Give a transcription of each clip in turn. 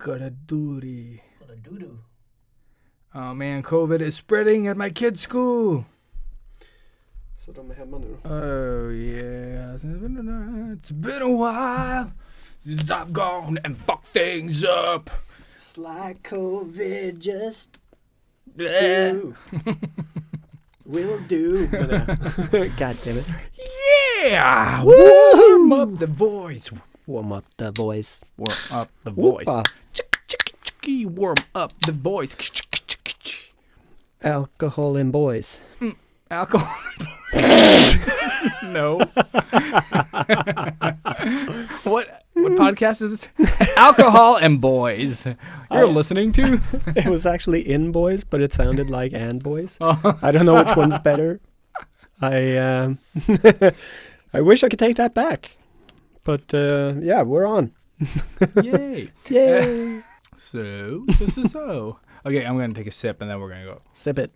Call of Duty. Call of Doo-doo. Oh man, COVID is spreading at my kid's school. Så de är hemma nu då? Oh yeah. It's been a while since I've gone and fucked things up. It's like COVID just Yeah. will do. God damn it. Yeah! Warm up the voice. Warm up the voice. Warm up the voice. Whoopa. Warm up the voice. Alcohol and boys. Alcohol. No. What podcast is this? Alcohol and Boys. You're listening to? It was actually in boys, but it sounded like and boys. I don't know which one's better. I I wish I could take that back. But yeah, we're on. Yay. Yay. So. Okay, I'm going to take a sip and then we're going to go. Sip it.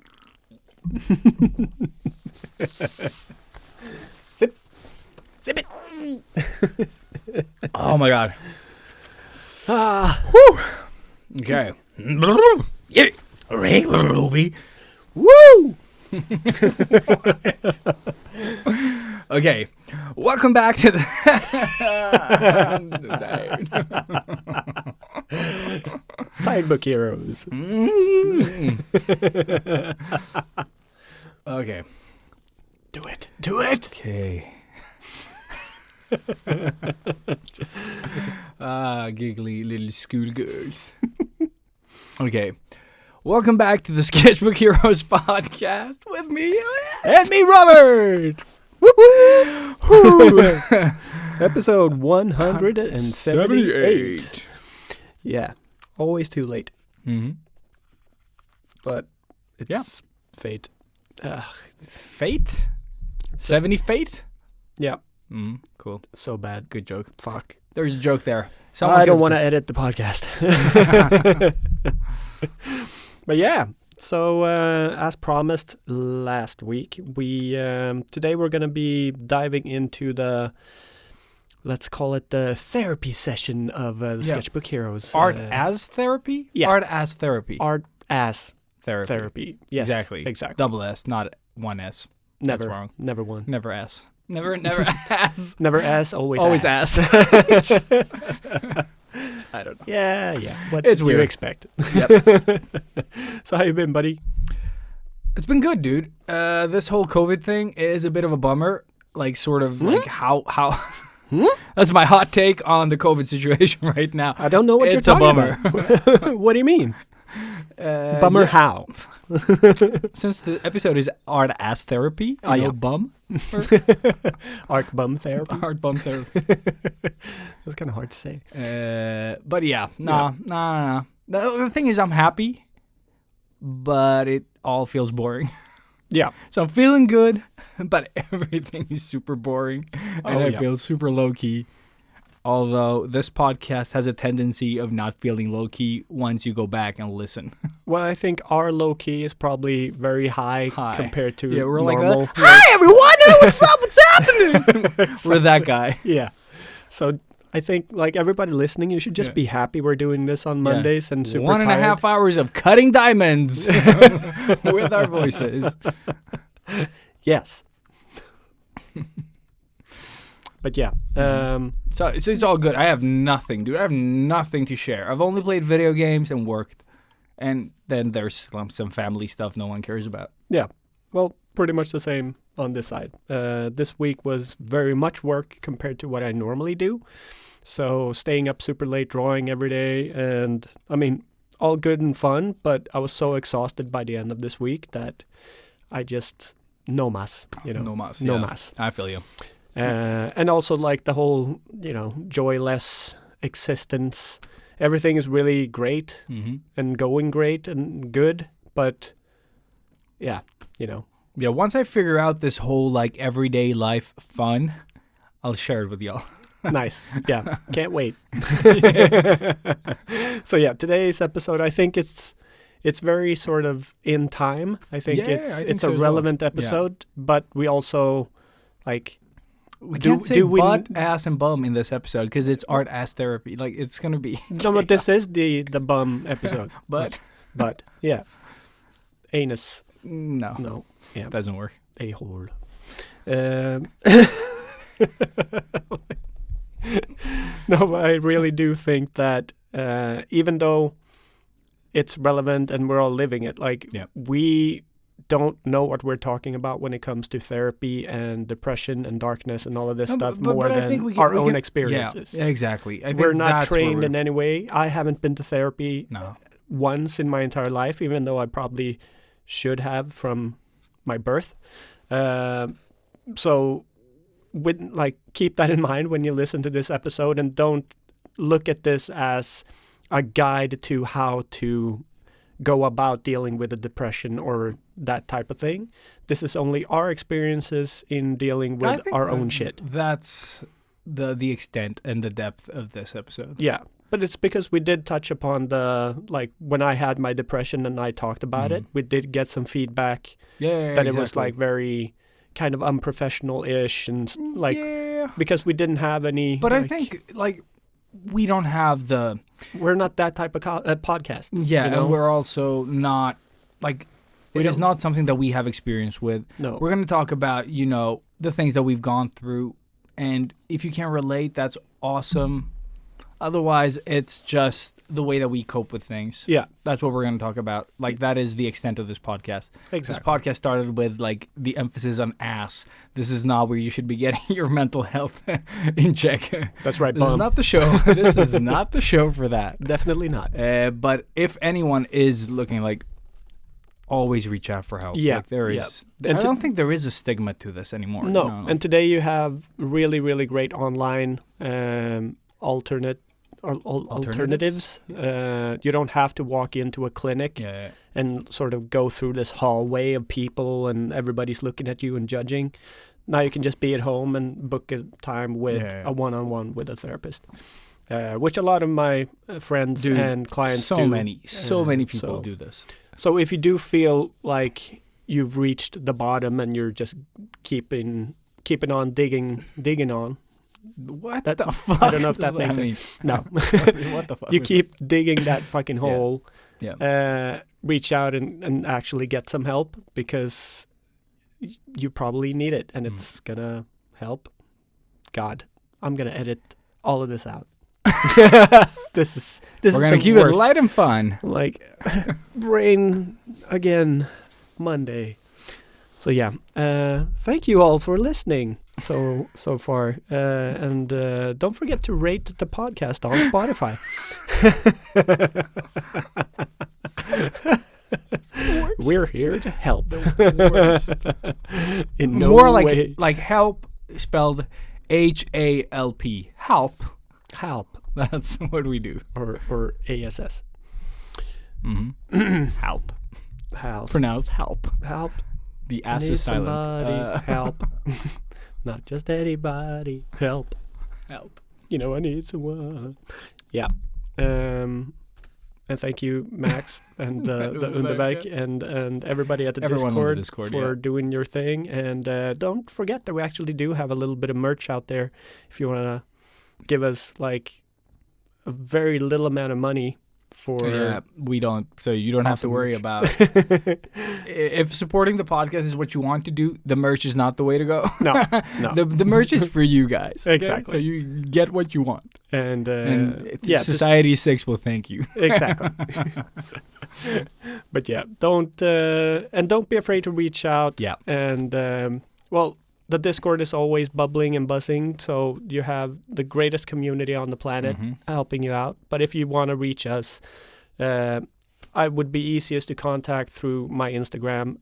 Sip it. Oh my God. Ah. Whew. Okay. Yeah. Ruby. Woo! Okay. Welcome back to the Tired Book Heroes. Okay. Do it. Do it. Okay. Just giggly little schoolgirls. Okay. Welcome back to the Sketchbook Heroes podcast with me And me, Robert. Woo-hoo. Episode 178. Yeah. Always too late. Mm-hmm. But it's Yeah. fate. Fate? 70 Fate? Yeah. Cool. So bad. Good joke. Fuck. There's a joke there. I don't want to edit the podcast. But yeah. So as promised last week, we today we're going to be diving into the, let's call it the therapy session of the Sketchbook Heroes. Art as therapy? Yeah. Art as therapy. Art as therapy. therapy. Yes. Exactly. Double S, not one S. Never. That's wrong. Never one. Never S. Never S. Never S, always ass. I don't know. Yeah. What It's did weird. you expect? Yep. So how you been, buddy? It's been good, dude. This whole COVID thing is a bit of a bummer. Like, sort of, like, how... That's my hot take on the COVID situation right now. I don't know what It's you're a talking bummer. about. What do you mean? Bummer yeah. how? Since the episode is art as therapy, you know, yeah. bum. Art bum therapy? Art bum therapy. That's kind of hard to say. But yeah, no. The thing is, I'm happy, but it all feels boring. Yeah. So I'm feeling good, but everything is super boring, and I feel super low-key. Although this podcast has a tendency of not feeling low-key once you go back and listen. Well, I think our low-key is probably very high compared to we're normal. like, hi everyone, what's up, what's happening? We're that guy. Yeah. So I think, like, everybody listening, you should just be happy we're doing this on Mondays and super 1.5 hours of cutting diamonds with our voices. Yes. But yeah. So it's all good. I have nothing, dude. I have nothing to share. I've only played video games and worked. And then there's some family stuff no one cares about. Yeah. Well, pretty much the same on this side. This week was very much work compared to what I normally do. So staying up super late, drawing every day. And I mean, all good and fun. But I was so exhausted by the end of this week that I just, no mas, you know. No mas. No yeah. mas. I feel you. And also like the whole, you know, joyless existence. Everything is really great and going great and good. But yeah, you know. Yeah, once I figure out this whole like everyday life fun, I'll share it with y'all. Nice. Yeah. Can't wait. So yeah, today's episode, I think it's very sort of in time. I think it's so a as relevant well. episode, but we also like We can't say butt, ass, and bum in this episode because it's art ass therapy. Like, it's going to be... No, but this is the bum episode. But, yeah. Anus. No. Yeah. Doesn't work. A-hole. No, but I really do think that even though it's relevant and we're all living it, like, we don't know what we're talking about when it comes to therapy and depression and darkness and all of this stuff more than our own experiences. Yeah, exactly. I think we're not trained in any way. I haven't been to therapy once in my entire life, even though I probably should have from my birth. So keep that in mind when you listen to this episode, and don't look at this as a guide to how to go about dealing with a depression or that type of thing. This is only our experiences in dealing with our own shit. That's the extent and the depth of this episode. Yeah. But it's because we did touch upon when I had my depression and I talked about it, we did get some feedback that it was like very kind of unprofessional-ish and because we didn't have any. But I think we don't have the. We're not that type of podcast. Yeah, and we're also not it is not something that we have experience with. No, we're going to talk about the things that we've gone through, and if you can relate, that's awesome. Otherwise, it's just the way that we cope with things. Yeah. That's what we're going to talk about. That is the extent of this podcast. Exactly. This podcast started with, the emphasis on ass. This is not where you should be getting your mental health in check. That's right, This is not the show. This is not the show for that. Definitely not. But if anyone is looking, always reach out for help. Yeah. There is. I don't think there is a stigma to this anymore. No. And today you have really, really great online alternatives. You don't have to walk into a clinic and sort of go through this hallway of people and everybody's looking at you and judging. Now you can just be at home and book a time with a one-on-one with a therapist, which a lot of my friends and clients do. So many people do this. So if you do feel like you've reached the bottom and you're just keeping on digging on. What the fuck? I don't know if that makes sense. No. What the fuck? You keep digging that fucking hole. Yeah. Reach out and actually get some help, because you probably need it and it's gonna help. God, I'm gonna edit all of this out. This We're gonna keep it light and fun. Brain again Monday. So yeah, thank you all for listening so far, and don't forget to rate the podcast on Spotify. We're here to help. In no More way. like help spelled HALP. Help. That's what we do. Or ASS. Mm-hmm. Help. House. Pronounced help. Help. The ass is silent. Somebody help. Not just anybody. Help. I need someone. Yeah. And thank you, Max, and the Underberg, and everybody at the Discord for doing your thing. And don't forget that we actually do have a little bit of merch out there. If you want to give us a very little amount of money for we don't, so you don't have to worry about if supporting the podcast is what you want to do. The merch is not the way to go. No. The merch is for you guys. Okay? Exactly. So you get what you want, and Society 6 will thank you. Exactly. But yeah, don't be afraid to reach out. Yeah. And the Discord is always bubbling and buzzing, so you have the greatest community on the planet helping you out. But if you want to reach us, I would be easiest to contact through my Instagram,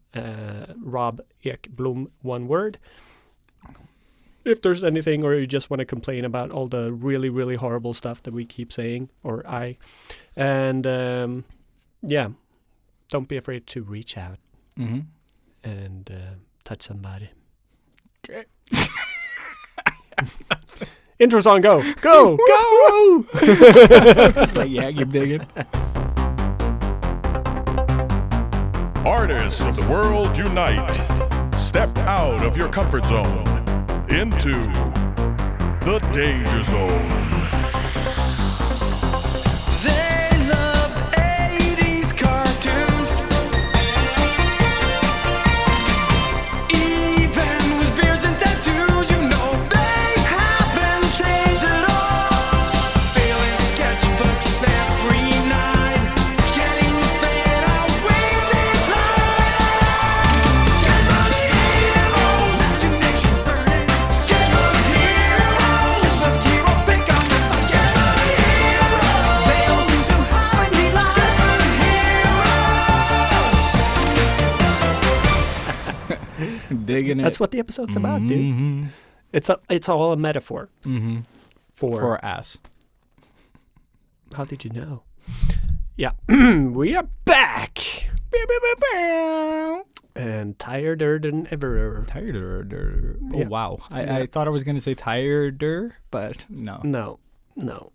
Rob Ekblom, one word. If there's anything, or you just want to complain about all the really, really horrible stuff that we keep saying, or and don't be afraid to reach out and touch somebody. Okay. Intro song, go! Go! It's keep digging. Artists of the world unite. Step out of your comfort zone into The Danger Zone. They loved 80s cartoons. Even with beards and tattoos, you know they haven't changed at all. Filling sketchbooks every night, getting fed away each line. Sketchbook hero, imagination burning. Sketchbook hero, sketchbook hero, pick up the sketchbook hero. They don't seem to have any line. Digging it. That's what the episode's about, dude. Mm-hmm. It's all a metaphor Mm-hmm. for ass. How did you know? Yeah, we are back and tireder than ever. Tireder. Oh, Yeah. wow. Yeah. I thought I was going to say tireder, but no. No.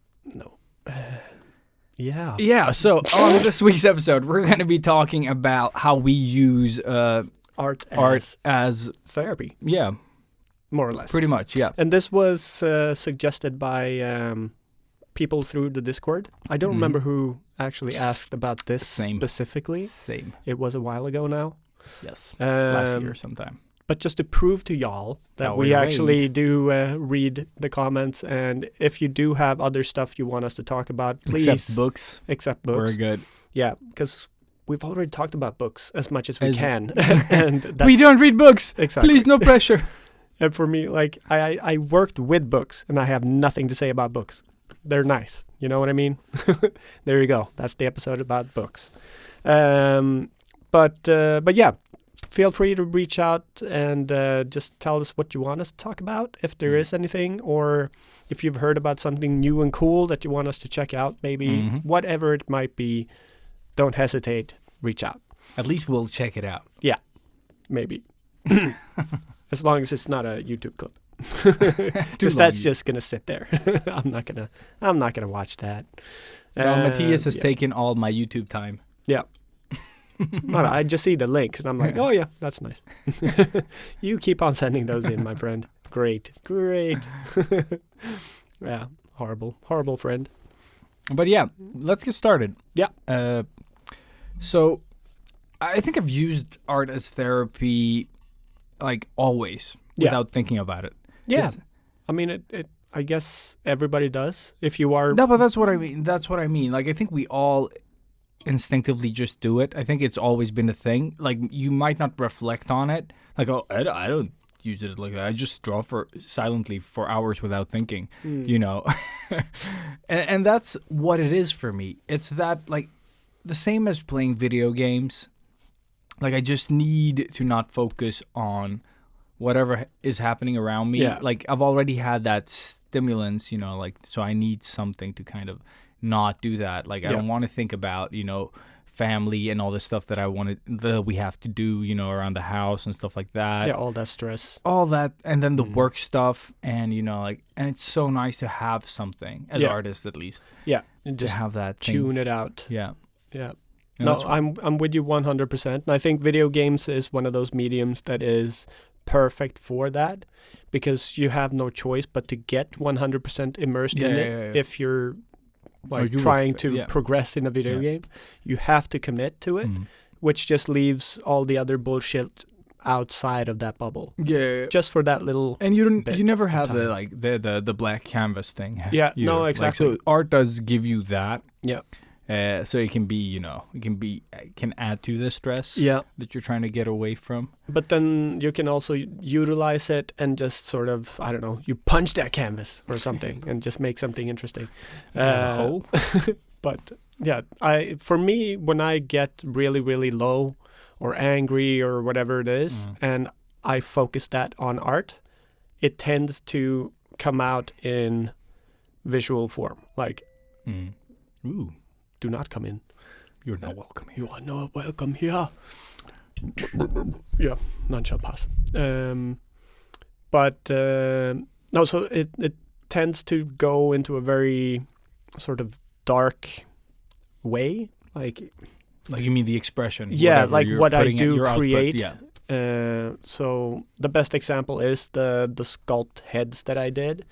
Yeah. Yeah, so on this week's episode, we're going to be talking about how we use Art art as, therapy, yeah, more or less. pretty much, yeah. And this was suggested by people through the Discord. I don't remember who actually asked about this Same. specifically. Same. It was a while ago now. Yes. Last Um, year sometime. But just to prove to y'all that That we we actually do read the comments, and if you do have other stuff you want us to talk about, please. Except books. Except We're books. good. Yeah, because we've already talked about books as much as we As- can. And that's We don't read books. exactly. Please, no pressure. And for me, like, I worked with books, and I have nothing to say about books. They're nice. You know what I mean? There you go. That's the episode about books. But yeah, feel free to reach out and just tell us what you want us to talk about, if there is anything, or if you've heard about something new and cool that you want us to check out, maybe Mhm. whatever it might be. Don't hesitate. Reach out. At least we'll check it out. Maybe. As long as it's not a YouTube clip. Too Because that's long. just gonna sit there. I'm not gonna watch that. No, Matthias has yeah. taken all my YouTube time. No, I just see the links and I'm like, oh yeah, that's nice. You keep on sending those in, my friend. Great. Yeah, horrible friend. But yeah, let's get started. Yeah. So I think I've used art as therapy like always Yeah. without thinking about it. Yeah, 'Cause- I mean, it. I guess everybody does. If you are, No, but that's what I mean. That's what I mean. Like I think we all instinctively just do it. I think it's always been a thing. Like you might not reflect on it. Like, oh, I don't use it like that. I just draw silently for hours without thinking. You know, and that's what it is for me. It's that like the same as playing video games. Like I just need to not focus on whatever is happening around me. Yeah. Like I've already had that stimulants, you know, like so I need something to kind of not do that. Like I Yeah. don't want to think about, you know, family and all the stuff that we have to do, you know, around the house and stuff like that. yeah, all that stress. All that, and then the Mhm. work stuff, and you know, like, and it's so nice to have something as Yeah. artists, at least, Yeah, and to just have that thing. tune it out. Yeah. Yeah. And No, that's- I'm with you 100%. And I think video games is one of those mediums that is perfect for that, because you have no choice but to get 100% immersed in Yeah, it. yeah, yeah. If you're Or like you trying ref- to yeah. progress in a video Yeah. game, you have to commit to it, Mm. which just leaves all the other bullshit outside of that bubble. Yeah. Just for that little And bit you never of have the time. like the blank canvas thing. Yeah, either. no, Like, exactly. so art does give you that. Yeah. So it can be, you know, it can add to the stress Yeah. that you're trying to get away from. But then you can also utilize it and just sort of, I don't know, you punch that canvas or something and just make something interesting. Hole. But yeah, for me, when I get really, really low or angry or whatever it is, Mm. and I focus that on art, it tends to come out in visual form. Like, Mm. Ooh, do not come in. you're not welcome here. You are not welcome here. Yeah, none shall pass. No, so it tends to go into a very sort of dark way. Like, Like you mean the expression? Yeah, whatever like you're what I putting in do your output, create. Yeah. So the best example is the sculpt heads that I did.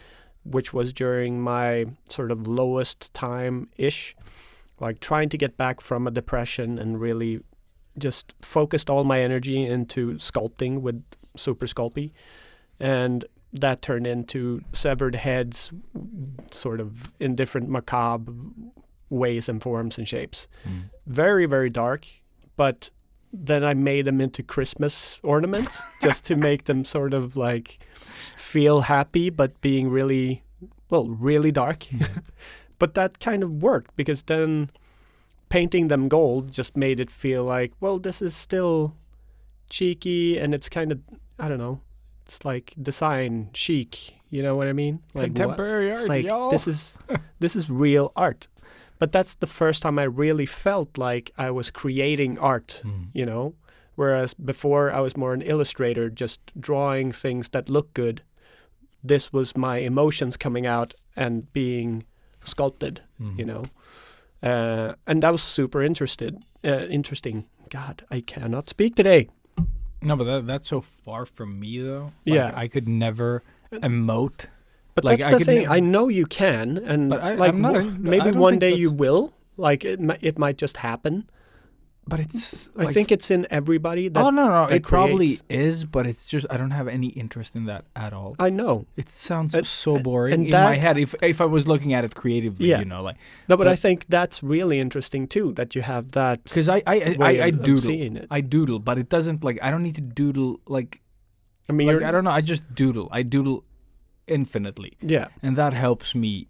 which was during my sort of lowest time-ish, like trying to get back from a depression and really just focused all my energy into sculpting with Super Sculpey. And that turned into severed heads sort of in different macabre ways and forms and shapes. Very, very dark, but then I made them into Christmas ornaments just to make them sort of like feel happy, but being really, well, really dark. But that kind of worked because then painting them gold just made it feel like, well, this is still cheeky and it's kind of, I don't know, it's like design chic, you know what I mean? Like Contemporary it's art, like y'all. this is real art. But that's the first time I really felt like I was creating art, you know? Whereas before I was more an illustrator, just drawing things that look good. This was my emotions coming out and being sculpted, you know? And that was super interesting. God, I cannot speak today. No, but that's so far from me though. Yeah. I could never emote. But Like, that's I the could thing. never- I know you can, and But like I'm not a- I maybe don't one think day you that's- will. Like it might just happen. But it's I think it's in everybody. That oh no, that it probably creates. is, but it's just I don't have any interest in that at all. I know. It sounds And- so boring and in that- my head. If I was looking at it creatively, Yeah. you know, like No, but I But- think that's really interesting too. That you have that because I way of doodle, seeing it. I doodle, but it doesn't like I don't need to doodle like I mean, like you're, I don't know. I just doodle. I doodle infinitely, yeah, and that helps me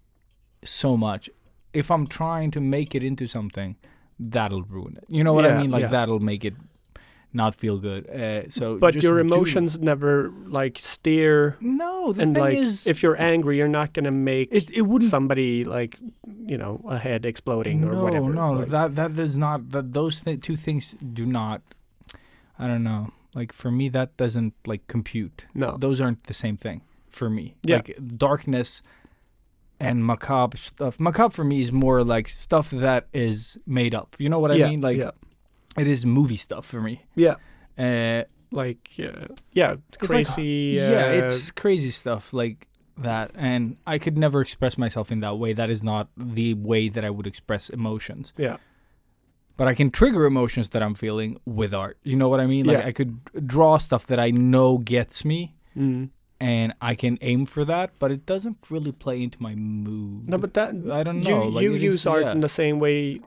so much. If I'm trying to make it into something, that'll ruin it. You know what I Yeah, mean? Like yeah. that'll make it not feel good. So, but just your doodle. emotions never like steer. No, the And thing like, is, if you're angry, you're not gonna make it wouldn't. somebody like, you know, a head exploding or whatever. No, like, that is not that. Those two things do not. I don't know. Like for me, that doesn't like compute. no. Those aren't the same thing for me. Yeah. Like darkness and macabre stuff. Macabre for me is more like stuff that is made up. You know what yeah, I mean? Like yeah, it is movie stuff for me. yeah, Uh, like yeah, It's like- crazy. yeah, it's crazy stuff like that, and I could never express myself in that way. That is not the way that I would express emotions. yeah, But I can trigger emotions that I'm feeling with art. You know what I mean? Like Yeah. I could draw stuff that I know gets me, mm. and I can aim for that, but it doesn't really play into my mood. No, but that I don't know. You like, you it is- use art yeah. in the same way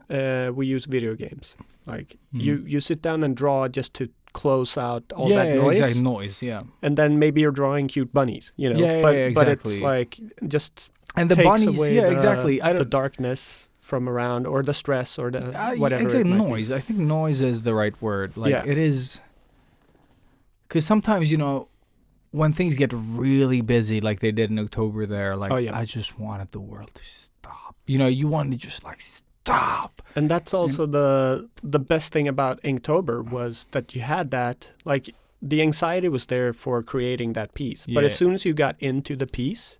we use video games. Like Mhm. you sit down and draw just to close out all yeah, that noise, exact noise, yeah. and then maybe you're drawing cute bunnies, you know. Yeah, but yeah, but it's exactly. like just And the takes bunnies, away yeah, the, exactly. I the don't. darkness from around or the stress or the Yeah, whatever. exactly, it might be. noise. I think noise is the right word. Like Yeah. it is, because sometimes you know, when things get really busy, like they did in October, there, like Oh, yeah. I just wanted the world to stop. You know, you wanted to just like stop. And that's also the best thing about Inktober was that you had that, like the anxiety was there for creating that piece. But as Yeah. soon as you got into the piece,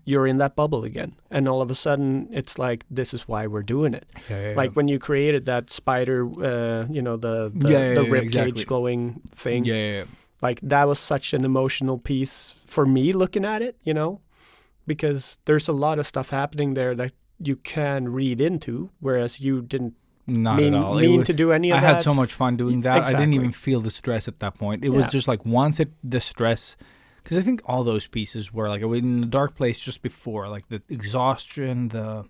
you're in that bubble again. And all of a sudden it's like, this is why we're doing it. Like when you created that spider, you know, the rib exactly. cage glowing thing, Yeah. like that was such an emotional piece for me looking at it, you know, because there's a lot of stuff happening there that you can read into, whereas you didn't Not mean, at all. mean to do any of I that. had so much fun doing that. I didn't Exactly. even feel the stress at that point. It was Yeah. just like once the stress, because I think all those pieces were like I was in a dark place just before, like the exhaustion, I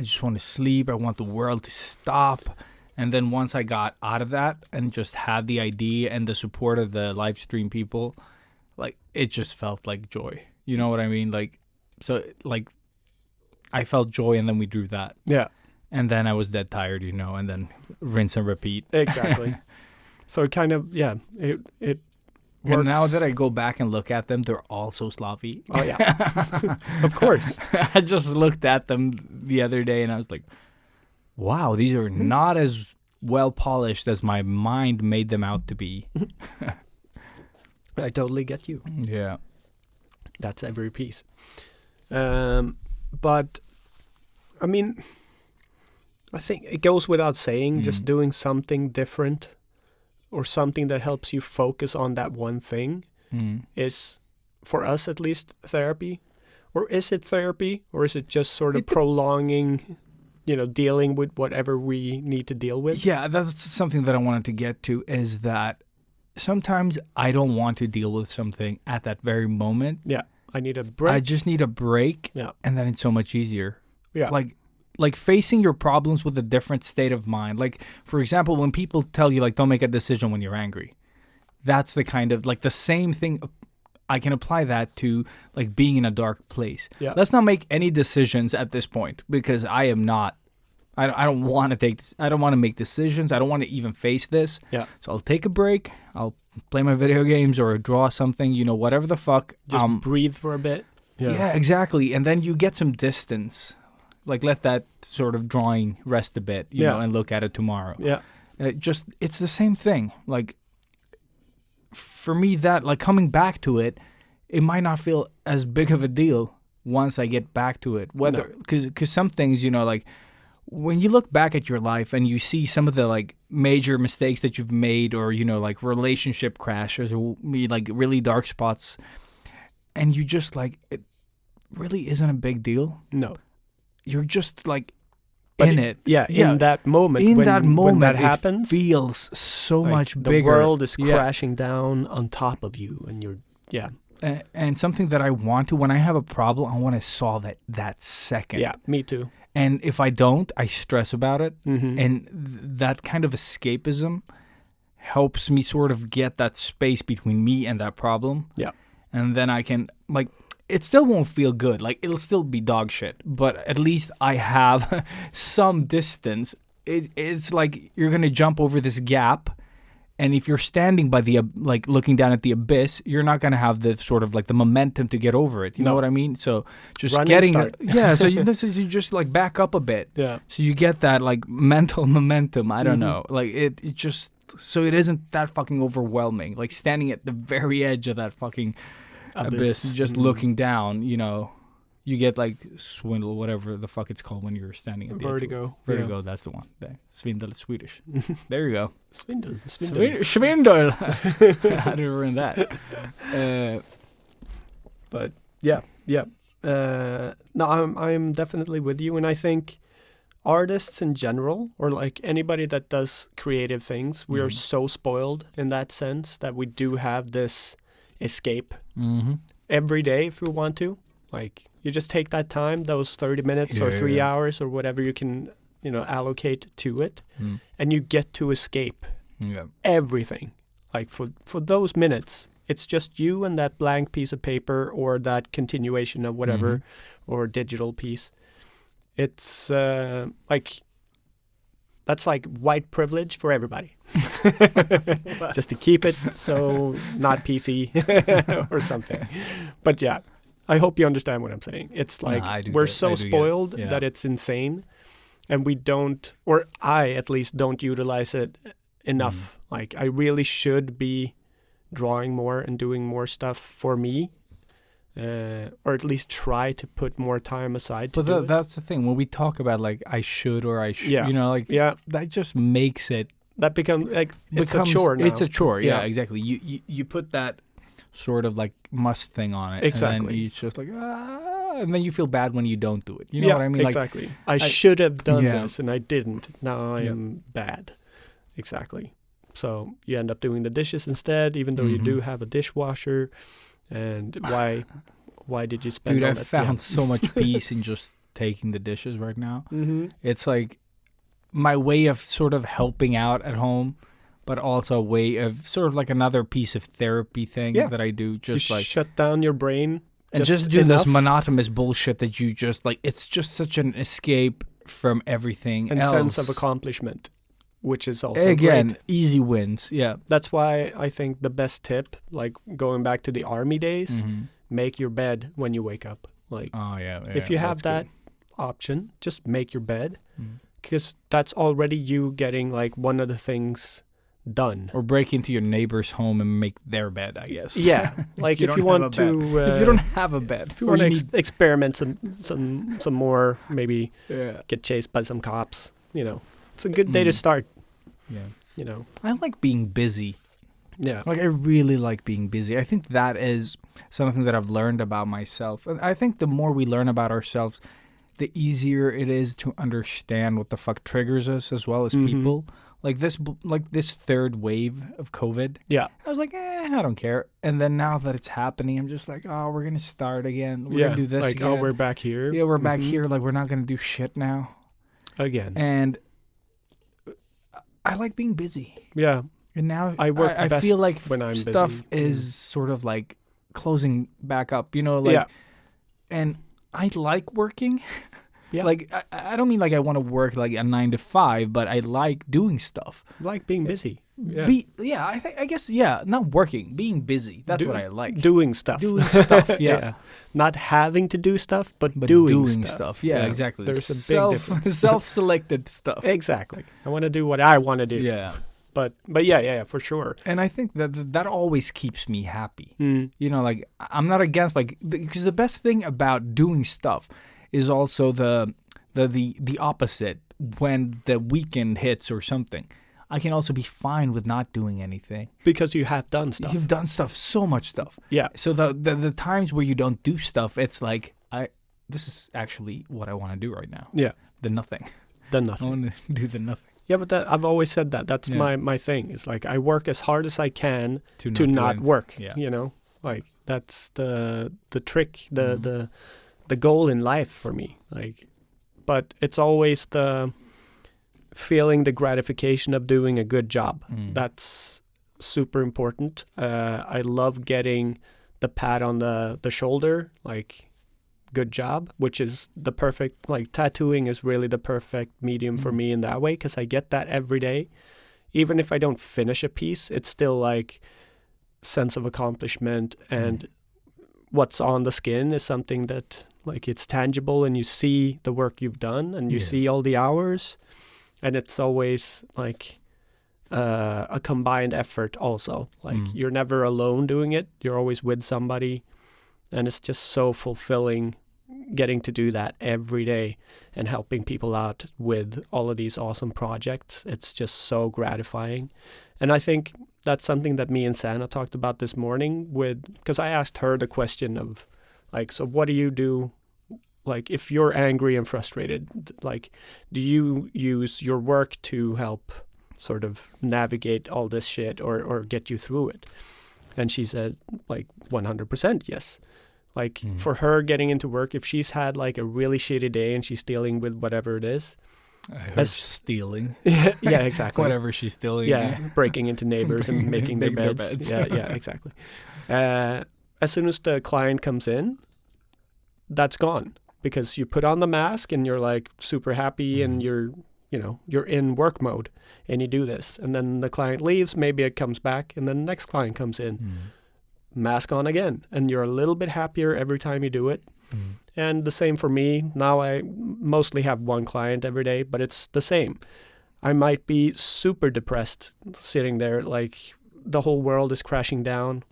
just want to sleep. I want the world to stop. And then once I got out of that and just had the idea and the support of the live stream people, like it just felt like joy. You know what I mean? Like, so like I felt joy and then we drew that. Yeah, And then I was dead tired, you know, and then rinse and repeat. exactly. So it kind of, yeah, it works. And now that I go back and look at them, they're all so sloppy. Oh, yeah. Of course. I just looked at them the other day and I was like, wow, these are not as well polished as my mind made them out to be. I totally get you. Yeah. That's every piece. But, I mean, I think it goes without saying, just doing something different or something that helps you focus on that one thing Mm. is for us at least, therapy? Or is it therapy? Or is it just sort of It- prolonging, dealing with whatever we need to deal with? Yeah, that's something that I wanted to get to, is that sometimes I don't want to deal with something at that very moment. Yeah. I need a break. I just need a break, Yeah. and then it's so much easier. Yeah. Like facing your problems with a different state of mind. Like, for example, when people tell you, like, don't make a decision when you're angry, that's the kind of, like, the same thing. I can apply that to, like, being in a dark place. Yeah. Let's not make any decisions at this point, because I am not. I don't want to take this. I don't want to make decisions. I don't want to even face this. Yeah. So I'll take a break. I'll play my video games or draw something. Whatever the fuck. Just breathe for a bit. Yeah, exactly. And then you get some distance. Like, let that sort of drawing rest a bit, you Yeah. know, and look at it tomorrow. Yeah. It's the same thing. Like, for me, that, like, coming back to it, it might not feel as big of a deal once I get back to it. Whether, because some things, like, when you look back at your life and you see some of the, like, major mistakes that you've made, or, like, relationship crashes, or, like, really dark spots, and you just, like, it really isn't a big deal. No. You're just, like, But in it. Yeah, in that moment. In when, that moment, when that it happens, feels so like, much the bigger. world is Yeah. crashing down on top of you, and you're, And something that I want to, when I have a problem, I want to solve it that second. Yeah, me too. And if I don't, I stress about it. Mm-hmm. And that kind of escapism helps me sort of get that space between me and that problem. Yeah. And then I can, like, it still won't feel good. Like, it'll still be dog shit. But at least I have some distance. It's like you're going to jump over this gap. And if you're standing by the, like, looking down at the abyss, you're not going to have the sort of, like, the momentum to get over it. You know No. what I mean? So just Running getting, start. yeah. So you just, like, back up a bit. Yeah. So you get that, like, mental momentum. I don't Mhm. know. Like, it just, so it isn't that fucking overwhelming. Like, standing at the very edge of that fucking abyss, just Mhm. looking down, you get, like, swindle, whatever the fuck it's called when you're standing at the edge. Vertigo. Vertigo, that's the one. Svindel is Swedish. There you go. Swindle. Svindel. How did we learn that? But yeah. No, I'm definitely with you, and I think artists in general, or like anybody that does creative things, we are Mhm. so spoiled in that sense that we do have this escape Mm-hmm. every day if we want to. Like, you just take that time, those 30 minutes or 3 Yeah. hours or whatever you can, allocate to it, Mm. and you get to escape Yeah. everything. Like, for those minutes, it's just you and that blank piece of paper or that continuation of whatever, Mhm. or digital piece. It's like, that's like white privilege for everybody. Just to keep it so not PC or something. But yeah, I hope you understand what I'm saying. It's like, I do we're get it. so I do get it. spoiled Yeah. that it's insane. And we don't, or I at least don't utilize it enough. Mm. Like, I really should be drawing more and doing more stuff for me. Or at least try to put more time aside to But do it. that's the thing. When we talk about, like, I should or I should, Yeah. like, Yeah, that just makes it that becomes like, it's becomes, a chore now. It's a chore, yeah, Yeah. exactly. You put that sort of, like, must thing on it, and Exactly. then it's just like, and then you feel bad when you don't do it. You know Yeah, what I mean? Like, exactly. I should have done Yeah. this and I didn't. Now Yeah. I'm bad. Exactly. So you end up doing the dishes instead, even though you Mhm. do have a dishwasher. And why did you spend dude, all I that? found so much peace in just taking the dishes right now. Mm-hmm. It's like my way of sort of helping out at home, but also a way of sort of like another piece of therapy thing Yeah. that I do, just you like, shut down your brain. and just do this monotonous bullshit that you just like. It's just such an escape from everything and else. sense of accomplishment, which is also Again, great. easy wins. Yeah. That's why I think the best tip, like going back to the army days, Mhm. make your bed when you wake up. Like, Oh yeah. if you have that's that option, just make your bed, good. Mm. because that's already you getting like one of the things done. Or break into your neighbor's home and make their bed, I guess. Yeah, like you if you don't have want a bed. to, If you don't have a bed, if you or want to need- experiment some more, maybe yeah. get chased by some cops. It's a good day to Mm. start. Yeah. You know, I like being busy. Yeah. Like I really like being busy. I think that is something that I've learned about myself. And I think the more we learn about ourselves, the easier it is to understand what the fuck triggers us as well as people. Like this third wave of COVID. Yeah. I was like, I don't care. And then now that it's happening, I'm just like, oh, we're gonna start again. We're gonna do this like, again. oh, we're back here. Yeah, we're back here. Like we're not gonna do shit now. Again. And I like being busy. Yeah. And now I work I best feel like when I'm stuff busy. is sort of like closing back up, you know, like, Yeah. and I like working. Yeah. Like, I don't mean like I want to work like a 9 to 5, but I like doing stuff. Like being busy. Yeah. I guess, not working, being busy. That's what I like. Doing stuff. Doing stuff, yeah. Not having to do stuff, but doing stuff. stuff. Yeah, exactly. There's a big difference. Self-selected stuff. Exactly. I want to do what I want to do. Yeah. But yeah, for sure. And I think that always keeps me happy. Mm. You know, like I'm not against because the best thing about doing stuff is also the opposite. When the weekend hits or something, I can also be fine with not doing anything Because you have done stuff. You've done stuff, so much stuff. Yeah. So the times where you don't do stuff, it's like this is actually what I want to do right now. Yeah. The nothing. Done I nothing. want to do the nothing. Yeah, but I've always said that. That's Yeah. my thing. It's like I work as hard as I can To to not do not anything. work. Yeah. You know, like that's the trick, the goal in life for me. Like, but it's always the feeling the gratification of doing a good job. That's super important. I love getting the pat on the shoulder, like good job, which is the perfect, like tattooing is really the perfect medium for me in that way, because I get that every day. Even if I don't finish a piece, it's still like sense of accomplishment, and what's on the skin is something that like it's tangible, and you see the work you've done, and you see all the hours, and it's always like a combined effort also. Like you're never alone doing it, you're always with somebody, and it's just so fulfilling getting to do that every day and helping people out with all of these awesome projects. It's just so gratifying. And I think that's something that me and Sanna talked about this morning because I asked her the question of like, so what do you do? Like, if you're angry and frustrated, like, do you use your work to help sort of navigate all this shit or get you through it? And she said, like, 100% yes. Like, for her getting into work, if she's had, like, a really shitty day and she's dealing with whatever it is. Stealing. Yeah, exactly. Whatever she's stealing. Yeah, breaking into neighbors and making their Making beds. their beds. Yeah, exactly. As soon as the client comes in, that's gone. Because you put on the mask and you're, like, super happy and you're in work mode and you do this. And then the client leaves, maybe it comes back, and then the next client comes in. Mask on again, and you're a little bit happier every time you do it. And the same for me. Now I mostly have one client every day, but it's the same. I might be super depressed sitting there, like the whole world is crashing down.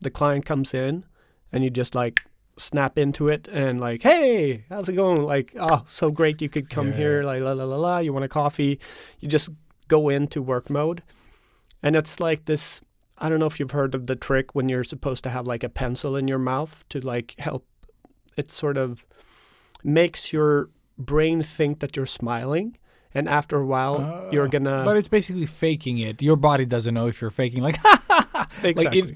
The client comes in and you just like snap into it and like, hey, how's it going? Like, oh, so great you could come here, like la la la la, you want a coffee? You just go into work mode. And it's like this, I don't know if you've heard of the trick when you're supposed to have like a pencil in your mouth to like help. It sort of makes your brain think that you're smiling, and after a while you're gonna. But it's basically faking it. Your body doesn't know if you're faking. Like, Exactly. like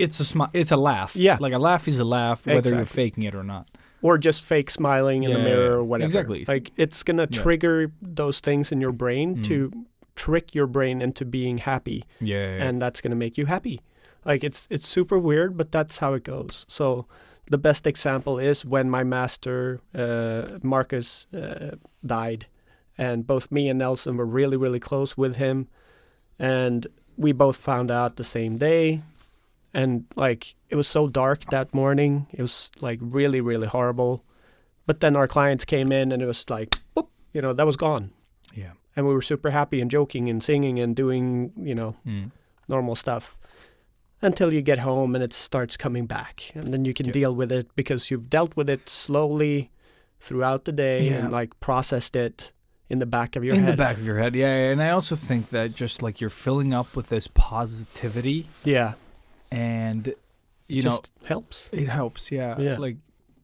it's a laugh. Yeah. Like a laugh is a laugh, whether you're Exactly. faking it or not. Or just fake smiling in the mirror or whatever. Exactly. Like it's gonna trigger those things in your brain to trick your brain into being happy, and that's gonna make you happy. Like it's super weird, but that's how it goes. So the best example is when my master Marcus died, and both me and Nelson were really, really close with him, and we both found out the same day. And like it was so dark that morning, it was like really, really horrible. But then our clients came in, and it was like, boop, that was gone. Yeah. And we were super happy and joking and singing and doing, normal stuff. Until you get home and it starts coming back, and then you can deal with it because you've dealt with it slowly throughout the day and like processed it, in the back of your in head. the back of your head. Yeah, and I also think that just like you're filling up with this positivity, Yeah, and you know just helps. it helps. Yeah, Yeah. like,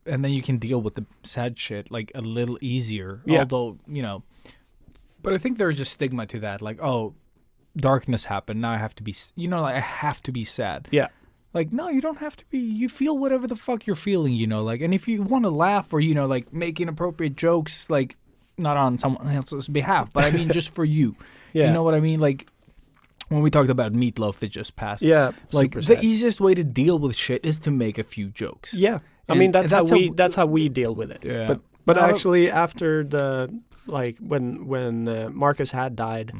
and then you can deal with the sad shit like a little easier. Yeah. Although but I think there's a stigma to that. Like, oh, darkness happened. Now I have to be. Like, I have to be sad. Yeah, Like, no, you don't have to be. You feel whatever the fuck you're feeling, like, and if you want to laugh or, like, make inappropriate jokes, like, not on someone else's behalf, but I mean, just for you. yeah, You know what I mean? Like, when we talked about Meatloaf that just passed. yeah. Like, super the sad. easiest way to deal with shit is to make a few jokes. Yeah, I And mean that's that's how we deal with it. Yeah. But No, actually, after when Marcus had died,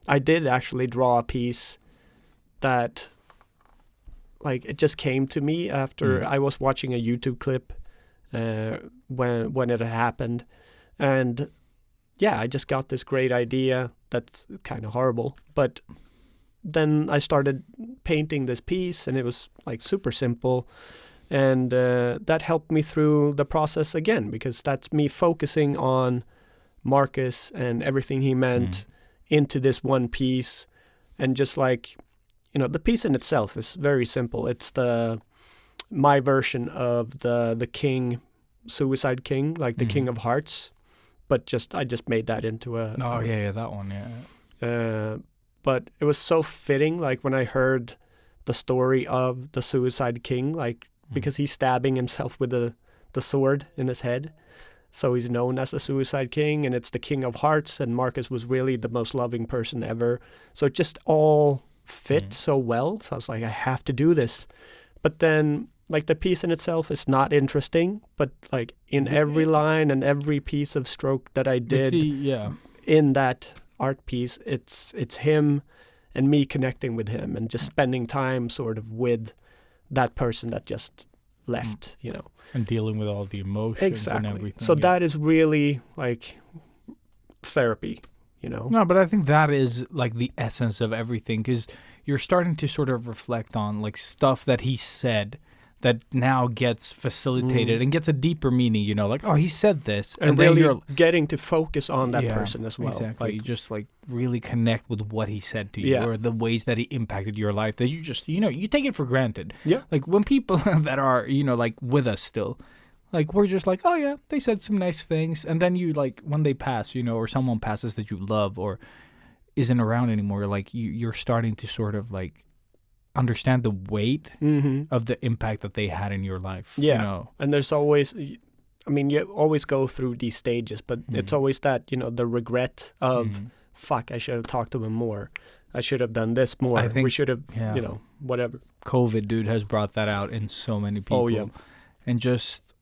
I did actually draw a piece that, like, it just came to me after I was watching a YouTube clip when it had happened, and yeah, I just got this great idea that's kind of horrible, but then I started painting this piece, and it was like super simple. And that helped me through the process again, because that's me focusing on Marcus and everything he meant into this one piece. And just like, the piece in itself is very simple. It's my version of the King, Suicide King, like the King of Hearts. But I just made that into a... Oh, yeah, that one, yeah. But it was so fitting, like when I heard the story of the Suicide King, like, because he's stabbing himself with the sword in his head. So he's known as the Suicide King, and it's the King of Hearts, and Marcus was really the most loving person ever. So it just all fit so well. So I was like, I have to do this. But then, like, the piece in itself is not interesting, but like in every line and every piece of stroke that I did in that art piece, it's him and me connecting with him and just spending time sort of with that person that just left, And dealing with all the emotions Exactly. and everything. So that is really like therapy, No, but I think that is like the essence of everything, because you're starting to sort of reflect on like stuff that he said that now gets facilitated and gets a deeper meaning, like, oh, he said this. And then really you're getting to focus on that person as well. Exactly. Like, You just like really connect with what he said to you Yeah. or the ways that he impacted your life that you just, you take it for granted. Yeah. Like when people that are, like with us still, like we're just like, oh yeah, they said some nice things. And then you like, when they pass, or someone passes that you love or isn't around anymore, like you're starting to sort of like understand the weight of the impact that they had in your life. Yeah. And there's always, I mean, you always go through these stages, but it's always that, the regret of, fuck, I should have talked to him more. I should have done this more. I think- we should have, yeah. Whatever. COVID, dude, has brought that out in so many people. Oh, yeah. And just,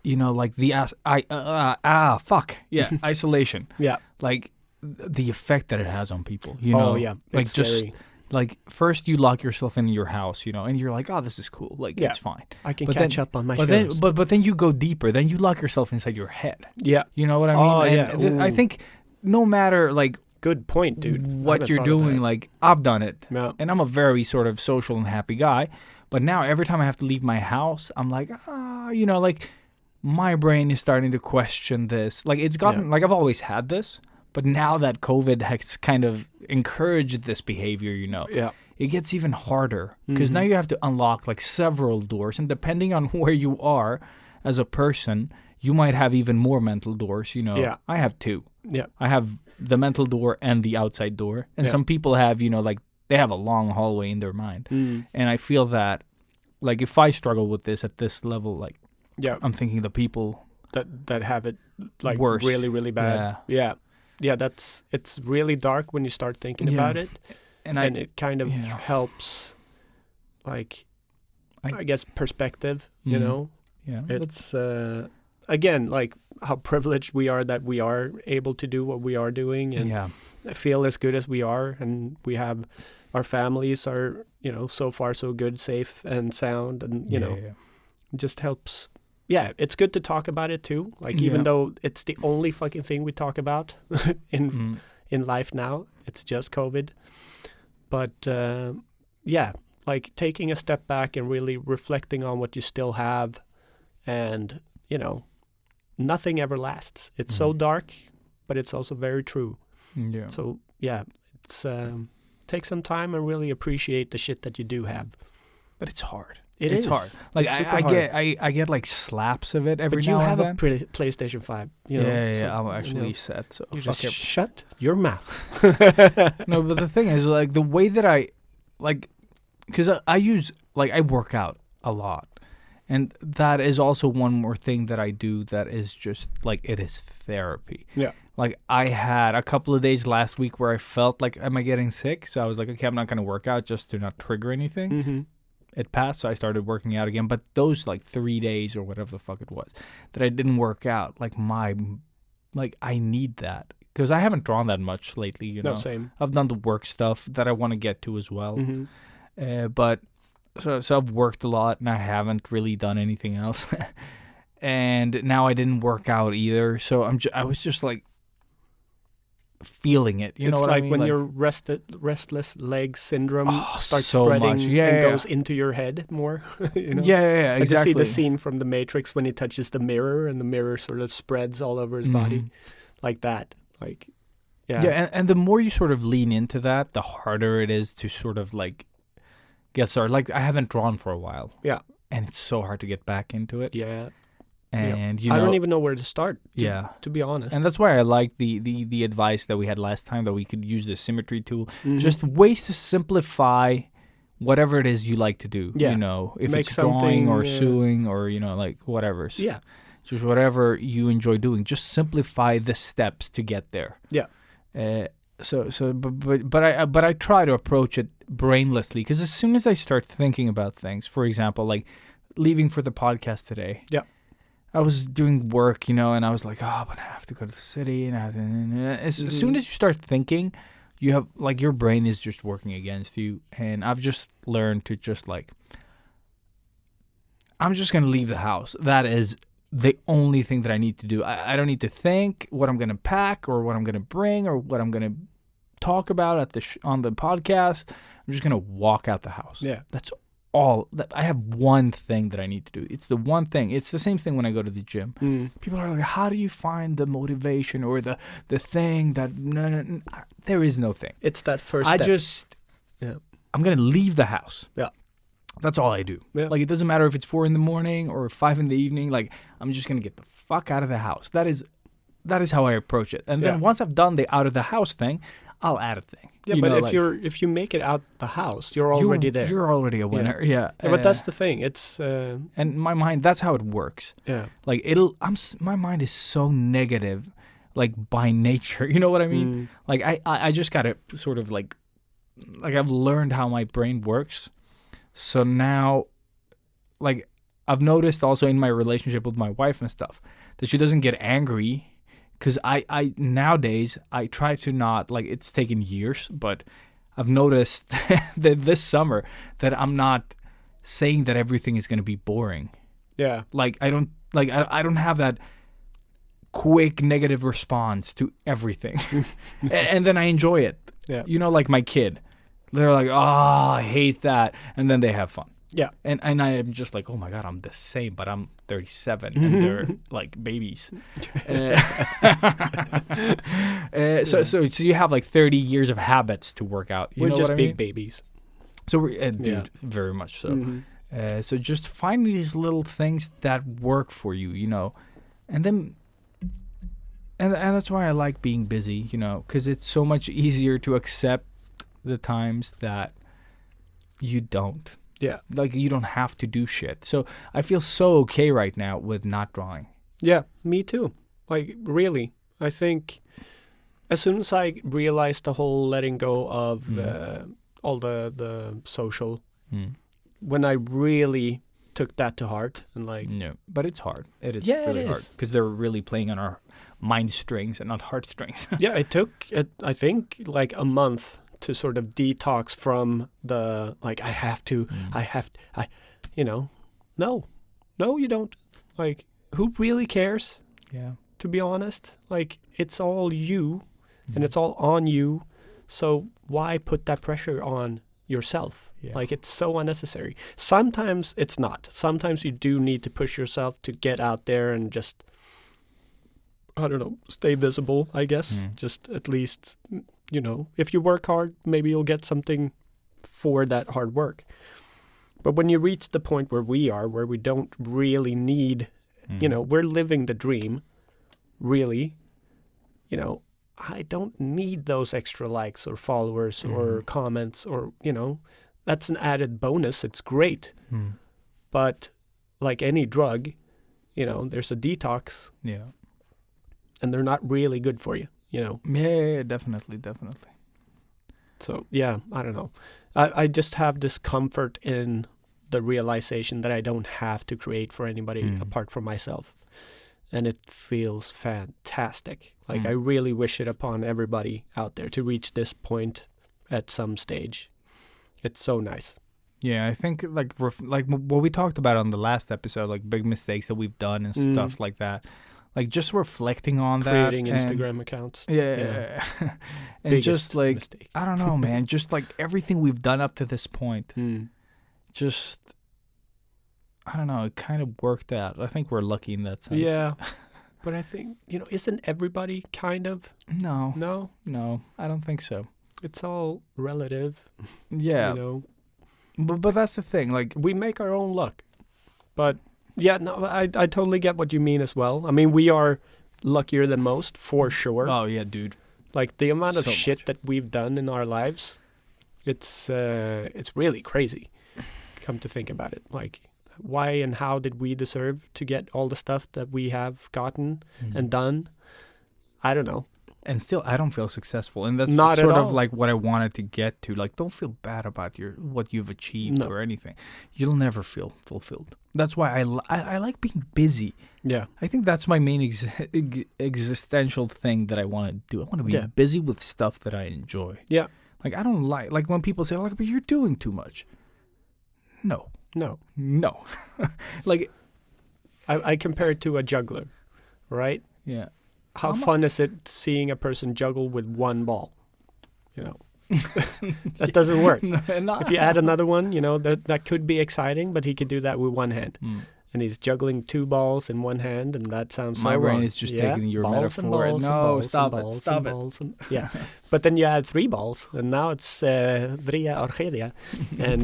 like the isolation. Yeah. Like the effect that it has on people. Oh, yeah. Like It's just scary. like first you lock yourself in your house, and you're like, oh, this is cool. Like Yeah. it's fine. I can But catch then- up on my But shows. then, but then you go deeper. Then you lock yourself inside your head. Yeah. You know what I mean? Oh, And yeah. I Ooh. think no matter like Good point, dude. I what haven't you're thought of doing, that. like I've done it. Yeah. And I'm a very sort of social and happy guy. But now every time I have to leave my house, I'm like, like my brain is starting to question this. Like it's gotten, like I've always had this, but now that COVID has kind of encouraged this behavior, Yeah. it gets even harder because now you have to unlock like several doors. And depending on where you are as a person, you might have even more mental doors, Yeah. I have two. Yeah. I have the mental door and the outside door. And Yeah. some people have, like they have a long hallway in their mind. And I feel that like if I struggle with this at this level, like Yeah. I'm thinking the people That have it like Worse. really, really bad. Yeah. Yeah. It's really dark when you start thinking Yeah. about it. and It kind of yeah. helps, like, I- I guess, perspective, Mhm. yeah, It's, again, like how privileged we are that we are able to do what we are doing and yeah. feel as good as we are. And we have, our families are, so far so good, safe and sound. And, yeah. it just helps. Yeah, it's good to talk about it too. Like, even Yeah. though it's the only fucking thing we talk about in Mm. in life now, it's just COVID. But yeah, like taking a step back and really reflecting on what you still have, and nothing ever lasts. It's so dark, but it's also very true. Yeah. So yeah, it's take some time and really appreciate the shit that you do have. But it's hard. It's It's hard. Like It's super I hard. get I get like slaps of it every But you now have and a then. PlayStation 5. You know, yeah, so, I'm you actually know, set. So you fuck just it. shut your mouth. No, but the thing is, like, the way that I, like, because I use, like, I work out a lot. And that is also one more thing that I do that is just, like, it is therapy. Yeah. Like, I had a couple of days last week where I felt like, am I getting sick? So I was like, okay, I'm not going to work out just to not trigger anything. Mm-hmm. It passed, so I started working out again. But those, like, 3 days or whatever the fuck it was that I didn't work out, like, I need that. Because I haven't drawn that much lately, you know. No, same. I've done the work stuff that I want to get to as well. Mm-hmm. But so I've worked a lot and I haven't really done anything else. And now I didn't work out either. So I was just like feeling it. You know It's what like I mean? when your restless leg syndrome starts so spreading much. Yeah, and yeah, goes into your head more. You know? Yeah, I just exactly. see the scene from The Matrix when he touches the mirror and the mirror sort of spreads all over his body, Mhm. like that. Like, yeah, Yeah, and the more you sort of lean into that, the harder it is to sort of like get started. Like I haven't drawn for a while. Yeah. And it's so hard to get back into it. yeah. And you know, I don't even know where to start. To be honest. And that's why I like the advice that we had last time, that we could use the symmetry tool. Mhm. Just ways to simplify whatever it is you like to do. Yeah. You know, if Make it's drawing or something, sewing or, you know, like whatever. yeah, Just whatever you enjoy doing. Just simplify the steps to get there. Yeah. But I try to approach it brainlessly, because as soon as I start thinking about things, for example, like leaving for the podcast today. Yeah. I was doing work, you know, and I was like, oh, but I have to go to the city, and I have to, as soon as you start thinking, you have like your brain is just working against you, and I've just learned to just like, I'm just gonna leave the house. That is the only thing that I need to do. I don't need to think what I'm gonna pack or what I'm gonna bring or what I'm gonna talk about at the on the podcast. I'm just gonna walk out the house. yeah, That's all. I have one thing that I need to do. It's the one thing. It's the same thing when I go to the gym. People are like, how do you find the motivation or the thing that... No. There is no thing. It's that first step. Yeah. I'm going to leave the house. Yeah. That's all I do. Yeah. Like, it doesn't matter if it's 4 a.m. or 5 p.m. Like, I'm just going to get the fuck out of the house. That is how I approach it. And then Yeah. once I've done the out of the house thing, I'll add a thing. Yeah, You but know, if like, if you make it out the house, you're already there. You're already a winner. Yeah. Yeah, but that's the thing. It's and in my mind, that's how it works. yeah, Like my mind is so negative, like by nature. You know what I mean? Like I just gotta sort of like I've learned how my brain works. So now, like I've noticed also in my relationship with my wife and stuff that she doesn't get angry. Because I nowadays, I try to not, like, it's taken years, but I've noticed that this summer that I'm not saying that everything is going to be boring. yeah, Like, I don't have that quick negative response to everything. And then I enjoy it. yeah, You know, like my kid. They're like, oh, I hate that. And then they have fun. yeah, And I am just like, oh my God, I'm the same, but I'm 37 and they're like babies. So you have like 30 years of habits to work out. You we're know just what I big mean? babies. So we're, dude, Yeah. very much so. Mhm. So just find these little things that work for you, you know, and then. And that's why I like being busy, you know, because it's so much easier to accept the times that you don't. Yeah, Like, you don't have to do shit. So I feel so okay right now with not drawing. yeah, me too. Like really, I think as soon as I realized the whole letting go of all the social, when I really took that to heart and like No, but it's hard. It is Yeah, it really hard is. because they're really playing on our mind strings and not heartstrings. yeah, it took I think like a month to sort of detox from the like you know, no you don't, like who really cares, Yeah. to be honest. Like it's all you and it's all on you, so why put that pressure on yourself? Yeah. Like it's so unnecessary. Sometimes it's not. Sometimes you do need to push yourself to get out there and just I don't know, stay visible, I guess. Just at least, if you work hard, maybe you'll get something for that hard work. But when you reach the point where we are, where we don't really need, we're living the dream, really, I don't need those extra likes or followers or comments or, that's an added bonus. It's great. But like any drug, there's a detox. Yeah. And they're not really good for you, Yeah, definitely. So, yeah, I don't know. I just have this comfort in the realization that I don't have to create for anybody apart from myself. And it feels fantastic. Like, I really wish it upon everybody out there to reach this point at some stage. It's so nice. Yeah, I think like what we talked about on the last episode, like big mistakes that we've done and stuff like that. Like just reflecting on Creating that. Instagram accounts. Yeah. And Biggest just like, mistake. I don't know, man. Just like everything we've done up to this point. Just, I don't know. It kind of worked out. I think we're lucky in that sense. Yeah. But I think, isn't everybody kind of? No. No? I don't think so. It's all relative. Yeah. But that's the thing. Like, we make our own luck. But yeah, no, I totally get what you mean as well. I mean, we are luckier than most, for sure. oh yeah, dude. Like the amount of So shit much. that we've done in our lives, it's really crazy. Come to think about it, like why and how did we deserve to get all the stuff that we have gotten and done? I don't know. And still, I don't feel successful, and that's Not at sort of all. like what I wanted to get to. Like, don't feel bad about what you've achieved No. or anything. You'll never feel fulfilled. That's why I like being busy. Yeah. I think that's my main existential thing that I want to do. I want to be Yeah. busy with stuff that I enjoy. Yeah. Like, I don't like when people say, like, but you're doing too much. No. No. Like, I compare it to a juggler, right? yeah. How fun is it seeing a person juggle with one ball? That doesn't work. If you add another one, that could be exciting, but he could do that with one hand. And he's juggling two balls in one hand, and that sounds so My brain wrong. is just Yeah, taking your balls and metaphor. balls and No, balls stop and it, balls stop and it. balls and- yeah, but then you add three balls, and now it's Dria Orchidia, and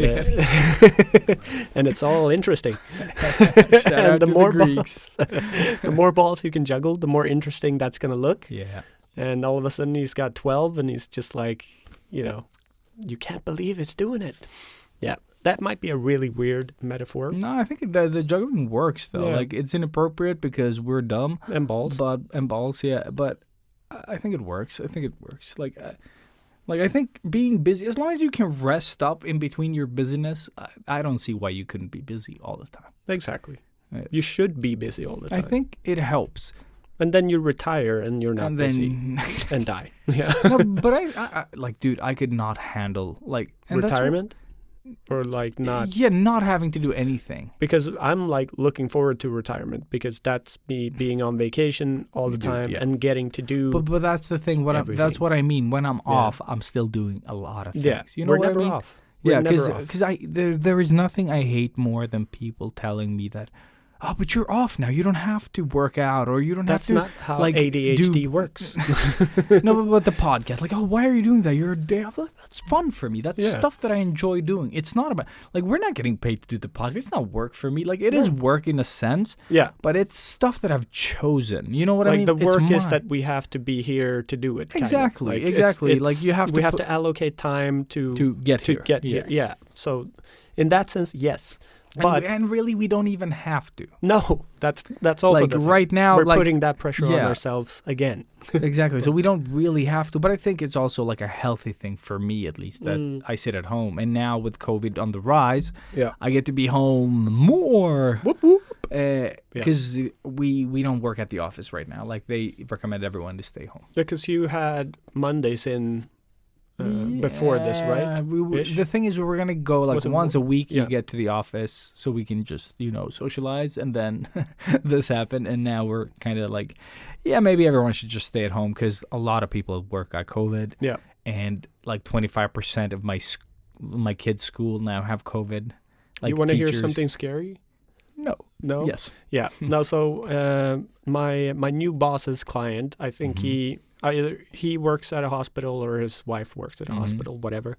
and it's all interesting. Shout out And the to more the Greeks. the more balls you can juggle, the more interesting that's gonna look. Yeah. And all of a sudden he's got 12, and he's just like, you can't believe it's doing it. Yeah, that might be a really weird metaphor. No, I think the juggling works though. Yeah. Like, it's inappropriate because we're dumb. And balls. And balls, yeah. But I think it works. Like I think being busy, as long as you can rest up in between your busyness, I don't see why you couldn't be busy all the time. Exactly. Right. You should be busy all the time. I think it helps. And then you retire and you're not And busy then, and die. Yeah. no, but I like, dude, I could not handle like and that's what- Retirement? Or like not? Yeah, not having to do anything. Because I'm like looking forward to retirement because that's me being on vacation all the Dude, time yeah. and getting to do. But that's the thing. That's Everything. what I mean. When I'm Yeah. off, I'm still doing a lot of things. yeah, You know we're what never I mean? off. We're Yeah, never off. because there is nothing I hate more than people telling me that, oh, but you're off now. You don't have to work out, or you don't That's have to. not how like, ADHD do- works. No, but the podcast, like, oh, why are you doing that? You're a day off. Like, that's fun for me. That's Yeah. stuff that I enjoy doing. It's not about like we're not getting paid to do the podcast. It's not work for me. Like, it is work in a sense, Yeah. but it's stuff that I've chosen. You know what I Like mean? the It's work is mine. that we have to be here to do it. kind of. Exactly, Like, exactly. Like, you have we to have put- to allocate time to get here. here. Yeah. So in that sense, yes. But and really, we don't even have to. no, that's also Like the thing. right now, we're like putting that pressure on yeah. ourselves again. exactly. So we don't really have to. But I think it's also like a healthy thing for me, at least, that I sit at home. And now with COVID on the rise, Yeah. I get to be home more. Whoop whoop. Because we don't work at the office right now. Like, they recommend everyone to stay home. Because you had Mondays in before this, right? Yeah, Ish? the thing is, we were gonna go like Was it once a week. yeah. You get to the office, so we can just socialize. And then this happened, and now we're kind of like, yeah, maybe everyone should just stay at home because a lot of people at work got COVID. Yeah. And like 25% of my kids' school now have COVID. Like, You want to hear teachers- something scary? No. No. Yes. Yeah. No. So my new boss's client, I think Mhm. either he works at a hospital or his wife works at a Mhm. hospital, whatever.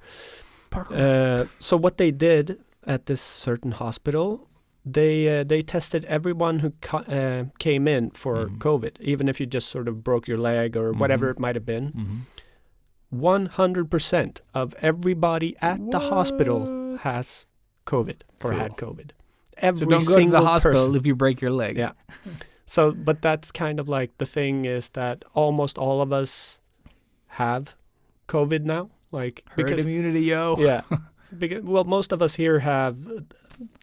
Parkour. So what they did at this certain hospital, they tested everyone who came in for Mhm. COVID, even if you just sort of broke your leg or whatever Mhm. it might have been. Mhm. 100% of everybody at the hospital What? has COVID or Cool. had COVID. Every So don't go to single the hospital person. if you break your leg. Yeah. So, but that's kind of like the thing is that almost all of us have COVID now. Like, Herd because, immunity, yo. yeah. Because, well, most of us here have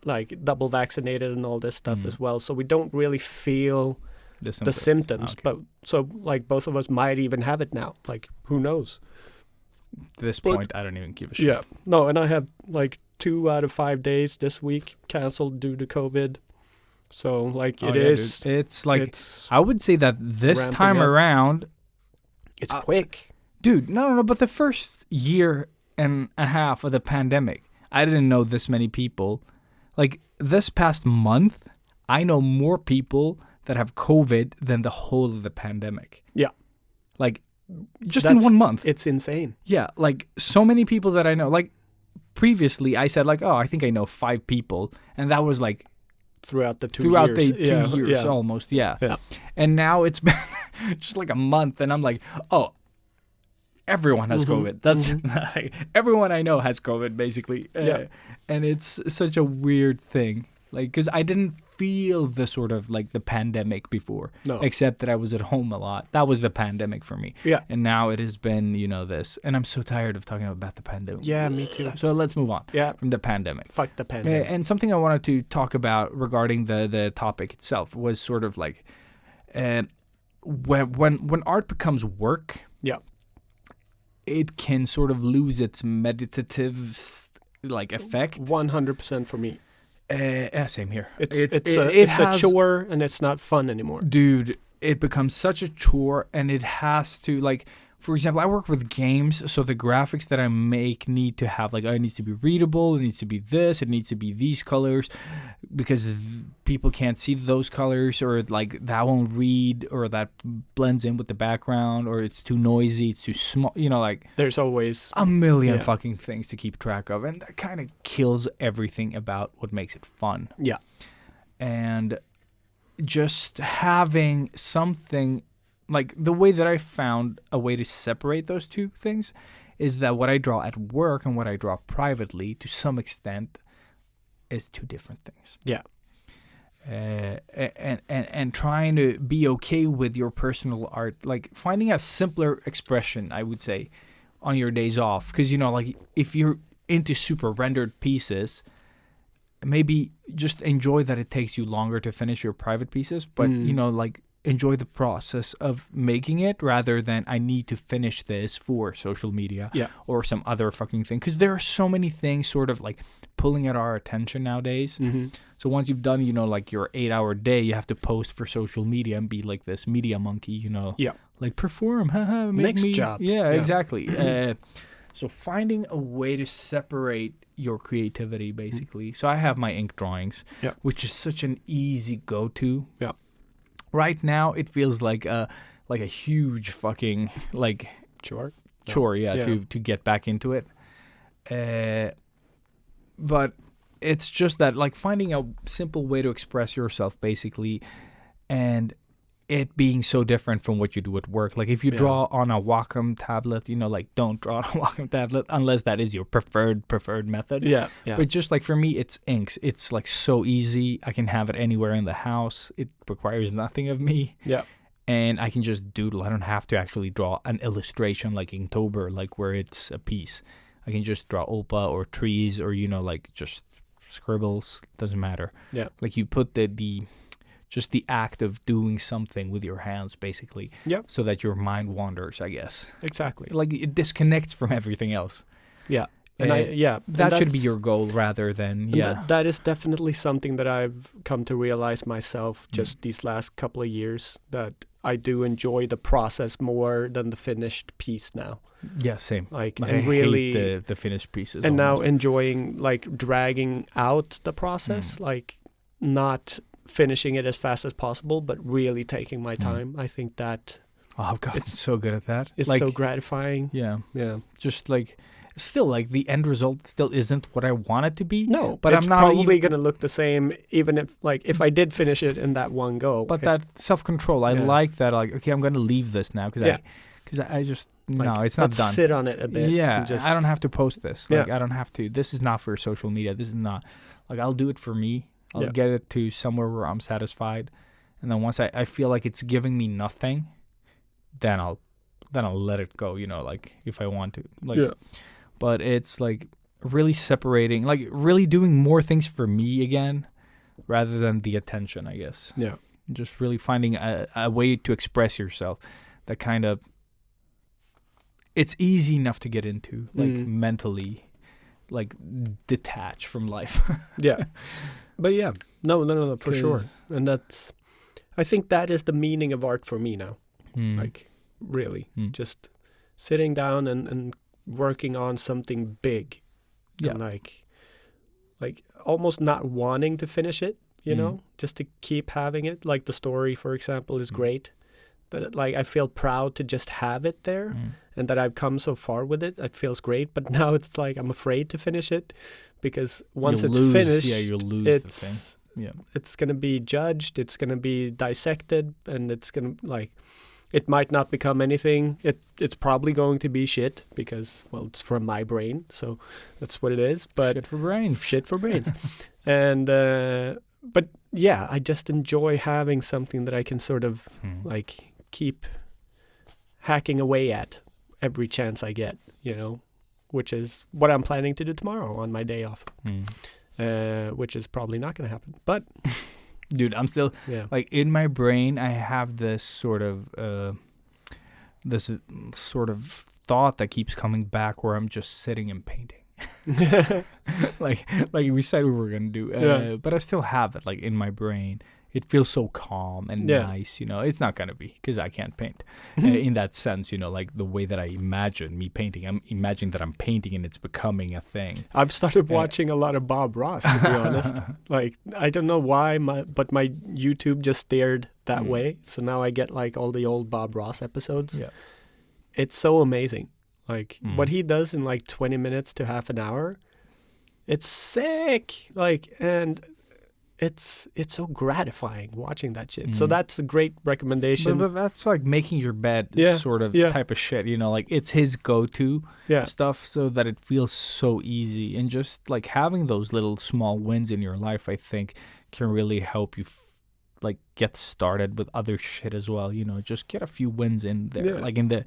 like double vaccinated and all this stuff Mm. as well. So we don't really feel The the symptoms. Okay. But so like both of us might even have it now. Like, who knows? At this but- point, I don't even give a shit. Yeah. No, and I have like 2 out of 5 days this week canceled due to COVID. So like Oh, it yeah, is. dude. It's like it's I would say that this ramping time up. around, it's uh, quick. dude. No. But the first year and a half of the pandemic, I didn't know this many people. Like this past month, I know more people that have COVID than the whole of the pandemic. Yeah. Like just in That's- 1 month. It's insane. Yeah, like so many people that I know. Like previously, I said like, oh, I think I know 5 people, and that was like Throughout the 2 throughout years. the 2 years yeah. almost. Yeah. Yeah. And now it's been just like a month, and I'm like, oh, everyone has Mhm, COVID. That's like, everyone I know has COVID basically. Yeah. And it's such a weird thing, like because I didn't feel the sort of like the pandemic before, No. except that I was at home a lot. That was the pandemic for me. Yeah. And now it has been, this. And I'm so tired of talking about the pandemic. Yeah, me too. So let's move on Yeah. from the pandemic. Fuck the pandemic. And something I wanted to talk about regarding the topic itself was sort of like when art becomes work, Yeah. it can sort of lose its meditative like effect. 100% for me. Yeah, same here. It's It a has- chore and it's not fun anymore. Dude, it becomes such a chore, and it has to, like, for example, I work with games, so the graphics that I make need to have, like, it needs to be readable, it needs to be this, it needs to be these colors, because people can't see those colors, or, like, that won't read, or that blends in with the background, or it's too noisy, it's too small, like, There's always a million Yeah. fucking things to keep track of, and that kind of kills everything about what makes it fun. yeah. And just having something like the way that I found a way to separate those two things is that what I draw at work and what I draw privately to some extent is two different things. Yeah. And trying to be okay with your personal art, like finding a simpler expression, I would say, on your days off. Because, like if you're into super rendered pieces, maybe just enjoy that it takes you longer to finish your private pieces, but like enjoy the process of making it rather than I need to finish this for social media Yeah. or some other fucking thing, because there are so many things sort of like pulling at our attention nowadays. Mm-hmm. So once you've done like your 8-hour day, you have to post for social media and be like this media monkey, Yeah. like perform, haha, make Next me. job. Yeah, Yeah. exactly. So finding a way to separate your creativity, basically. So I have my ink drawings, Yeah. which is such an easy go-to. Yeah. Right now, it feels like a huge fucking like Sure. chore, Yeah. to get back into it. But it's just that like finding a simple way to express yourself, basically, and it being so different from what you do at work. Like if you Yeah. draw on a Wacom tablet, like don't draw on a Wacom tablet unless that is your preferred method. Yeah. Yeah. But just like for me, it's inks. It's like so easy. I can have it anywhere in the house. It requires nothing of me. Yeah. And I can just doodle. I don't have to actually draw an illustration like Inktober, like where it's a piece. I can just draw Opa or trees or, like just scribbles. Doesn't matter. Yeah. Like you put just the act of doing something with your hands, basically. Yeah. So that your mind wanders, I guess. Exactly. Like it disconnects from everything else. Yeah. And that and should be that's- your goal rather than, and that is definitely something that I've come to realize myself just these last couple of years, that I do enjoy the process more than the finished piece now. Yeah, same. Like, I and really, hate the finished pieces. and now almost. enjoying like dragging out the process, like not finishing it as fast as possible, but really taking my time. I think that Oh God, it's so good at that. it's like, so gratifying. yeah, Yeah. just like still like the end result still isn't what I want it to be. No, but it's I'm not probably even- going to look the same, even if I did finish it in that one go. But it- that self-control, I Yeah. like that. Like, okay, I'm gonna leave this now because Yeah. I just like, no, it's not let's done. sit on it a bit. Yeah, and just, I don't have to post this. Like, Yeah. I don't have to. This is not for social media. This is not like I'll do it for me. I'll Yeah. get it to somewhere where I'm satisfied, and then once I feel like it's giving me nothing, then I'll let it go. Like if I want to. Like, Yeah. But it's like really separating, like really doing more things for me again, rather than the attention. I guess. Yeah. Just really finding a way to express yourself that kind of it's easy enough to get into, like mentally, like detach from life. Yeah. But yeah, no, for sure. 'Cause- And I think that is the meaning of art for me now. Mm. Like, really, Mm. just sitting down and working on something big. Yeah. And like almost not wanting to finish it, you Mm. know, just to keep having it. Like the story, for example, is Mm. great. But I feel proud to just have it there. Mm. And that I've come so far with it. It feels great. But now it's like I'm afraid to finish it because once You'll it's lose, finished, yeah, you'll lose the thing. it's Yeah. it's gonna be judged. It's gonna be dissected, and it's gonna it might not become anything. It's probably going to be shit because it's from my brain, so that's what it is. But Shit for brains. shit for brains. And but yeah, I just enjoy having something that I can sort of Mm. like keep hacking away at every chance I get, which is what I'm planning to do tomorrow on my day off, which is probably not going to happen. But Dude, I'm still yeah, like in my brain. I have this sort of thought that keeps coming back where I'm just sitting and painting. like we said we were gonna do, Yeah. but I still have it like in my brain. It feels so calm and Yeah. nice, It's not gonna be because I can't paint in that sense, like the way that I imagine me painting. I'm imagining that I'm painting and it's becoming a thing. I've started Yeah. watching a lot of Bob Ross, to be honest. Like, I don't know why, but my YouTube just steered that Mm. way. So now I get like all the old Bob Ross episodes. Yeah. It's so amazing. Like Mm. what he does in like 20 minutes to half an hour, it's sick. Like, and it's so gratifying watching that shit. So Mm. that's a great recommendation. But that's like making your bed Yeah, sort of yeah. type of shit, like it's his go-to Yeah. stuff so that it feels so easy. And just like having those little small wins in your life, I think can really help you like get started with other shit as well. Just get a few wins in there, Yeah. like in the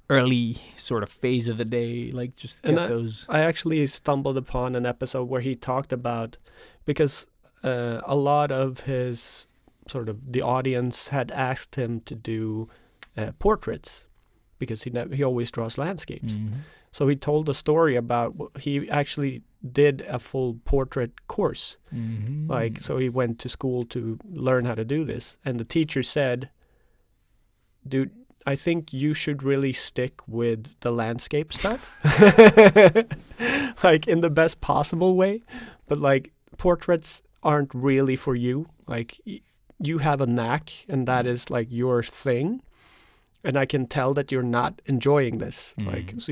early sort of phase of the day, like just And get those. I actually stumbled upon an episode where he talked about, because a lot of his sort of the audience had asked him to do portraits because he always draws landscapes. Mhm. So he told a story about he actually did a full portrait course. Mhm. Like, so he went to school to learn how to do this. And the teacher said, dude, I think you should really stick with the landscape stuff. Like, in the best possible way. But, like, portraits aren't really for you. Like, you have a knack, and that is, like, your thing. And I can tell that you're not enjoying this. Like, so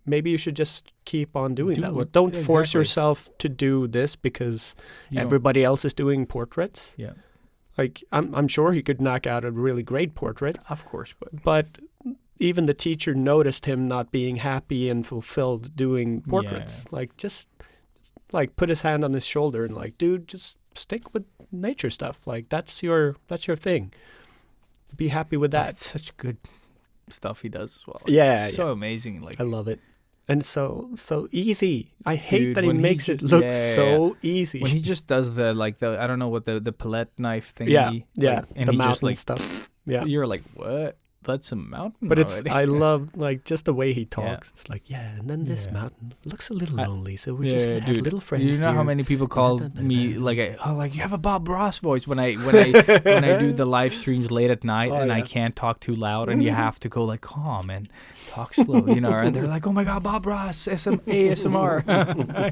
maybe you should just keep on doing Do that. what- Don't yeah, force exactly. yourself to do this because You don't- everybody else is doing portraits. Yeah, Like, I'm sure he could knock out a really great portrait, of course, but but even the teacher noticed him not being happy and fulfilled doing portraits. Like, just like put his hand on his shoulder and like, dude, just stick with nature stuff. Like, that's your thing. Be happy with that. that's such good stuff he does as well. Yeah, It's so amazing. Like I love it. And so easy. I hate Dude, that he when he makes it just- look yeah, so easy. when he just does the I don't know what the palette knife thingy. yeah, like, and the he mountain just like stuff. Yeah, you're like what? that's a mountain. But already. I love like just the way he talks. It's like, and then this Yeah. mountain looks a little lonely, so we're Yeah, just gonna have a dude. little friend. Do you know how here. many people call me like, like you have a Bob Ross voice when I when I do the live streams late at night and I yeah. can't talk too loud and you have to go like calm and talk slow, and they're like, oh my God, Bob Ross, ASMR.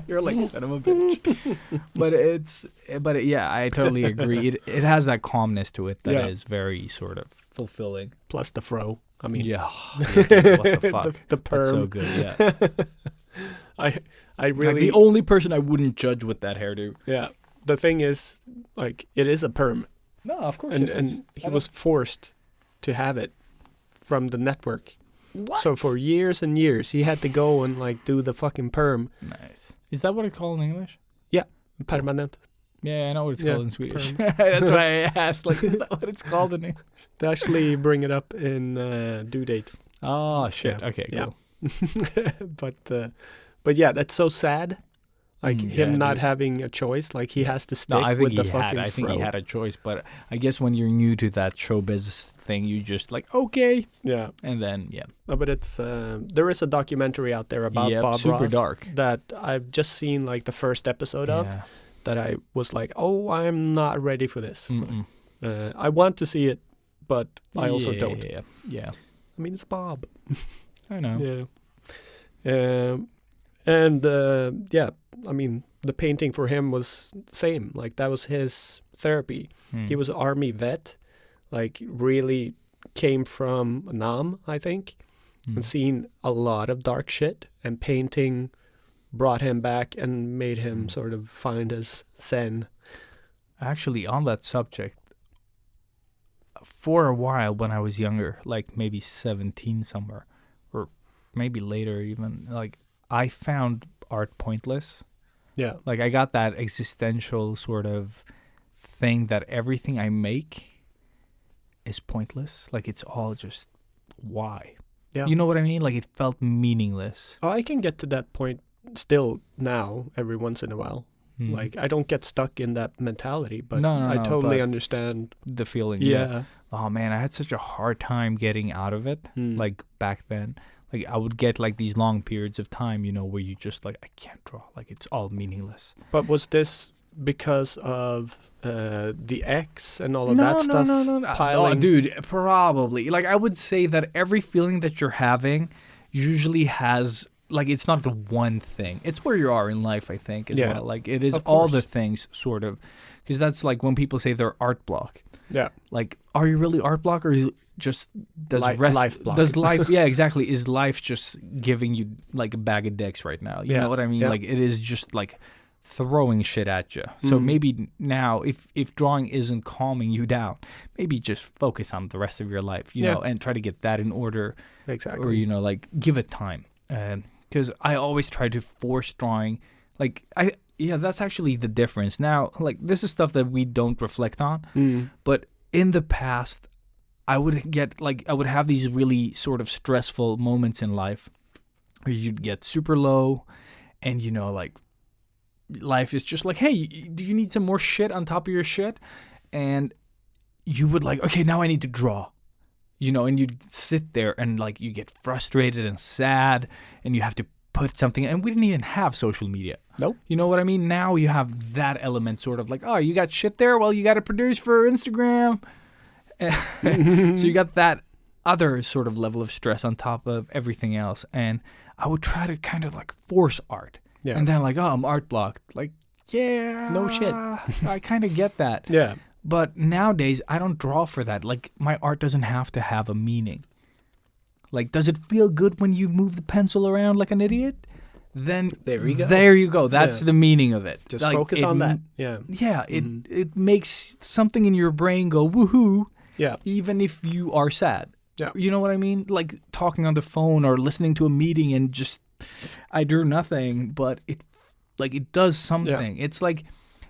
You're like, son of a bitch. But yeah, I totally agree. It has that calmness to it that is very sort of fulfilling. Plus the fro. I mean, Yeah, dude, what the fuck? the perm. That's so good. Yeah, I like really the only person I wouldn't judge with that hairdo. yeah. The thing is, like, it is a perm, No, of course and he was forced to have it from the network. What? So for years and years, he had to go and like do the fucking perm. Nice. Is that what it's called in English? Permanent. Yeah, I know what it's Yeah, called in Swedish. That's why I asked. Like, is that what it's called in English? They actually bring it up in due date. Oh shit. Yeah. Okay, Yeah. cool. but yeah, that's so sad. Like him yeah, not dude. having a choice. Like he has to stick No, I think with the he fucking had. I think he fro. had a choice, but I guess when you're new to that showbiz thing, you just like okay, Yeah. and then yeah. No, but it's there is a documentary out there about Yep, Bob super Ross dark. that I've just seen like the first episode of Yeah. that I was like, oh, I'm not ready for this. Mm-mm. I want to see it, but I also Yeah, don't. Yeah, I mean, it's Bob. I know. Yeah. And yeah, I mean, the painting for him was same. Like that was his therapy. Hmm. He was an army vet, like really came from Nam, I think, Hmm. and seen a lot of dark shit. And painting brought him back and made him sort of find his zen. Actually, on that subject, for a while when I was younger, like maybe 17 somewhere, or maybe later even, like I found art pointless. Yeah. Like I got that existential sort of thing that everything I make is pointless. Like it's all just why. Yeah. You know what I mean? Like it felt meaningless. I can get to that point still now every once in a while. Hmm. Like I don't get stuck in that mentality, but No, I totally but understand. the feeling. Yeah. Oh man, I had such a hard time getting out of it. Hmm. Like back then, like I would get like these long periods of time, where you just like I can't draw. Like it's all meaningless. But was this because of the X and all of that stuff? No. Piling? Oh, dude, probably. Like I would say that every feeling that you're having usually has like it's not the one thing. It's where you are in life, I think, as Yeah. well. Like it is Of all the course. things, sort of, because that's like when people say they're art block. Yeah. Like, are you really art block, or is it just Life block. Does life? Yeah, exactly. Is life just giving you like a bag of dicks right now? You Yeah, know what I mean? yeah. Like it is just like throwing shit at you. So maybe now, if drawing isn't calming you down, maybe just focus on the rest of your life, you Yeah. know, and try to get that in order, Exactly. or like give it time. Because I always try to force drawing. Like that's actually the difference. Now, like this is stuff that we don't reflect on. But in the past, I would have these really sort of stressful moments in life where you'd get super low and, like life is just like, hey, do you need some more shit on top of your shit? And you would like, okay, now I need to draw, and you'd sit there and like you get frustrated and sad and you have to put something. And we didn't even have social media. Nope. You know what I mean? Now you have that element sort of like, oh, you got shit there? Well, you got to produce for Instagram. So you got that other sort of level of stress on top of everything else. And I would try to kind of like force art. Yeah. And then like, oh, I'm art blocked. Like, yeah. No shit. I kind of get that. Yeah. But nowadays, I don't draw for that. Like, my art doesn't have to have a meaning. Like, does it feel good when you move the pencil around like an idiot? Then There you go. There you go. That's Yeah. the meaning of it. Just Like, focus it on that. m- Yeah. Yeah, it makes something in your brain go woohoo, Yeah. even if you are sad. Yeah. You know what I mean? Like talking on the phone or listening to a meeting and just I do nothing, but it does something. It's like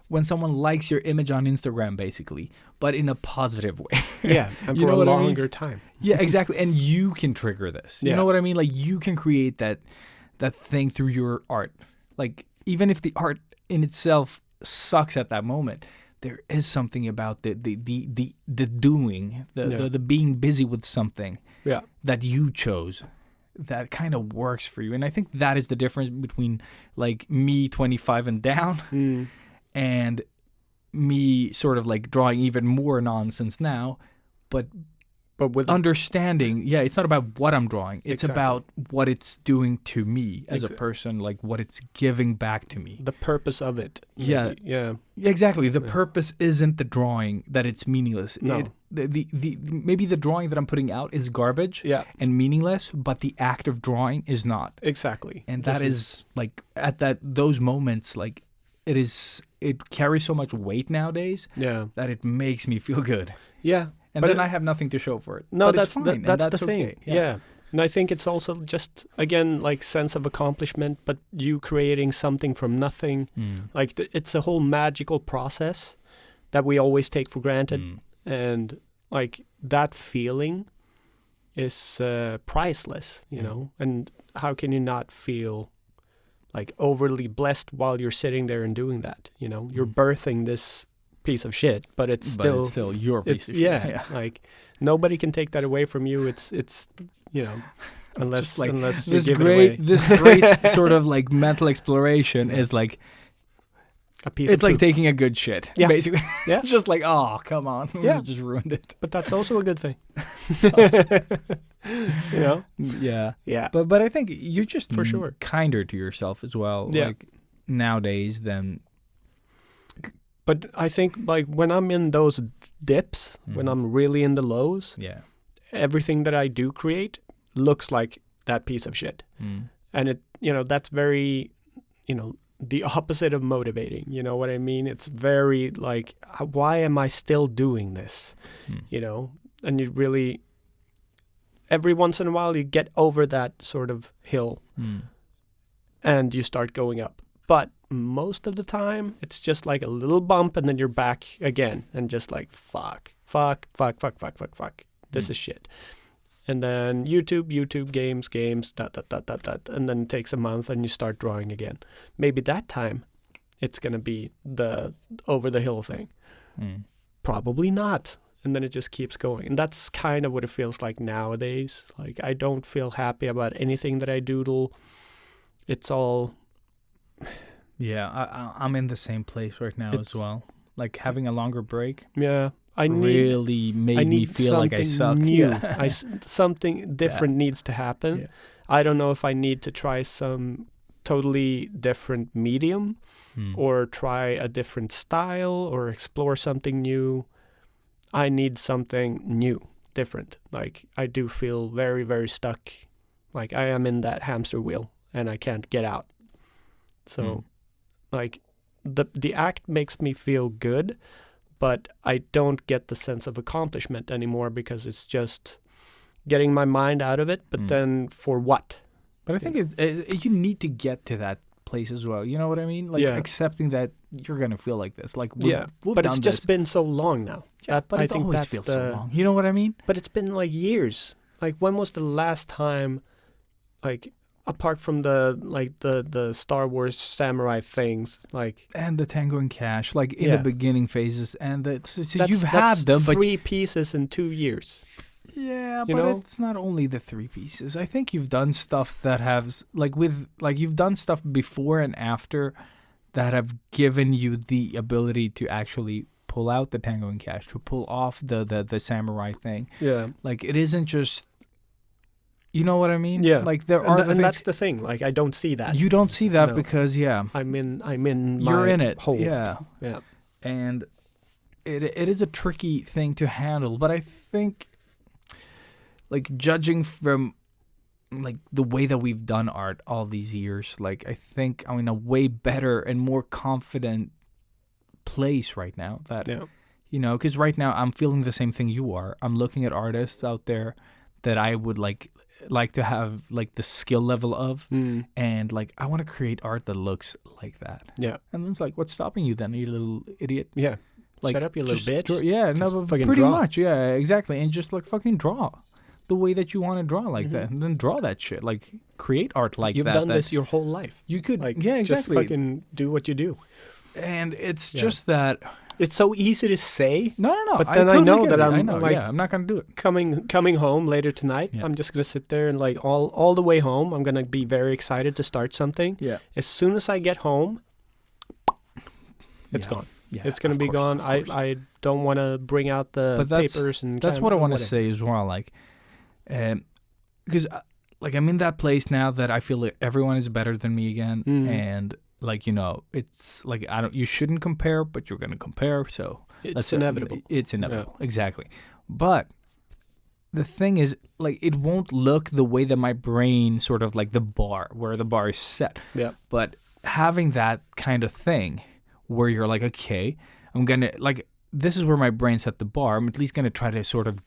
when someone likes your image on Instagram, basically, but in a positive way. Yeah. And You for know a what I mean? longer time. Yeah, exactly. And you can trigger this. You Yeah. know what I mean? Like you can create that thing through your art. Like even if the art in itself sucks at that moment, there is something about the doing, the being busy with something Yeah. that you chose that kind of works for you. And I think that is the difference between like me 25 and down and me sort of like drawing even more nonsense now, but with understanding, it's not about what I'm drawing. It's Exactly. about what it's doing to me as a person, like what it's giving back to me. the purpose of it. Yeah. maybe. Yeah. Exactly. The purpose isn't the drawing that it's meaningless. No. The maybe the drawing that I'm putting out is garbage Yeah. and meaningless, but the act of drawing is not. Exactly. And that is like at those moments, like it carries so much weight nowadays Yeah. that it makes me feel good. Yeah. And But then I have nothing to show for it. No, But it's that's fine, that, and that's the thing. okay. Yeah. And I think it's also just again like sense of accomplishment, but you creating something from nothing. Like it's a whole magical process that we always take for granted, and like that feeling is priceless, you know. And how can you not feel like overly blessed while you're sitting there and doing that? You know, you're birthing this piece of shit, but it's But it's still your piece of shit. yeah, like nobody can take that away from you. It's you know, unless Just like unless you this give it away. this great sort of like mental exploration is like A piece it's of like poop. taking a good shit. Yeah. Basically. Yeah. It's just like, oh, come on. Yeah. We just ruined it. But that's also a good thing. You know? Yeah. Yeah. But I think you're just For sure. kinder to yourself as well. Yeah. Like nowadays than But I think like when I'm in those dips, when I'm really in the lows, yeah. everything that I do create looks like that piece of shit. And it, you know, that's very, you know, the opposite of motivating. You know what I mean? It's very like, why am I still doing this? You know, and you really, every once in a while, you get over that sort of hill and you start going up. But most of the time, it's just like a little bump and then you're back again and just like, fuck. This is shit. And then YouTube, games, and then it takes a month and you start drawing again. Maybe that time it's going to be the over the hill thing. Probably not. And then it just keeps going. And that's kind of what it feels like nowadays. Like I don't feel happy about anything that I doodle. It's all... Yeah, I'm in the same place right now as well. Like having a longer break Yeah. I really made me feel like I suck. New. Yeah. Something different needs to happen. Yeah. I don't know if I need to try some totally different medium or try a different style or explore something new. I need something new, different. Like I do feel very, very stuck. Like I am in that hamster wheel and I can't get out. So like the act makes me feel good, but I don't get the sense of accomplishment anymore because it's just getting my mind out of it. But then for what? But I think you need to get to that place as well. You know what I mean? Like accepting that you're gonna feel like this. Like we've but done it's just been so long now. But I it think always that's feels so long. You know what I mean? But it's been like years. Like when was the last time, like apart from the Star Wars samurai things, like And the Tango and Cash, like in the beginning phases, and so you've that's had them, but 3 pieces in 2 years. yeah, You but know? it's not only the 3 pieces. I think you've done stuff that has you've done stuff before and after that have given you the ability to actually pull out the Tango and Cash, to pull off the samurai thing. Yeah. Like it isn't just, you know what I mean? Yeah. Like there are And things that's the thing. Like I don't see that. you don't see that No. because I'm in you're my in it. hole. Yeah. Yeah. And it is a tricky thing to handle, but I think like judging from like the way that we've done art all these years, like I think I'm in a way better and more confident place right now that you know, because right now I'm feeling the same thing you are. I'm looking at artists out there that I would like to have like the skill level of, and like I want to create art that looks like that. Yeah. And then it's like, what's stopping you then, you little idiot? Yeah. Like, Shut up, you little just bitch. Yeah, Just no, but fucking pretty draw. much, yeah, exactly, and just like fucking draw the way that you want to draw, like that, and then draw that shit, like create art like You've that. done that this your whole life. you could, Like yeah, exactly. just fucking do what you do. And it's just that it's so easy to say. No. But then I totally know get that it. I'm, I know. like, yeah, I'm not gonna do it. Coming home later tonight, Yeah. I'm just gonna sit there and like all the way home, I'm gonna be very excited to start something. Yeah. As soon as I get home, it's Yeah. gone. Yeah, It's gonna of be course, gone. of course. I don't want to bring out the But that's- papers and. That's what I want to whatever. say as well. Like, because like I'm in that place now that I feel like everyone is better than me again, Mhm. and like it's like I don't. You shouldn't compare, but you're gonna compare. So It's that's inevitable. It's inevitable, exactly. But the thing is, like, it won't look the way that my brain sort of like the bar where the bar is set. Yeah. But having that kind of thing where you're like, okay, I'm gonna like this is where my brain set the bar. I'm at least gonna try to sort of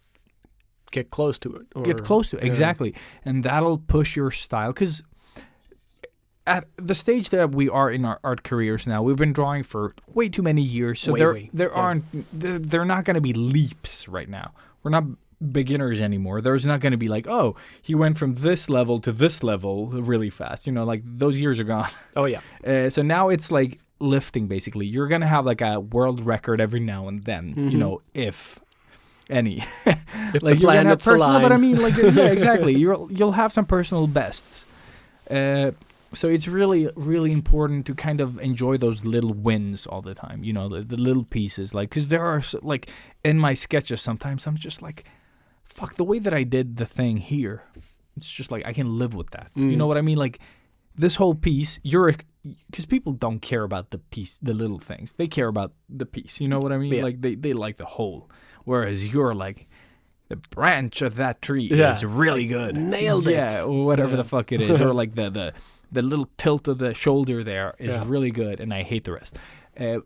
Get close to it. Or, get close to it. yeah. Exactly, and that'll push your style. Because at the stage that we are in our art careers now, we've been drawing for way too many years. So Way, there yeah. aren't they're not going to be leaps right now. We're not beginners anymore. There's not going to be like, oh, he went from this level to this level really fast. Like those years are gone. Oh yeah. So now it's like lifting basically. You're going to have like a world record every now and then, if any. If Like the you're gonna have planets no, but I align. mean, like, yeah, exactly. You'll have some personal bests. So it's really, really important to kind of enjoy those little wins all the time. The little pieces, like, because there are like in my sketches sometimes I'm just like, fuck, the way that I did the thing here, it's just like I can live with that. You know what I mean? Like this whole piece, because people don't care about the piece, the little things. They care about the piece. You know what I mean? Yeah. Like they like the whole. Whereas you're like, the branch of that tree Yeah. is really good. Nailed it. Yeah, or whatever Yeah. the fuck it is. Or like the little tilt of the shoulder there is Yeah. really good, and I hate the rest.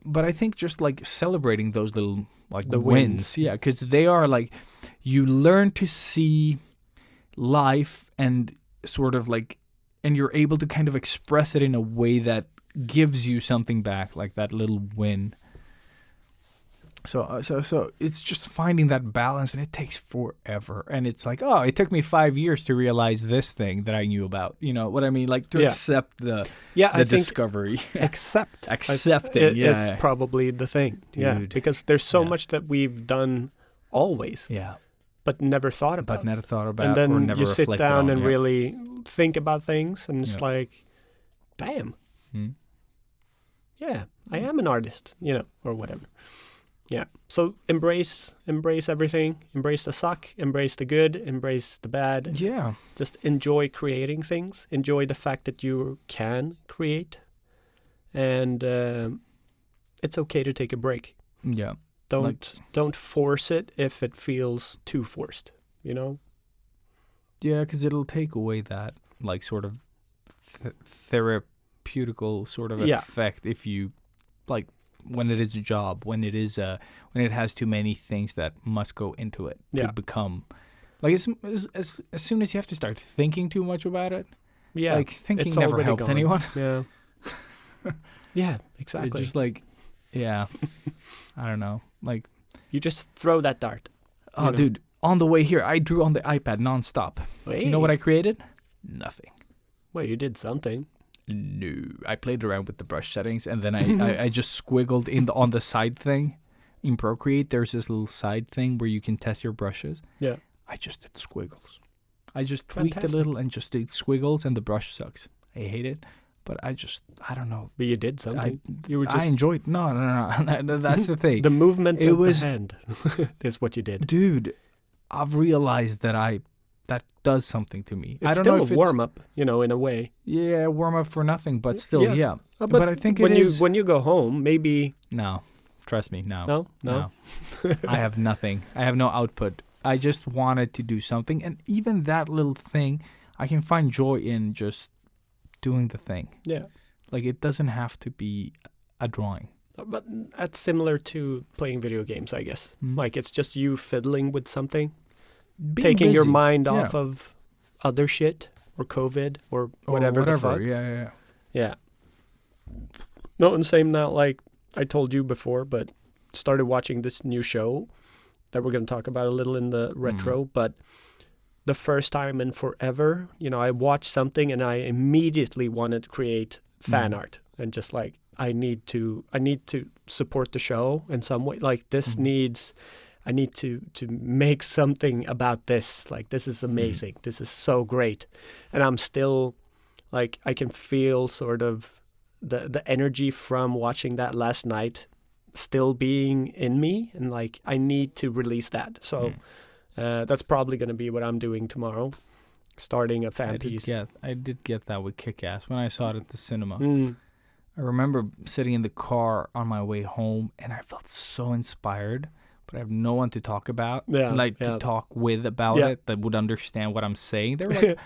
But I think just like celebrating those little like The wins. wins. Yeah, because they are like, you learn to see life and sort of like, and you're able to kind of express it in a way that gives you something back, like that little win. So it's just finding that balance, and it takes forever. And it's like, oh, it took me 5 years to realize this thing that I knew about. You know what I mean? Like to Yeah. accept the Yeah, I think discovery. accept. Accepting, It yeah. is probably the thing. Yeah, Dude. because there's so Yeah. much that we've done always, Yeah, but never thought about. but never thought about and or then never you sit reflected down on, and yeah. really think about things, and it's Yeah. like, bam, Hmm. yeah, I am an artist, or whatever. Yeah. So embrace everything. Embrace the suck. Embrace the good. Embrace the bad. Yeah, Just enjoy creating things. Enjoy the fact that you can create, and it's okay to take a break. yeah. Don't force it if it feels too forced. Yeah, because it'll take away that like sort of therapeutical sort of Yeah. effect if you like when it is a job, when it is when it has too many things that must go into it Yeah. to become like as soon as you have to start thinking too much about it, Yeah. like thinking it's never already helped gone. anyone. Yeah. Yeah. It's Exactly. just like, yeah, I don't know, like. You just throw that dart. Oh, You know? dude, on the way here, I drew on the iPad nonstop. You know what I created? Nothing. Well, you did something. No, I played around with the brush settings, and then I just squiggled on the side thing. In Procreate, there's this little side thing where you can test your brushes. Yeah. I just did squiggles. I just tweaked Fantastic. a little and just did squiggles, and the brush sucks. I hate it, but I don't know. But you did something. You were I just enjoyed. No. That's the thing. the movement It of was- the hand is what you did. Dude, I've realized that does something to me. It's I don't still know if a warm up, in a way. Yeah, warm up for nothing, but still, Yeah. yeah. But I think when it is. when you go home, maybe No, trust me, no. no. I have nothing. I have no output. I just wanted to do something, and even that little thing, I can find joy in just doing the thing. Yeah. Like it doesn't have to be a drawing. But that's similar to playing video games, I guess. Mm. Like it's just you fiddling with something, Being taking your busy. mind Yeah. off of other shit or COVID or Or whatever. The fuck. Yeah. Yeah. No, and same now. Like I told you before, but started watching this new show that we're going to talk about a little in the retro. But the first time in forever, I watched something and I immediately wanted to create fan art and just like I need to support the show in some way. Like this I need to make something about this. Like this is amazing. This is so great. And I'm still like I can feel sort of the energy from watching that last night still being in me, and like I need to release that. So that's probably going to be what I'm doing tomorrow, starting a fan piece. I did get that with Kick-Ass when I saw it at the cinema. I remember sitting in the car on my way home, and I felt so inspired, but I have no one to talk about, to talk with about it that would understand what I'm saying. They were like,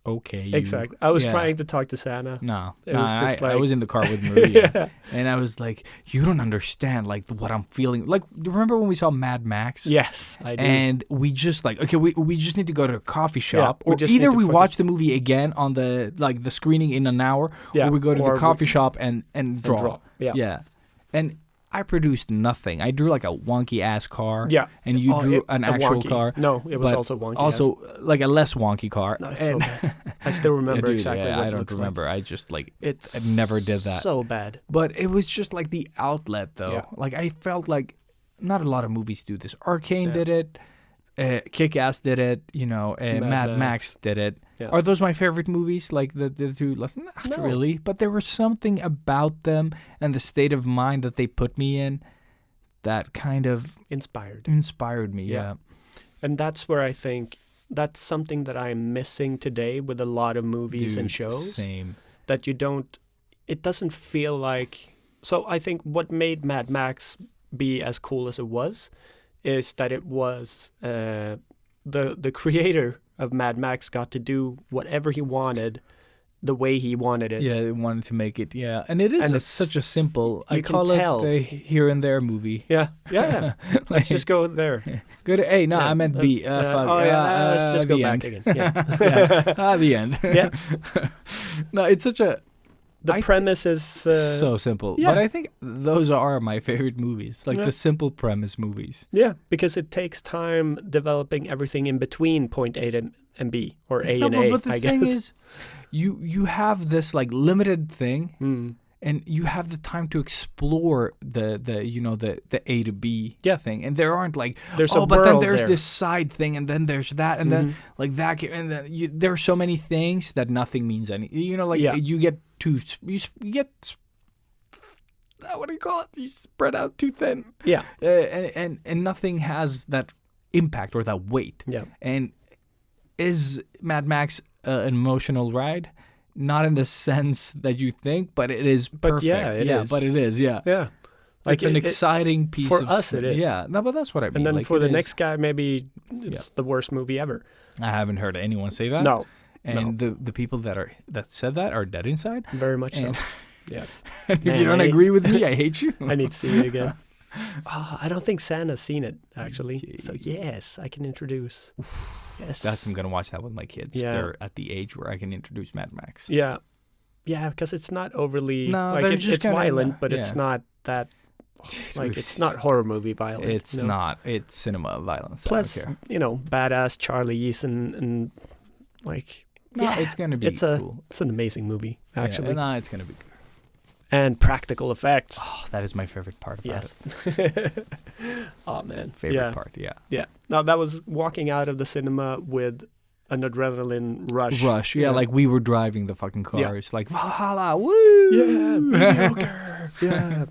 okay. Exactly. I was trying to talk to Sana. I was in the car with Maria, and I was like, you don't understand, like, what I'm feeling. Like, remember when we saw Mad Max? Yes, I do. And we just like, okay, we just need to go to a coffee shop, or either we watch the movie again on the screening in an hour, or we go to the coffee shop and draw. Yeah. And I produced nothing. I drew like a wonky ass car. Yeah. And you drew an actual wonky car. No, it was also wonky. Also, like a less wonky car. No, it's so bad. I still remember exactly what I it don't looks remember. like. I just like I never did that. So bad. But it was just like the outlet though. Yeah. Like I felt like not a lot of movies do this. Arcane did it. Kick-Ass did it. Mad Max did it. Yeah. Are those my favorite movies? Like the two? Not really. But there was something about them and the state of mind that they put me in that kind of inspired me. Yeah. And that's where I think that's something that I'm missing today with a lot of movies and shows. Same. That it doesn't feel like. So I think what made Mad Max be as cool as it was is that it was the creator of Mad Max got to do whatever he wanted the way he wanted it. Yeah, they wanted to make it. Yeah, and it is such a simple. I call it a here and there movie. Yeah. Let's just go there. Go to A. No, I meant B. Let's just go back again. Yeah. The end. Yeah. No, it's such a. The premise is so simple. Yeah. But I think those are my favorite movies, like the simple premise movies. Yeah, because it takes time developing everything in between point A and B, or A and A, but the I thing guess. is, you have this like limited thing, and you have the time to explore the A to B thing, and there aren't like but then there's this side thing, and then there's that, and then like that, and then there are so many things that nothing means anything. You get what do you call it? You spread out too thin. Yeah. And nothing has that impact or that weight. Yeah. And is Mad Max an emotional ride? Not in the sense that you think, but it is perfect. But yeah, it is. But it is, yeah. Yeah. Like it's an exciting piece for of... us, it is. Yeah, no, but that's what I mean. And then like, for the next guy, maybe it's the worst movie ever. I haven't heard anyone say that. No. And the people that said that are dead inside. Very much so. Yes. If you don't agree with me, I hate you. I need to see it again. I don't think Santa's seen it, actually. So, yes, I can introduce. Yes. I'm going to watch that with my kids. Yeah. They're at the age where I can introduce Mad Max. Yeah. Yeah, because it's not overly... No, like it's kinda, violent, but it's not that... Like, it's not horror movie violent. It's not. It's cinema violence. Plus, badass Charlize and like... No, it's going to be cool. It's an amazing movie, actually. No, it's going to be good. And practical effects. Oh, that is my favorite part about it. Oh, man. Favorite part, yeah. Yeah. No, that was walking out of the cinema with an adrenaline rush. Yeah, like we were driving the fucking car. Yeah. It's like, Valhalla, woo! Yeah, mediocre. Yeah.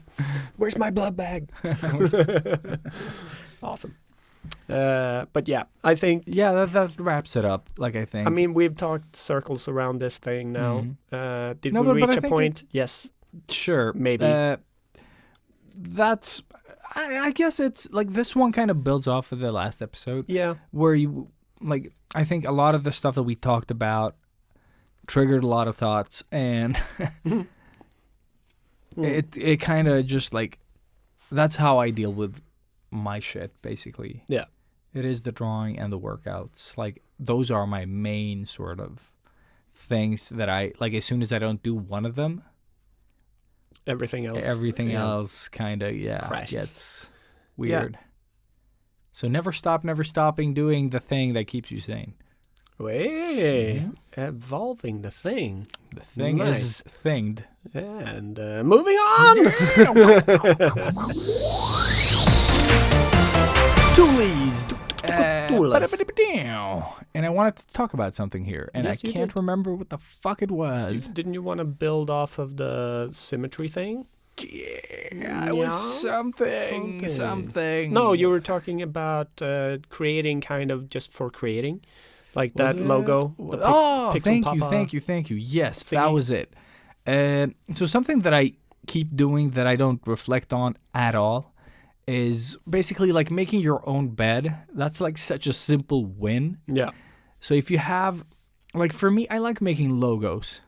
Where's my blood bag? Awesome. But yeah, I think... Yeah, that wraps it up, like I think. I mean, we've talked circles around this thing now. Did we reach a point? Yes. Sure. Maybe. That's... I guess it's like this one kind of builds off of the last episode. Yeah. Where you... Like, I think a lot of the stuff that we talked about triggered a lot of thoughts, and it kind of just like... That's how I deal with my shit, basically. Yeah. It is the drawing and the workouts. Like, those are my main sort of things that I... Like, as soon as I don't do one of them... Everything else kind of, crashes. Gets weird. Yeah. So never stopping doing the thing that keeps you sane. Way evolving the thing. The thing Nice. is thinged. And moving on. Toolies. Tools. And I wanted to talk about something here, and Yes, I you can't did. remember what the fuck it was. Didn't you want to build off of the symmetry thing? Yeah, it was something. No, you were talking about creating kind of just for creating, like Was that it? logo. Oh, the Pixel thank you, Papa thank you. Yes, that thingy. was it. So something that I keep doing that I don't reflect on at all is basically like making your own bed. That's like such a simple win. Yeah. So if you have, like for me, I like making logos.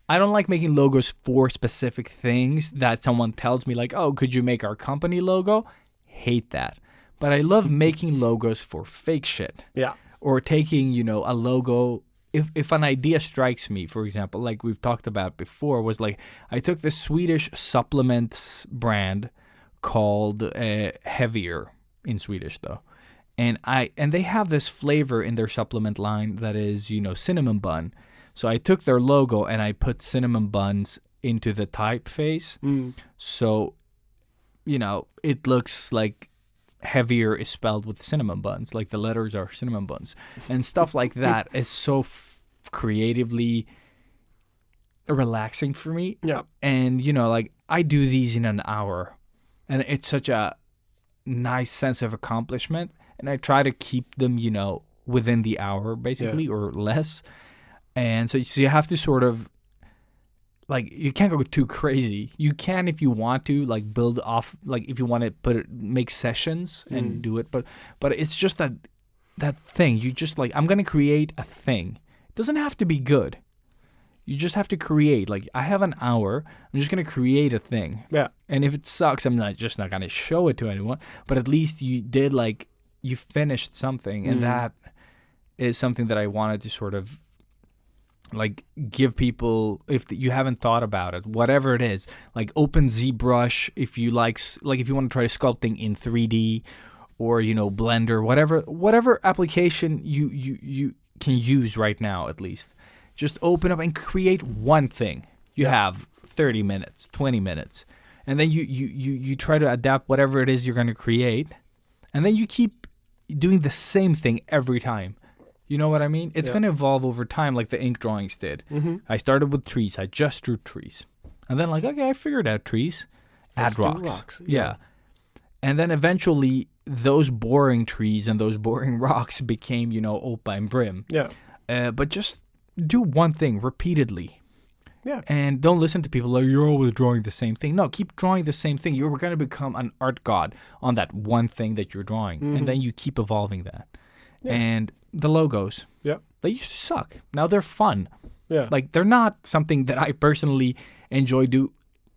I don't like making logos for specific things that someone tells me like, oh, could you make our company logo? Hate that. But I love making logos for fake shit. Yeah. Or taking, a logo. If an idea strikes me, for example, like we've talked about before, was like I took this Swedish supplements brand called Heavier in Swedish though. And they have this flavor in their supplement line that is, cinnamon bun. So I took their logo and I put cinnamon buns into the typeface. So, it looks like Heavier is spelled with cinnamon buns, like the letters are cinnamon buns. And stuff like that is so creatively relaxing for me. Yeah. And, like I do these in an hour. And it's such a nice sense of accomplishment. And I try to keep them, within the hour, basically, or less. And so you have to sort of, like, you can't go too crazy. You can if you want to, like, build off, like, if you want to make sessions and do it. But it's just that thing. You just, like, I'm going to create a thing. It doesn't have to be good. You just have to create. Like, I have an hour. I'm just going to create a thing. Yeah. And if it sucks, I'm not going to show it to anyone. But at least you did, like, you finished something. And that is something that I wanted to sort of, like, give people, if you haven't thought about it, whatever it is, like open ZBrush, if you if you want to try sculpting in 3D, or Blender, whatever application you can use right now, at least just open up and create one thing. You have 30 minutes, 20 minutes, and then you try to adapt whatever it is you're going to create, and then you keep doing the same thing every time. You know what I mean? It's going to evolve over time, like the ink drawings did. I started with trees. I just drew trees. And then, like, okay, I figured out trees. Let's Add do rocks. rocks. Yeah. And then eventually, those boring trees and those boring rocks became, Opa and Brim. Yeah. But just do one thing repeatedly. Yeah. And don't listen to people like, you're always drawing the same thing. No, keep drawing the same thing. You're going to become an art god on that one thing that you're drawing. And then you keep evolving that. Yeah. And the logos, Yeah. they used to suck. Now they're fun. Yeah. Like, they're not something that I personally enjoy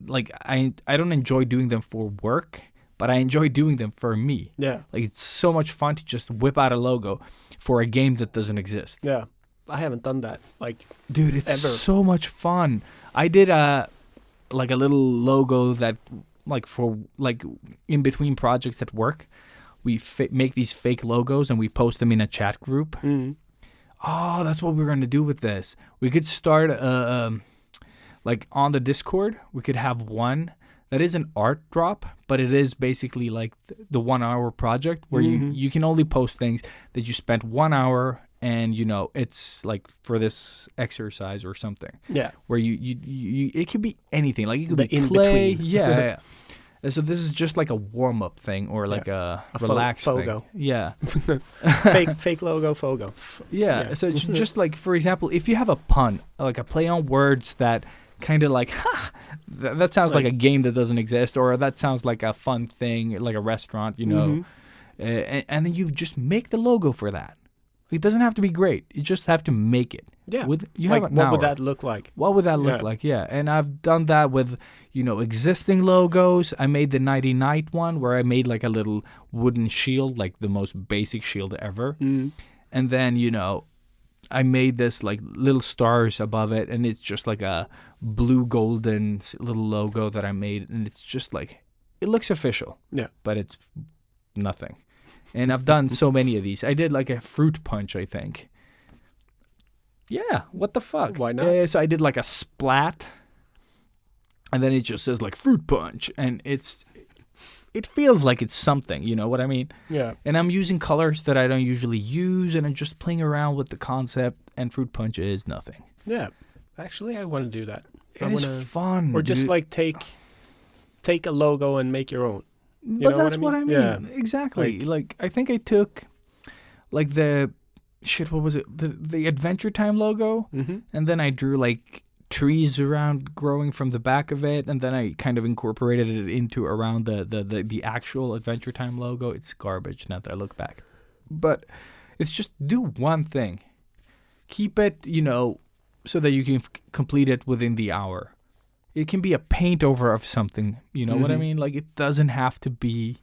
like, I don't enjoy doing them for work, but I enjoy doing them for me. Yeah. Like, it's so much fun to just whip out a logo for a game that doesn't exist. Yeah. I haven't done that. Like, Dude, it's ever. so much fun. I did a little logo that, like, for, like, in between projects at work, we make these fake logos and we post them in a chat group. Oh, that's what we're going to do with this. We could start, like, on the Discord, we could have one that is an art drop, but it is basically like the 1 hour project where you can only post things that you spent 1 hour and, it's like for this exercise or something. yeah. Where you it could be anything. Like, it could The be clay. in-between. Yeah. And so this is just like a warm-up thing or like a relaxed Fogo. thing. Yeah. fake logo Fogo. Yeah. Yeah. So it's just like, for example, if you have a pun, like a play on words that kind of like, that sounds like a game that doesn't exist, or that sounds like a fun thing, like a restaurant, and then you just make the logo for that. It doesn't have to be great. You just have to make it. Yeah. You Like, have an what hour. would that look like? What would that look Yeah. like? Yeah. And I've done that with, existing logos. I made the Nighty Night one where I made like a little wooden shield, like the most basic shield ever. And then, I made this like little stars above it, and it's just like a blue golden little logo that I made. And it's just like, it looks official. Yeah. But it's nothing. And I've done so many of these. I did like a fruit punch, I think. Yeah, what the fuck? Why not? So I did like a splat, and then it just says like fruit punch, and it feels like it's something, you know what I mean? Yeah. And I'm using colors that I don't usually use, and I'm just playing around with the concept, and fruit punch is nothing. Yeah. Actually, I want to do that. It is fun. Or just dude. like take a logo and make your own. But know that's what I mean? Yeah. Yeah. Exactly. Like I think I took like the shit, what was it? The Adventure Time logo, Mm-hmm. and then I drew like trees around growing from the back of it, and then I kind of incorporated it into around the actual Adventure Time logo. It's garbage now that I look back. But it's just do one thing. Keep it, you know, so that you can complete it within the hour. It can be a paint over of something, you know what I Mhm. mean? Like it doesn't have to be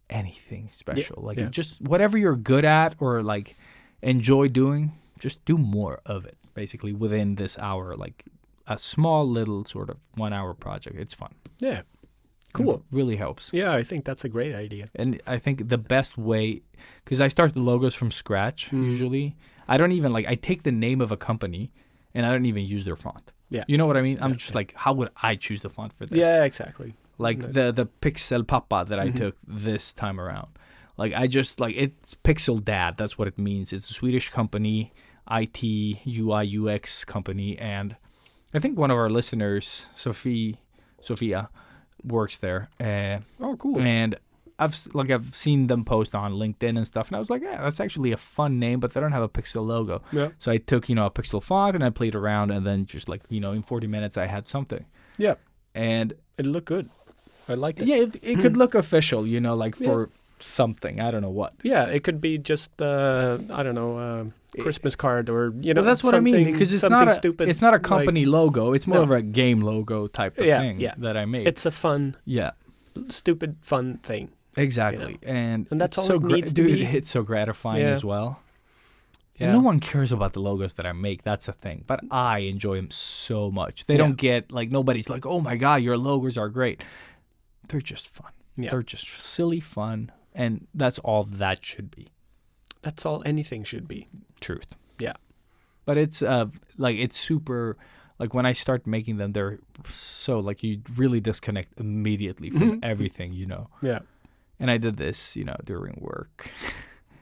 anything special. Like yeah. it just whatever you're good at or like enjoy doing, just do more of it basically within this hour, like a small little sort of 1 hour project. It's fun. Yeah. Cool. It really helps. Yeah, I think that's a great idea. And I think the best way, because I start the logos from scratch Mm. usually. I don't even I take the name of a company and I don't even use their font. Yeah. You know what I mean? I'm Yeah, just yeah. like, how would I choose the font for this? Yeah, exactly. Like No. the Pixel Papa that I Mhm. took this time around. Like I just it's Pixel Dad. That's what it means. It's a Swedish company, IT, UI, UX company, and I think one of our listeners, Sophia, works there. Oh, cool. And I've seen them post on LinkedIn and stuff, and I was like, yeah, that's actually a fun name, but they don't have a Pixel logo. Yeah. So I took a Pixel font and I played around, and then just in 40 minutes I had something. Yeah. And It looked good. I liked it. yeah, it could look official, Yeah. for something. I don't know what. Yeah, it could be just I don't know, Christmas card or But that's what I mean, because it's not stupid. it's not a like- company logo. It's more No. of a game logo type of Yeah, thing yeah. that I made. It's a fun, yeah, stupid, fun thing. exactly. And that's it's all so it needs to dude, be. it's so gratifying Yeah. as well. Yeah. No one cares about the logos that I make. That's the thing. But I enjoy them so much. They Yeah. don't get nobody's like, "Oh my god, your logos are great." They're just fun. Yeah. They're just silly fun, and that's all that should be. That's all anything should be. Truth. Yeah. But it's it's super when I start making them, they're so you really disconnect immediately from Mhm. everything, Yeah. And I did this, during work.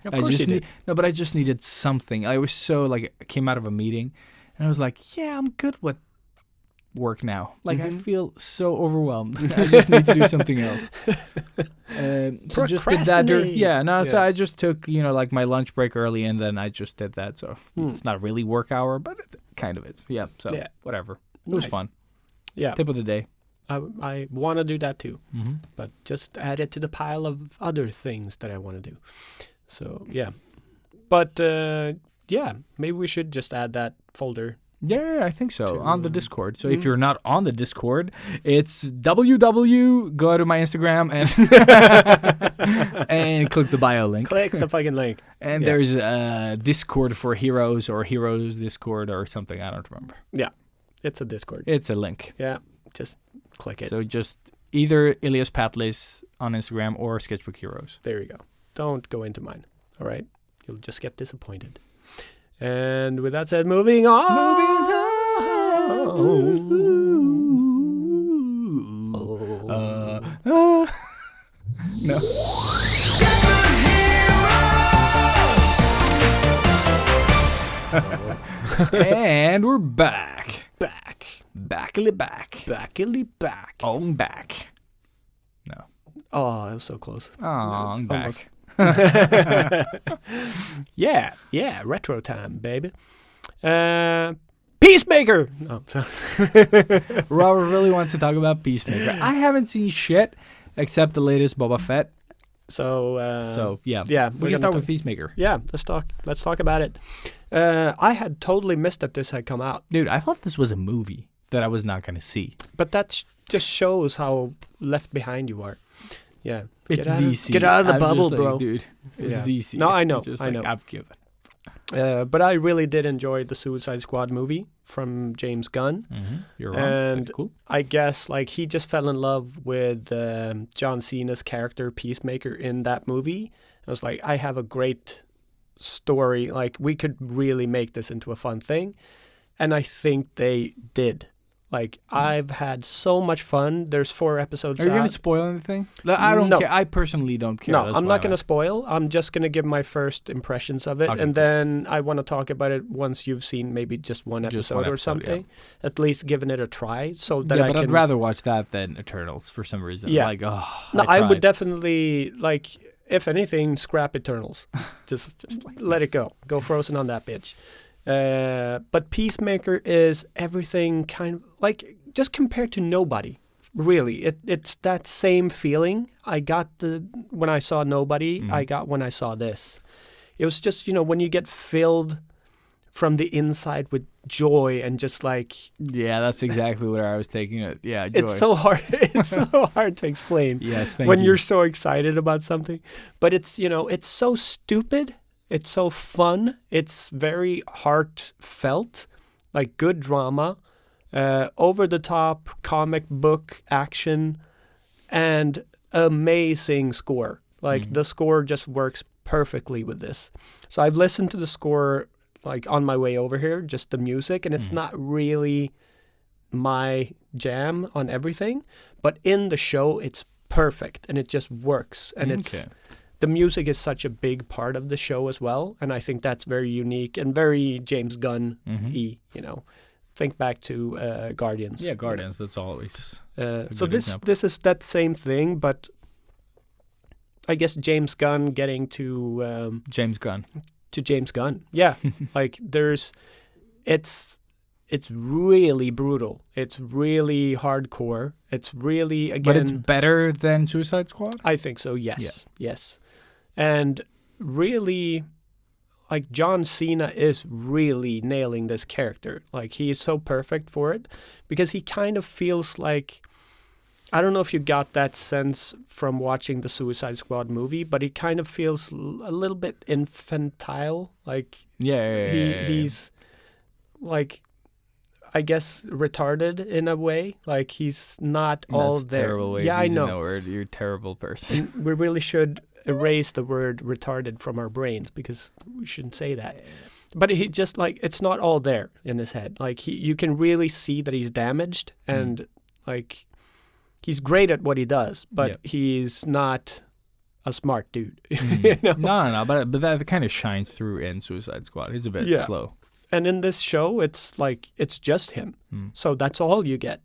Of I course just you did. No, but I just needed something. I was so I came out of a meeting and I was like, yeah, I'm good with work now. I Mhm. feel so overwhelmed. I just need to do something else. So just did that. Procrastinate. So Yeah. I just took, my lunch break early and then I just did that. So it's not really work hour, but it kind of is. Yeah. So Yeah. whatever. It was Nice. fun. Yeah. Tip of the day. I want to do that too, Mm-hmm. but just add it to the pile of other things that I want to do. So yeah, but yeah, maybe we should just add that folder. Yeah, I think so. To, On the Discord. So mhm. if you're not on the Discord, it's www. Go to my Instagram and and click the bio link. Click the fucking link. And Yeah. there's Discord for Heroes or Heroes Discord or something. I don't remember. It's a Discord. It's a link. Yeah, just click it. So just either Ilias Patlis on Instagram or Sketchbook Heroes. There you go. Don't go into mine. All right, you'll just get disappointed. And with that said, moving on. No. And we're back. Back. Backily back. Backily back. On back. No. Oh, I was so close. Oh, I'm back. Yeah, retro time, baby. Peacemaker. Oh, sorry. Robert really wants to talk about Peacemaker. I haven't seen shit except the latest Boba Fett. So, So yeah, yeah, we we're can gonna start talk- with Peacemaker. Yeah, let's talk about it. I had totally missed that this had come out, Dude, I thought this was a movie that I was not gonna see. but that just shows how left behind you are. Yeah, It's Get out of- DC. get out of the I'm bubble, just like, bro. dude. It's Yeah. DC. No, I know, I'm just I know. I've given. but I really did enjoy the Suicide Squad movie from James Gunn. You're wrong. And- but cool. I guess he just fell in love with John Cena's character Peacemaker in that movie. I was like, I have a great story. Like, we could really make this into a fun thing. And I think they did. Like, I've had so much fun. There's 4 episodes Are you out. going to spoil anything? I don't No. care. I personally don't care. No, That's I'm why not going to spoil. I'm just going to give my first impressions of it. Okay, and cool. then I want to talk about it once you've seen maybe just one episode, Just one or episode, something. At least giving it a try. So that Yeah, I but can... I'd rather watch that than Eternals for some reason. Yeah. Like, oh, No, I would tried. definitely, like, if anything, scrap Eternals. Just let it go. Go frozen on that bitch. But Peacemaker is everything kind of, like, just compared to Nobody. Really, it's that same feeling I got when I saw Nobody, I got when I saw this. It was just, when you get filled from the inside with joy and just like... Yeah, that's exactly what I was taking it. Yeah, joy. It's so hard. It's so hard to explain. Yes, thank when you. you're so excited about something. But it's, it's so stupid. It's so fun. It's very heartfelt, like good drama, over the top comic book action, and amazing score. Like the score just works perfectly with this. So I've listened to the score like on my way over here, just the music, and it's not really my jam on everything, but in the show it's perfect and it just works. And it's the music is such a big part of the show as well, and I think that's very unique and very James Gunn-y, Think back to Guardians. Yeah, Guardians. That's always. So good this example. this is that same thing, but I guess James Gunn getting to James Gunn. James Gunn. Yeah, like it's really brutal. It's really hardcore. It's really, again, But it's better than Suicide Squad? I think so. Yes, Yeah. yes, and really, like John Cena is really nailing this character. Like he is so perfect for it because he kind of feels like, I don't know if you got that sense from watching the Suicide Squad movie, but he kind of feels a little bit infantile. Like Yeah. he's like, I guess, retarded in a way. Like he's not all That's a there. terrible way Yeah, of I using know. that word. You're a terrible person. We really should erase the word retarded from our brains because we shouldn't say that. But he just like, it's not all there in his head. Like you can really see that he's damaged and like he's great at what he does, but he's not a smart dude. You know? No, but that kind of shines through in Suicide Squad. He's a bit slow. And in this show, it's like, it's just him. So that's all you get.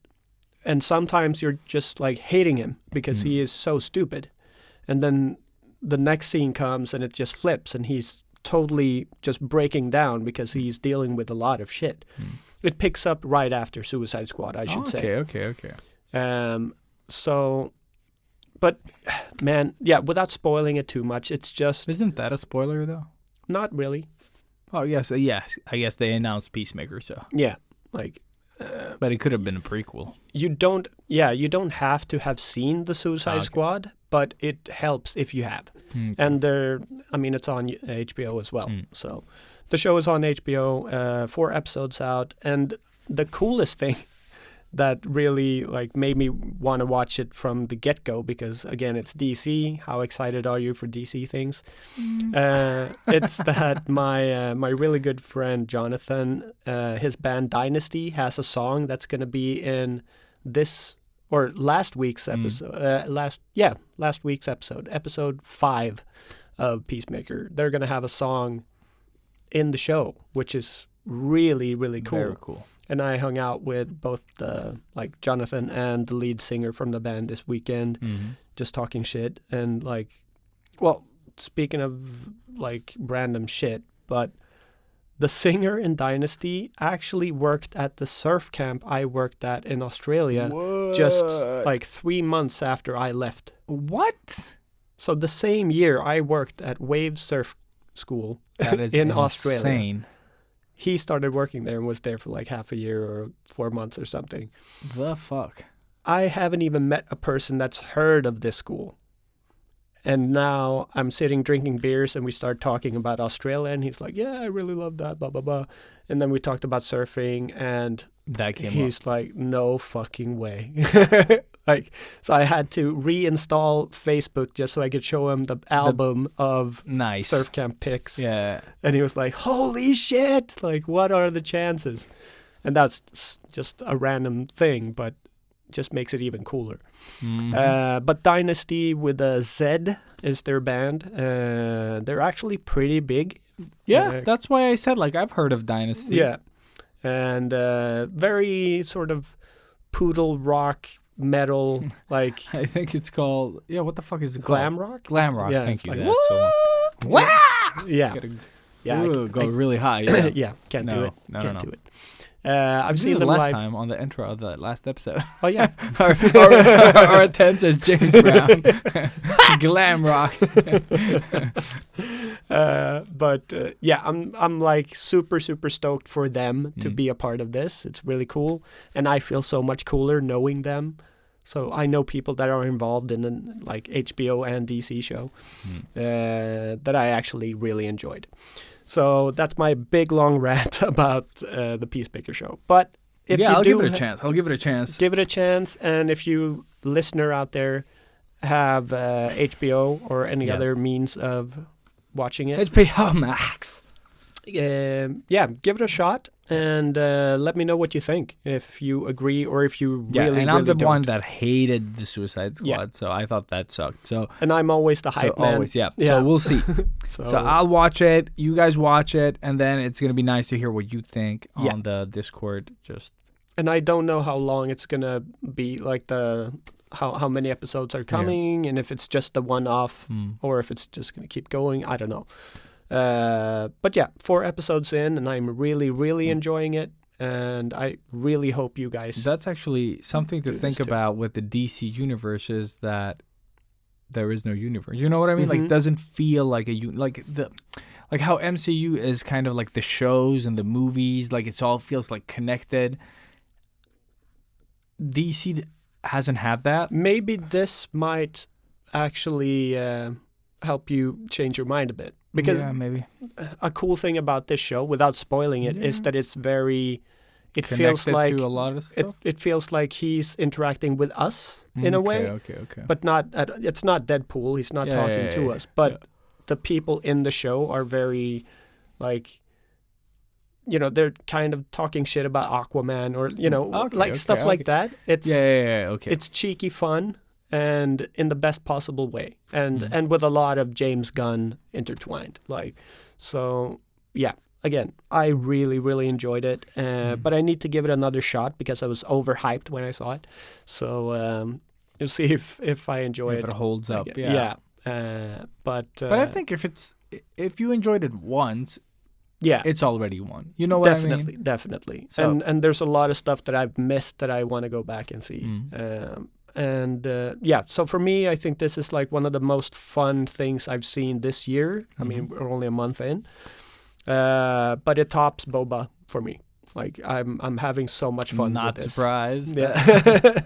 And sometimes you're just like hating him because he is so stupid. And then the next scene comes and it just flips and he's totally just breaking down because he's dealing with a lot of shit. It picks up right after Suicide Squad, I should say. Okay. So, but man, yeah, without spoiling it too much, it's just Isn't that a spoiler, though? not really. Oh, yes. I guess they announced Peacemaker, so. Yeah, like But it could have been a prequel. you don't have to have seen the Suicide Squad, but it helps if you have. And it's on HBO as well. So the show is on HBO, 4 episodes out, and the coolest thing that really like made me want to watch it from the get-go, because again, it's DC. How excited are you for DC things? It's that my really good friend Jonathan, his band Dynasty has a song that's going to be in this or last week's episode. Last week's episode 5 of Peacemaker. They're going to have a song in the show, which is really, really cool. Very cool. And I hung out with both Jonathan and the lead singer from the band this weekend, just talking shit. And speaking of like random shit, but the singer in Dynasty actually worked at the surf camp I worked at in Australia just like 3 months after I left. What? So the same year I worked at Wave Surf School That is in insane. Australia. He started working there and was there for like half a year or 4 months or something. The fuck? I haven't even met a person that's heard of this school. And now I'm sitting drinking beers and we start talking about Australia and he's like, yeah, I really love that, blah, blah, blah. And then we talked about surfing and That came he's like, no fucking way. Like, so I had to reinstall Facebook just so I could show him the album of Nice. Surf Camp pics. Yeah. And he was like, holy shit, like, what are the chances? And that's just a random thing, but just makes it even cooler. But Dynasty with a Z is their band. They're actually pretty big. Yeah, that's why I said, like, I've heard of Dynasty. Yeah. And very sort of poodle rock metal, like I think it's called, what the fuck is it glam called? rock? Glam rock, Yeah, thank it's you. like, That's the one. Wow! Yeah. Gotta, Yeah. go really high. Yeah. Yeah, can't do No, it. no, Can't no. do it. I've Seen seen them last live. time on the intro of the last episode. Oh yeah. our attempt as James Brown. Glam rock. But yeah, I'm like super stoked for them to be a part of this. It's really cool, and I feel so much cooler knowing them. So I know people that are involved in an, like HBO and DC show that I actually really enjoyed. So that's my big long rant about the Peacemaker show. But if you I'll do give it a chance. I'll give it a chance. give it a chance, and if you listener out there have HBO or any Yeah. other means of watching it, HBO Max. yeah, give it a shot and let me know what you think. If you agree or if you Yeah, really, and I'm really the don't. one that hated the Suicide Squad, Yeah. so I thought that sucked. So, And I'm always the hype man. always, yeah. Yeah. So we'll see. So, So I'll watch it. You guys watch it, and then it's gonna be nice to hear what you think Yeah. on the Discord. Just and I don't know how long it's gonna be, like how many episodes are coming, and if it's just the one-off or if it's just gonna keep going. I don't know. But yeah, 4 episodes in, and I'm really enjoying it, and I really hope you guys. that's actually something to Do think this too. about with the DC universe is that there is no universe. You know what I mean? Like, Mhm. it doesn't feel like like how MCU is kind of like the shows and the movies. Like, it's all feels like connected. DC hasn't had that. Maybe this might actually help you change your mind a bit, because yeah, maybe a cool thing about this show, without spoiling it, is Yeah. that it's very. It feels connected like to a lot of stuff. it feels like he's interacting with us in a way, Okay. but not. It's not Deadpool. He's not Yeah, talking yeah, to yeah, us, but yeah. the people in the show are very, like. They're kind of talking shit about Aquaman, or Okay, stuff okay, like that. It's Yeah, okay. it's cheeky fun, and in the best possible way, and Mm. and with a lot of James Gunn intertwined. Like, so yeah. Again, I really enjoyed it, but I need to give it another shot because I was overhyped when I saw it. So you'll see if I enjoy if it. it holds up, Like, yeah. But But I think if you enjoyed it once, yeah, it's already won. You know what I mean? definitely. So- And there's a lot of stuff that I've missed that I want to go back and see. Yeah, so for me, I think this is like one of the most fun things I've seen this year. I mean, we're only a month in, but it tops Boba for me. Like, I'm having so much fun. Not with this. surprised. Yeah.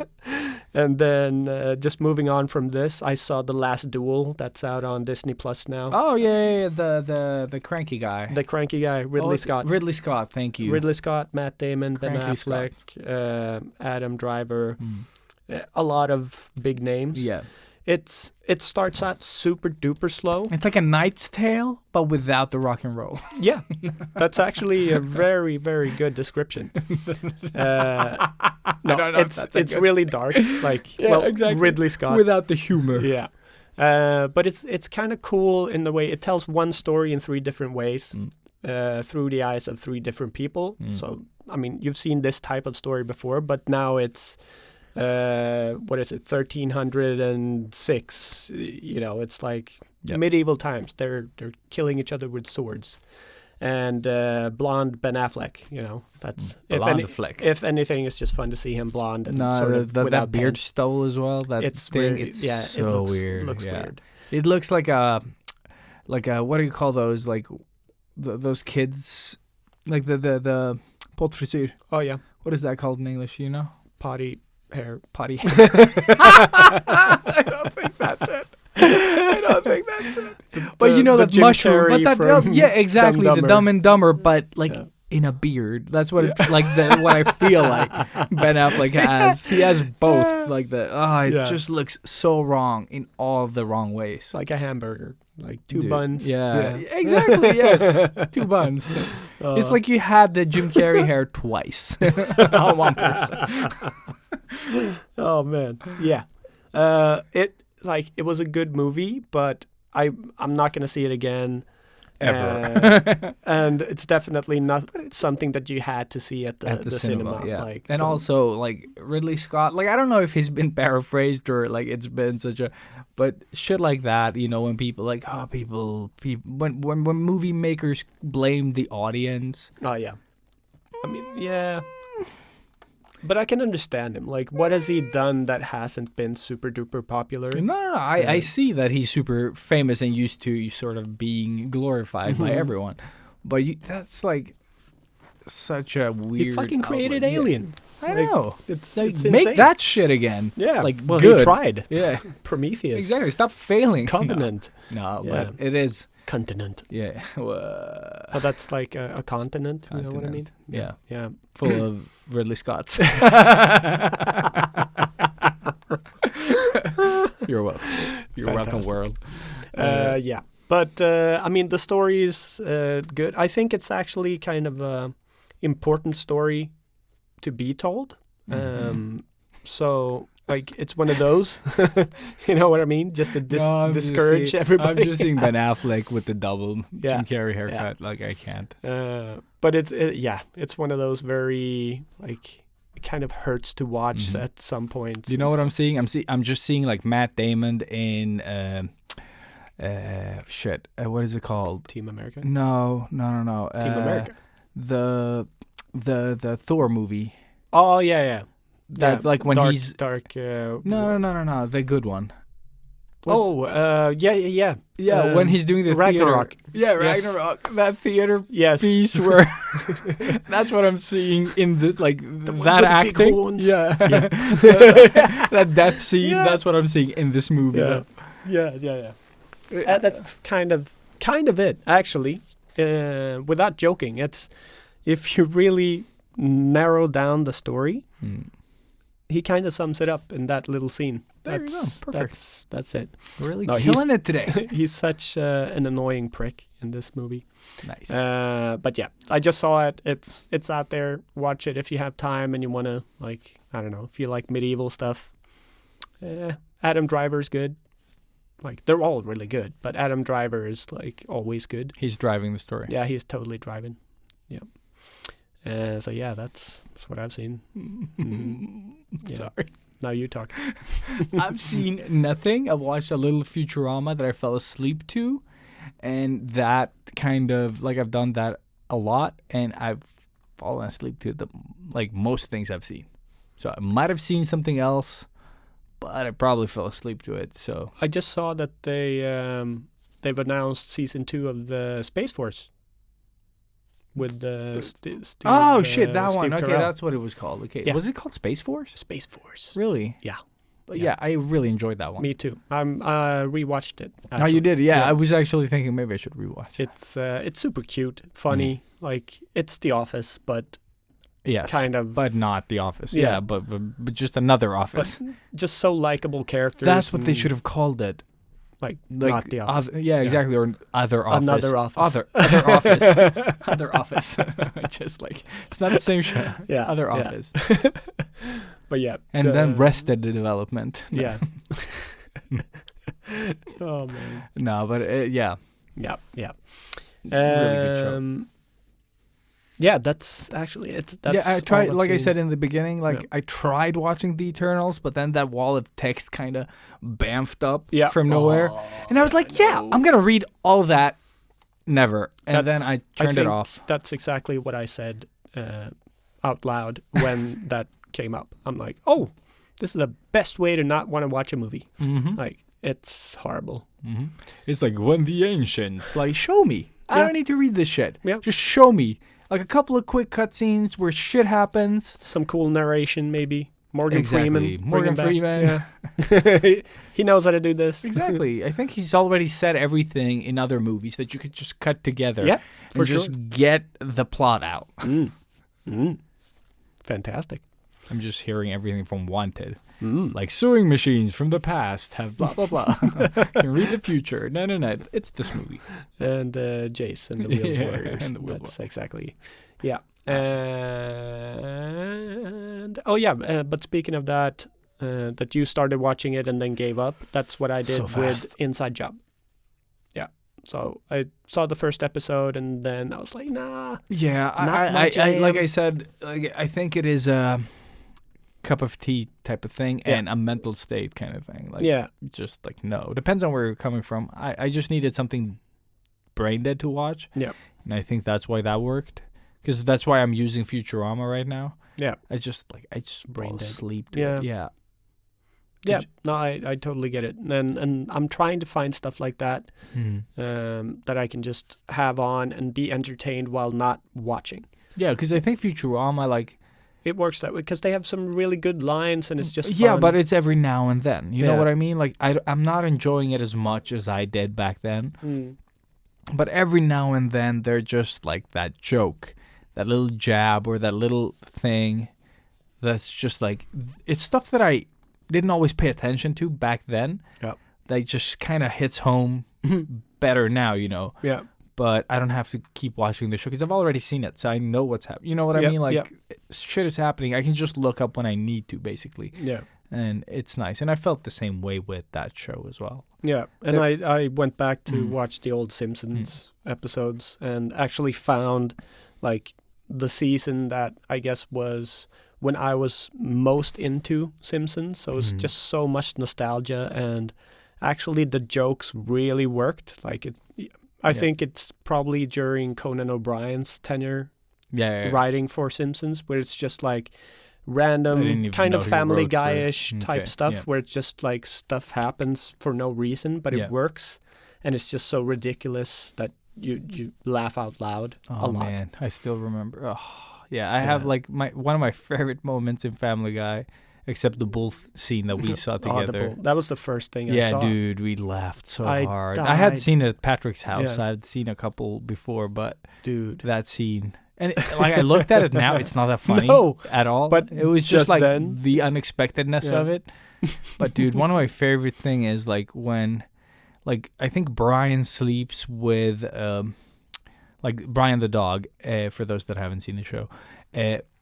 And then just moving on from this, I saw The Last Duel that's out on Disney Plus now. Oh yeah, the cranky guy. The cranky guy, Ridley Scott. Ridley Scott, thank you. Ridley Scott, Matt Damon, Ben Cranky Scott. Affleck, Adam Driver, a lot of big names. Yeah. It starts out super duper slow. It's like a Knight's Tale, but without the rock and roll. Yeah, that's actually a very, very good description. No, don't know if that's a it's good really dark. Like, Yeah, exactly. Ridley Scott. Without the humor. Yeah. But it's kind of cool in the way it tells one story in 3 different ways through the eyes of 3 different people. So, I mean, you've seen this type of story before, but now it's, what is it, 1306. It's like Yep. medieval times. They're killing each other with swords. And blonde Ben Affleck, that's Blonde Affleck. if anything, it's just fun to see him blonde and No, sort of that without beard pants. stole as well. That It's thing, weird. it's Yeah, so it looks weird. Looks yeah. weird. It looks like a what do you call those? Like those kids, like the potfrisyr. Oh yeah, What is that called in English? You know, potty hair. potty. I don't think that's it. I don't think that's it. But you know the that Jim mushroom. Carrey But that from yeah, exactly. Dumb The Dumber. Dumb and Dumber. But like Yeah. in a beard. That's what it's like. What I feel like Ben Affleck has. He has both. Like it just looks so wrong in all of the wrong ways. Like a hamburger, like two Dude, buns. Yeah, exactly. Yes, 2 buns. It's like you had the Jim Carrey hair twice on one person. Oh man, yeah. It was a good movie, but I'm not gonna see it again. Ever. And it's definitely not something that you had to see at the cinema. Yeah. Like, and so- also like Ridley Scott, like I don't know if he's been paraphrased or like it's been such a, but shit like that, you know, when people like when movie makers blame the audience. Oh yeah. I mean, yeah. But I can understand him. Like, what has he done that hasn't been super duper popular? No. I see that he's super famous and used to sort of being glorified by everyone, but that's like such a weird. He fucking created outlet. Yeah. Alien. I Like, know. It's Like, it's make insane. that shit again. Yeah. Like well, good. he tried. Yeah. Prometheus. Exactly. Stop failing. Covenant. No, Yeah. but it is. Continent. Yeah. Oh, that's like a continent. You know what I mean? Yeah. Yeah. Full of Ridley Scotts. You're welcome. You're welcome, Fantastic. world. Yeah. But I mean, the story is good. I think it's actually kind of a important story to be told. So like it's one of those, you know what I mean? Just to No, I'm just discourage seeing- everybody. I'm just seeing Ben Affleck with the double Yeah. Jim Carrey haircut. Like I can't. But it's one of those very like it kind of hurts to watch at some points. You know what I'm seeing? I'm just seeing like Matt Damon in what is it called? Team America. No. Team America. The Thor movie. Oh yeah. That's like when dark, he's dark. No, the good one. Yeah. Yeah, when he's doing the Ragnarok. theater. Yeah, Yes. Ragnarok. That theater Yes. piece where that's what I'm seeing in this, like one that with the big acting. horns. Yeah, that death scene. Yeah. That's what I'm seeing in this movie. Yeah. That's kind of it, actually. Without joking, it's if you really narrow down the story, he kind of sums it up in that little scene. There you go. Perfect. That's it. Really No, killing it today. He's such an annoying prick in this movie. Nice. But yeah, I just saw it. It's out there. Watch it if you have time and you want to, like, I don't know, if you like medieval stuff. Adam Driver's good. Like, they're all really good, but Adam Driver is, like, always good. He's driving the story. Yeah, he's totally driving. Yeah. So, yeah, that's what I've seen. Yeah. Sorry. Now you talk. I've seen nothing. I've watched a little Futurama that I fell asleep to, and that kind of like I've done that a lot, and I've fallen asleep to the like most things I've seen. So I might have seen something else, but I probably fell asleep to it. So I just saw that they've announced season 2 of the Space Force. With the Steve, shit, that Steve one. Okay, Carell. that's what it was called. Okay, Yeah. was it called Space Force? Space Force. Really? Yeah. But Yeah. yeah, I really enjoyed that one. Me too. I rewatched it. Oh, Actually. you did? Yeah, Yeah. I was actually thinking maybe I should rewatch it. It's super cute, funny. Like it's The Office, but Yes, kind of- but not The Office. Yeah. Yeah, but just another Office. just so likable characters. That's what they and, should have called it. like Like not The Office. Yeah, exactly. Or other office. Another Office. Other office. Other office. Just like it's not the same show. It's Yeah, other yeah. office. But yeah. And then Rested Development. Yeah. Oh man. No, but yeah. Yeah. Really good show. Yeah, that's actually it. That's Yeah, I all tried. I've Like I seen. said in the beginning, like Yeah. I tried watching the Eternals, but then that wall of text kind of bamfed up Yeah. from nowhere, and I was like, "Yeah, I'm gonna read all that." Never, and then That's- I turned it think off. That's exactly what I said out loud when that came up. I'm like, oh, this is the best way to not want to watch a movie. Mm-hmm. Like, it's horrible. Mm-hmm. It's like when the ancients, like, show me. I Yeah. don't need to read this shit. Yeah. Just show me. Like a couple of quick cutscenes where shit happens. Some cool narration, maybe. Morgan Exactly. Freeman. bring Morgan him back. Freeman. Yeah. He knows how to do this. Exactly. I think he's already said everything in other movies that you could just cut together. Yeah, for and sure. just get the plot out. Fantastic. I'm just hearing everything from Wanted. Mm. Like sewing machines from the past have blah, blah, blah. Can read the future. No. It's this movie. And Jace and the Wheel Yeah, Warriors. and the Wheel That's exactly. Yeah. And but speaking of that, that you started watching it and then gave up. That's what I did So with fast. Inside Job. Yeah. So I saw the first episode and then I was like, nah. Yeah, Not my I like jam. I said, I think it is a cup of tea type of thing Yeah. and a mental state kind of thing. Like, Yeah. just like no, depends on where you're coming from. I just needed something brain dead to watch. Yeah. And I think that's why that worked, because that's why I'm using Futurama right now. Yeah. I just Brain fall dead. asleep to Yeah. it. Yeah. Yeah. No, I totally get it. And I'm trying to find stuff like that that I can just have on and be entertained while not watching. Yeah, because I think Futurama, like, It works that way because they have some really good lines and it's just yeah, fun. but it's every now and then. You know Yeah. what I mean? Like, I'm not enjoying it as much as I did back then. Mm. But every now and then, they're just like that joke, that little jab or that little thing that's just like, it's stuff that I didn't always pay attention to back then. Yeah. That just kind of hits home better now, you know. Yeah. But I don't have to keep watching the show because I've already seen it, so I know what's happening. You know what I Yeah, mean? Like, yeah. shit is happening. I can just look up when I need to, basically. Yeah. And it's nice. And I felt the same way with that show as well. Yeah. And I went back to Mm. watch the old Simpsons episodes and actually found like the season that I guess was when I was most into Simpsons. So it's just so much nostalgia and actually the jokes really worked. Like I think it's probably during Conan O'Brien's tenure Yeah. writing for Simpsons, where it's just like I didn't random even kind know of he Family wrote for- Guy-ish Okay, type stuff, yeah. where it's just like stuff happens for no reason, but Yeah. it works, and it's just so ridiculous that you laugh out loud a Oh lot. man, I still remember. Oh, yeah, I have like one of my favorite moments in Family Guy, except the bull scene that we saw Oh, the together. bull. That was the first thing I Yeah, saw. dude, we laughed so I hard. I had died. seen it at Patrick's house. Yeah. I had seen a couple before, but Dude. that scene, and like I looked at it now, it's not that funny No, at all. but it was just just like then- the unexpectedness Yeah. of it. But dude, one of my favorite thing is like when, like I think Brian sleeps with, like Brian the dog. For those that haven't seen the show,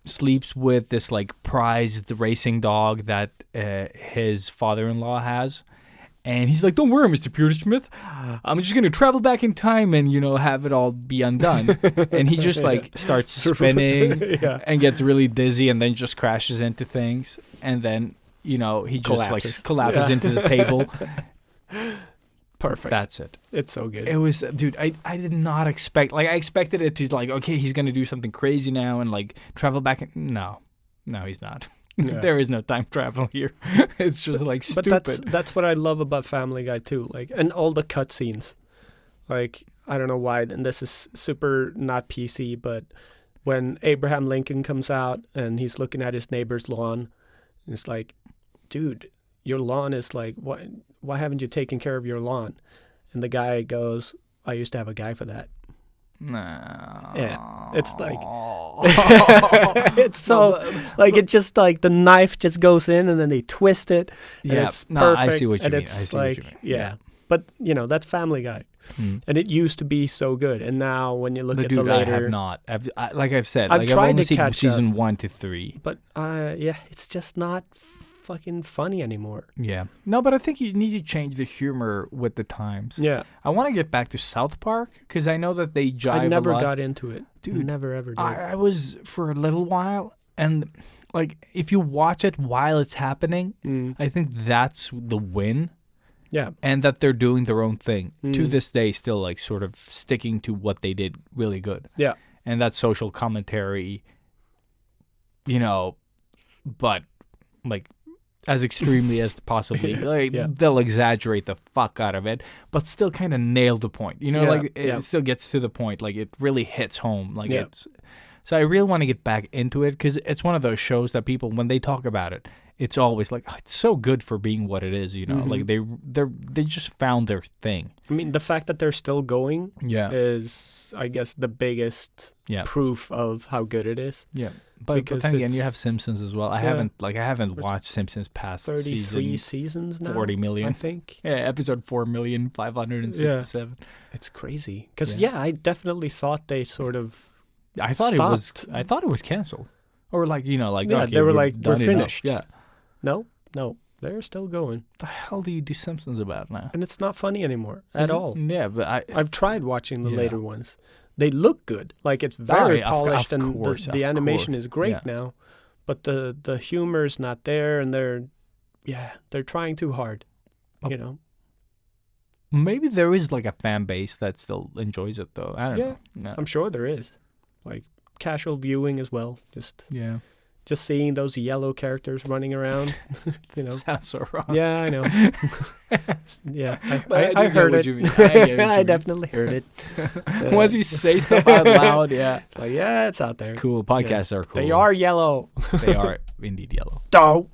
sleeps with this like prized racing dog that his father-in-law has. And he's like, "Don't worry, Mr. Petersmith. I'm just gonna travel back in time and have it all be undone." And he just like starts spinning Yeah. and gets really dizzy, and then just crashes into things, and then he just Collapses. like collapses Yeah. into the table. Perfect. That's it. It's so good. It was, dude. I did not expect. Like I expected it to like, okay, he's gonna do something crazy now and like travel back. No, he's not. Yeah. There is no time travel here. It's just like But stupid. that's what I love about Family Guy too. Like, and all the cutscenes. Like, I don't know why, and this is super not PC, but when Abraham Lincoln comes out and he's looking at his neighbor's lawn, it's like, dude, your lawn is like, why haven't you taken care of your lawn? And the guy goes, I used to have a guy for that. No. Yeah, it's like it's so like it's just like the knife just goes in and then they twist it. And Yeah, it's no, perfect. I see what you and mean. It's I see what like, you mean. yeah. But that's Family Guy, and it used to be so good. And now when you look But at dude, the later, I have not. Like I've said, I've like tried I've only to seen catch season 1 to 3. but yeah, it's just not fucking funny anymore. Yeah. No, but I think you need to change the humor with the times. Yeah, I want to get back to South Park because I know that they jive I never a lot. got into it. Dude, never ever did. I was for a little while, and like if you watch it while it's happening, I think that's the win, Yeah, and that they're doing their own thing to Mm. this day, still like sort of sticking to what they did really good, yeah, and that social commentary, but like as extremely as possibly. Like, Yeah. they'll exaggerate the fuck out of it, but still kind of nail the point. Yeah, Like it yeah. still gets to the point. Like it really hits home. Like Yeah. it's So I really want to get back into it because it's one of those shows that people, when they talk about it, it's always like, oh, it's so good for being what it is, you know. Like they just found their thing. I mean, the fact that they're still going Yeah. is, I guess, the biggest proof of how good it is. Yeah. But Because then again, you it's- have Simpsons as well. I haven't watched Simpsons past 33 season seasons now. 40 million. I think. Yeah, episode 4,567,000. It's crazy. Because Yeah. I definitely thought they sort of. I thought stopped. it was canceled, or like Yeah, okay, they were like, done we're enough. finished. Yeah. No, they're still going, The hell do you do Simpsons about now? and it's not funny anymore at Is it? all. Yeah, but I've tried watching the Yeah. later ones. They look good. Like it's very of polished, and course, the of animation course. is great Yeah. now. But the humor's not there, and they're trying too hard. Oh. You know. maybe there is like a fan base that still enjoys it though. I don't Yeah. know. No. I'm sure there is, like casual viewing as well. Yeah. Just seeing those yellow characters running around, you know. Sounds so wrong. Yeah, I know. Yeah, But I do I get heard what it. you mean. I get what you I mean. definitely heard it. Once you say stuff out loud, yeah. It's like, yeah, it's out there. Cool. Podcasts are cool. They are yellow. They are indeed yellow. Dough.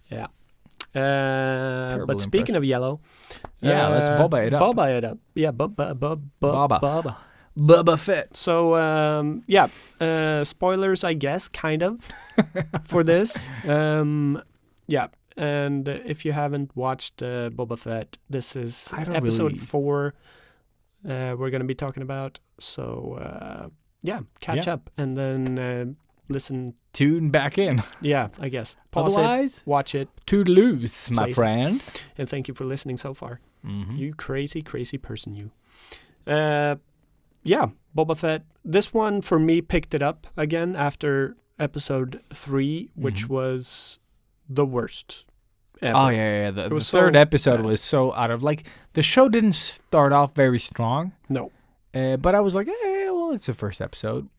Yeah. Terrible But speaking of yellow, Yeah, let's Boba it up. Boba it up. Yeah, Boba. Boba. Boba Fett. So spoilers, I guess, kind of, for this. Yeah, and if you haven't watched Boba Fett, this is I don't episode really- 4. We're gonna be talking about. So catch Yeah. up and then listen. Tune back in. Yeah, I guess pause it, Otherwise, watch it, toodaloos, my Play. friend. and thank you for listening so far. Mm-hmm. You crazy person, you. Yeah, Boba Fett. This one for me picked it up again after episode 3, which Mhm. was the worst. Ever. Oh yeah. The was third so episode bad. was so out of like the show didn't start off very strong, No. but I was like, well, it's the first episode,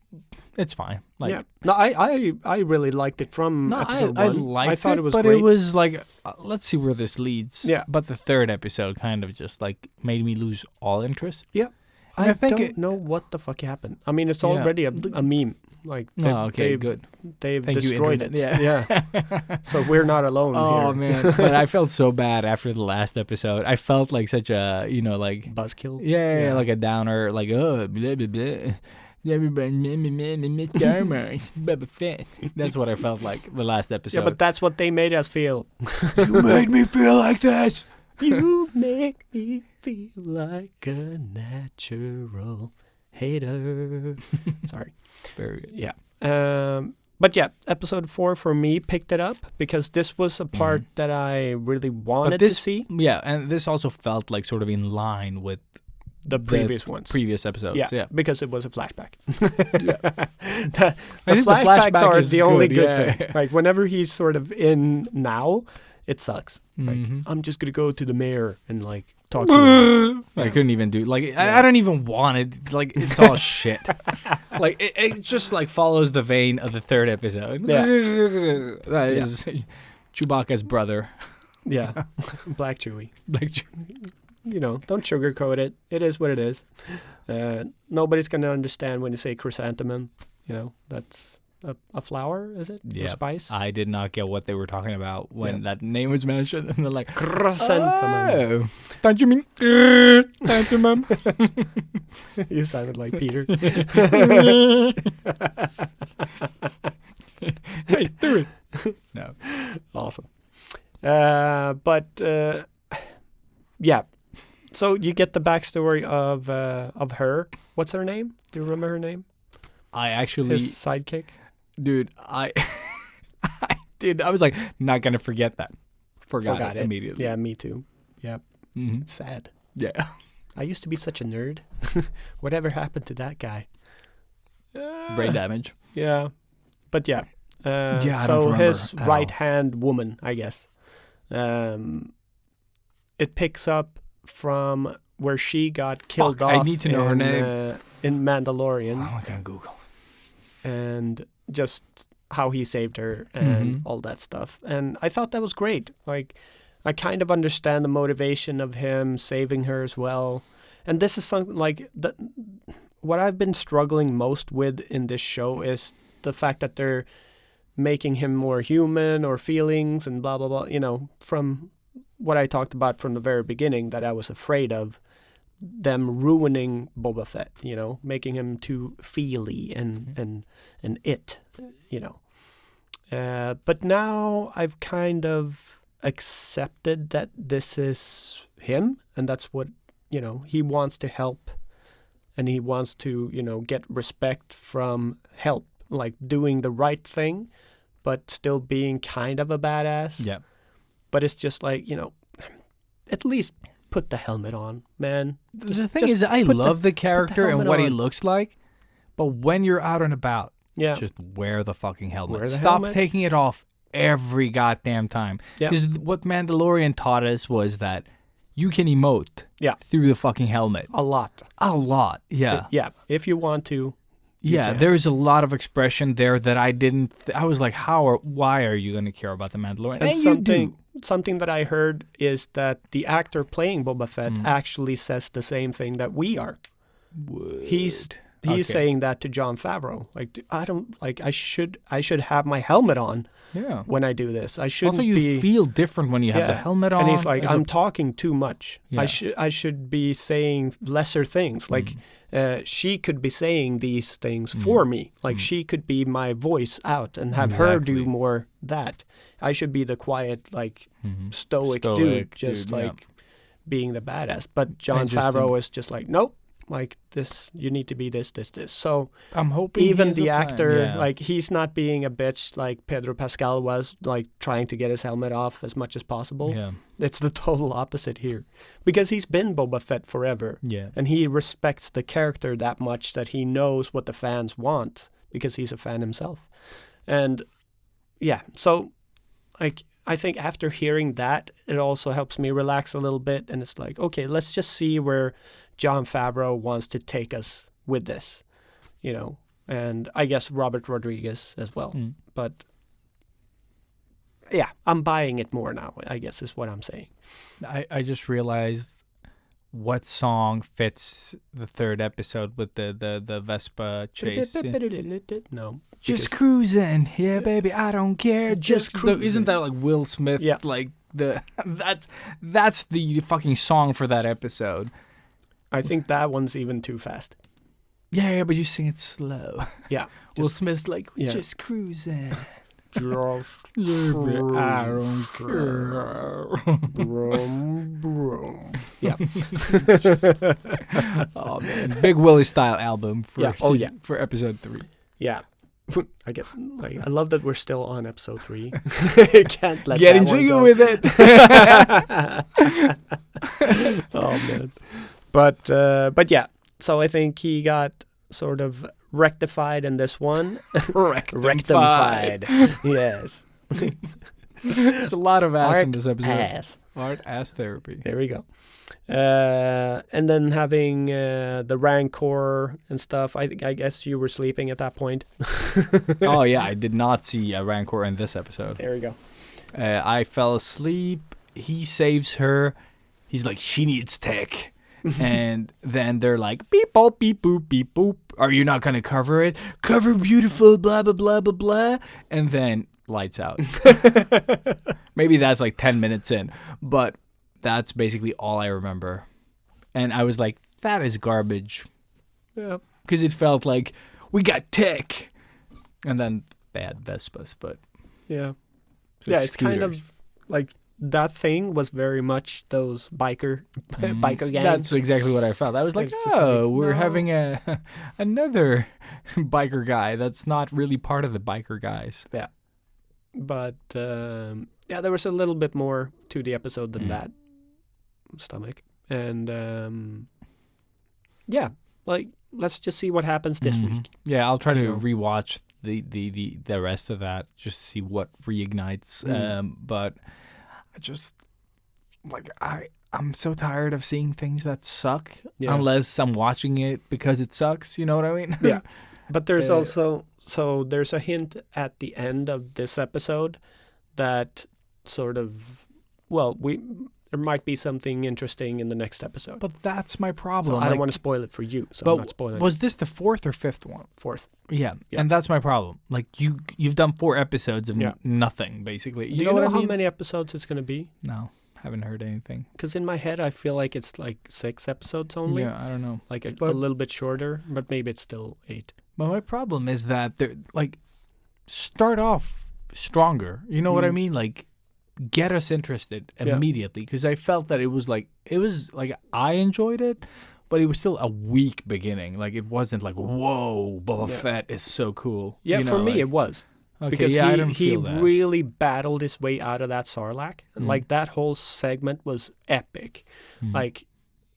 it's fine. Like, Yeah. No, I really liked it from no, episode I 1. liked I thought it was but great. it was like, let's see where this leads. Yeah. But the third episode kind of just like made me lose all interest. Yeah. And I think don't it- know what the fuck happened. I mean, it's Yeah. already a meme. Like Oh, okay, good. They've Thank you, destroyed it. internet. Yeah. So we're not alone Oh here. man, but I felt so bad after the last episode. I felt like such a, like Buzzkill. yeah, like a downer, like oh blah blah blah. Everybody, Miss Star Wars, Boba Fett. That's what I felt like the last episode. Yeah, but that's what they made us feel. you made me feel like this. You make me feel like a natural hater. Sorry. Very good. Yeah. But yeah, episode 4 for me picked it up because this was a part that I really wanted to see. Yeah, and this also felt like sort of in line with The previous ones. previous episodes. Yeah. Because it was a flashback. Yeah. the I think the flashbacks flashback are is the only good, good yeah. thing. Like whenever he's sort of in now, it sucks. Like, Mhm. I'm just gonna go to the mayor and like talk to him. I couldn't even do like I don't even want it. Like it's all shit. Like it just like follows the vein of the third episode. Yeah. That is Chewbacca's brother. Yeah, Black Chewie. Like You know, don't sugarcoat it. It is what it is. Nobody's gonna understand when you say chrysanthemum. You know, that's a flower, is it? Or Yeah, spice. I did not get what they were talking about when that name was mentioned, and they're like, Chrysanthemum. "Oh, don't you mean chrysanthemum?" You sounded like Peter. Hey, do it. No. Awesome. But yeah. So you get the backstory of her. What's her name? Do you remember her name? I actually, His sidekick. dude, I was like, not gonna forget that. Forgot it immediately. Yeah, me too. Yeah, Hmm. sad. Yeah. I used to be such a nerd. Whatever happened to that guy? Brain damage. Yeah, but yeah. I don't So remember his at all. right hand woman, I guess. It picks up from where she got killed Fuck, I off. need to know her name. In Mandalorian, Oh, I can Google. and just how he saved her and Mhm. all that stuff. And I thought that was great. Like, I kind of understand the motivation of him saving her as well. And this is something like that. what I've been struggling most with in this show is the fact that they're making him more human or feelings and blah blah blah. You know, from what I talked about from the very beginning, that I was afraid of them ruining Boba Fett. You know, making him too feely and it. You know, but now I've kind of accepted that this is him, and that's what, you know, he wants to help, and he wants to, you know, get respect from help, like doing the right thing, but still being kind of a badass. Yeah. But it's just like, you know, at least put the helmet on, man. The thing is, I love the character and what he looks like, but when you're out and about, Yeah. just wear the fucking helmet. Wear the Stop helmet. taking it off every goddamn time. Yeah. Because what Mandalorian taught us was that you can emote Yeah. through the fucking helmet. A lot. A lot. Yeah. Yeah. If you want to. Yeah, can. there's a lot of expression there that I didn't. I was like, why are you going to care about the Mandalorian? And you do. something that I heard is that the actor playing Boba Fett Mm. actually says the same thing that we are. He's Okay. saying that to Jon Favreau. Like, I don't like. I should have my helmet on Yeah. when I do this. I shouldn't Also, you be. feel different when you have the Yeah. helmet on. And he's like, as a- I'm talking too much. Yeah. I should be saying lesser things. Like, she could be saying these things for me. Like, she could be my voice out and have her do Exactly. more that. I should be the quiet, like, stoic dude, Stoic just dude, yeah. like being the badass. But Jon Interesting. Favreau is just like, nope. Like this, you need to be this. So I'm hoping even he has the a plan. actor, Yeah. like, he's not being a bitch like Pedro Pascal was, like trying to get his helmet off as much as possible. Yeah. It's the total opposite here, because he's been Boba Fett forever, Yeah. and he respects the character that much that he knows what the fans want because he's a fan himself. And yeah, so like, I think after hearing that, it also helps me relax a little bit, and it's like, okay, let's just see where Jon Favreau wants to take us with this, you know, and I guess Robert Rodriguez as well. Mm. But yeah, I'm buying it more now, I guess is what I'm saying. I just realized what song fits the third episode with the Vespa chase. No. Just because- cruising, yeah, baby. I don't care. Just Isn't cruising. that like Will Smith? Yeah. Like that's the fucking song for that episode. I think that one's even too fast. Yeah, but you sing it slow. Yeah. Will Just Smith's like, yeah. just cruising. Just I don't care. brum, brum. Yeah. Oh man, Big Willie style album for Yeah. Oh, yeah. for episode 3. Yeah. I get. Like, I love that we're still on episode 3. Can't let Getting that one jiggy go. with it. Oh man. But yeah. So I think he got sort of rectified in this one. Rectified. Yes. There's a lot of ass in this episode. Ass. Art ass therapy. There we go. And then having the Rancor and stuff. I guess you were sleeping at that point. Oh yeah, I did not see a Rancor in this episode. There we go. I fell asleep. He saves her. He's like, she needs tech. And then they're like, beep, boop, beep, boop, beep, boop. Are you not going to cover it? Cover beautiful, blah, blah, blah, blah, blah. And then lights out. Maybe that's like 10 minutes in. But that's basically all I remember. And I was like, that is garbage. Yeah. Because it felt like, we got tech. And then they had Vespas, but... Yeah. So Yeah, it's kind scooters. of like that thing was very much those biker gangs. That's exactly what I felt. I was like, It's just oh, like, we're no. having another biker guy that's not really part of the biker guys. But yeah, there was a little bit more to the episode than that. Stomach. And yeah, like, let's just see what happens this week. Yeah, I'll try You to know. rewatch the rest of that just to see what reignites. But I just like I'm so tired of seeing things that suck Yeah. unless I'm watching it because it sucks. You know what I mean? Yeah. But there's Uh, also, so there's a hint at the end of this episode that sort of, well, there might be something interesting in the next episode. But that's my So problem. I don't like- want to spoil it for you, so But I'm not spoiling was this the fourth or fifth one? fourth. Yeah. Yeah. And that's my problem. Like you've done 4 episodes of Yeah. nothing basically. Do you know what I how mean? many episodes it's going to be? No, haven't heard anything. Because in my head, I feel like it's like 6 episodes only. Yeah, I don't know. Like a But- little bit shorter, but maybe it's still 8. But my problem is that they're like start off stronger. You know what I Mm. mean? Like get us interested Yeah. immediately because I felt that it was like I enjoyed it, but it was still a weak beginning. Like it wasn't like whoa, Boba Yeah. Fett is so cool. Yeah, You for know, me like- it was. okay, Because yeah, I he, don't he feel that. really battled his way out of that Sarlacc. And Mm. like that whole segment was epic. Mm. Like,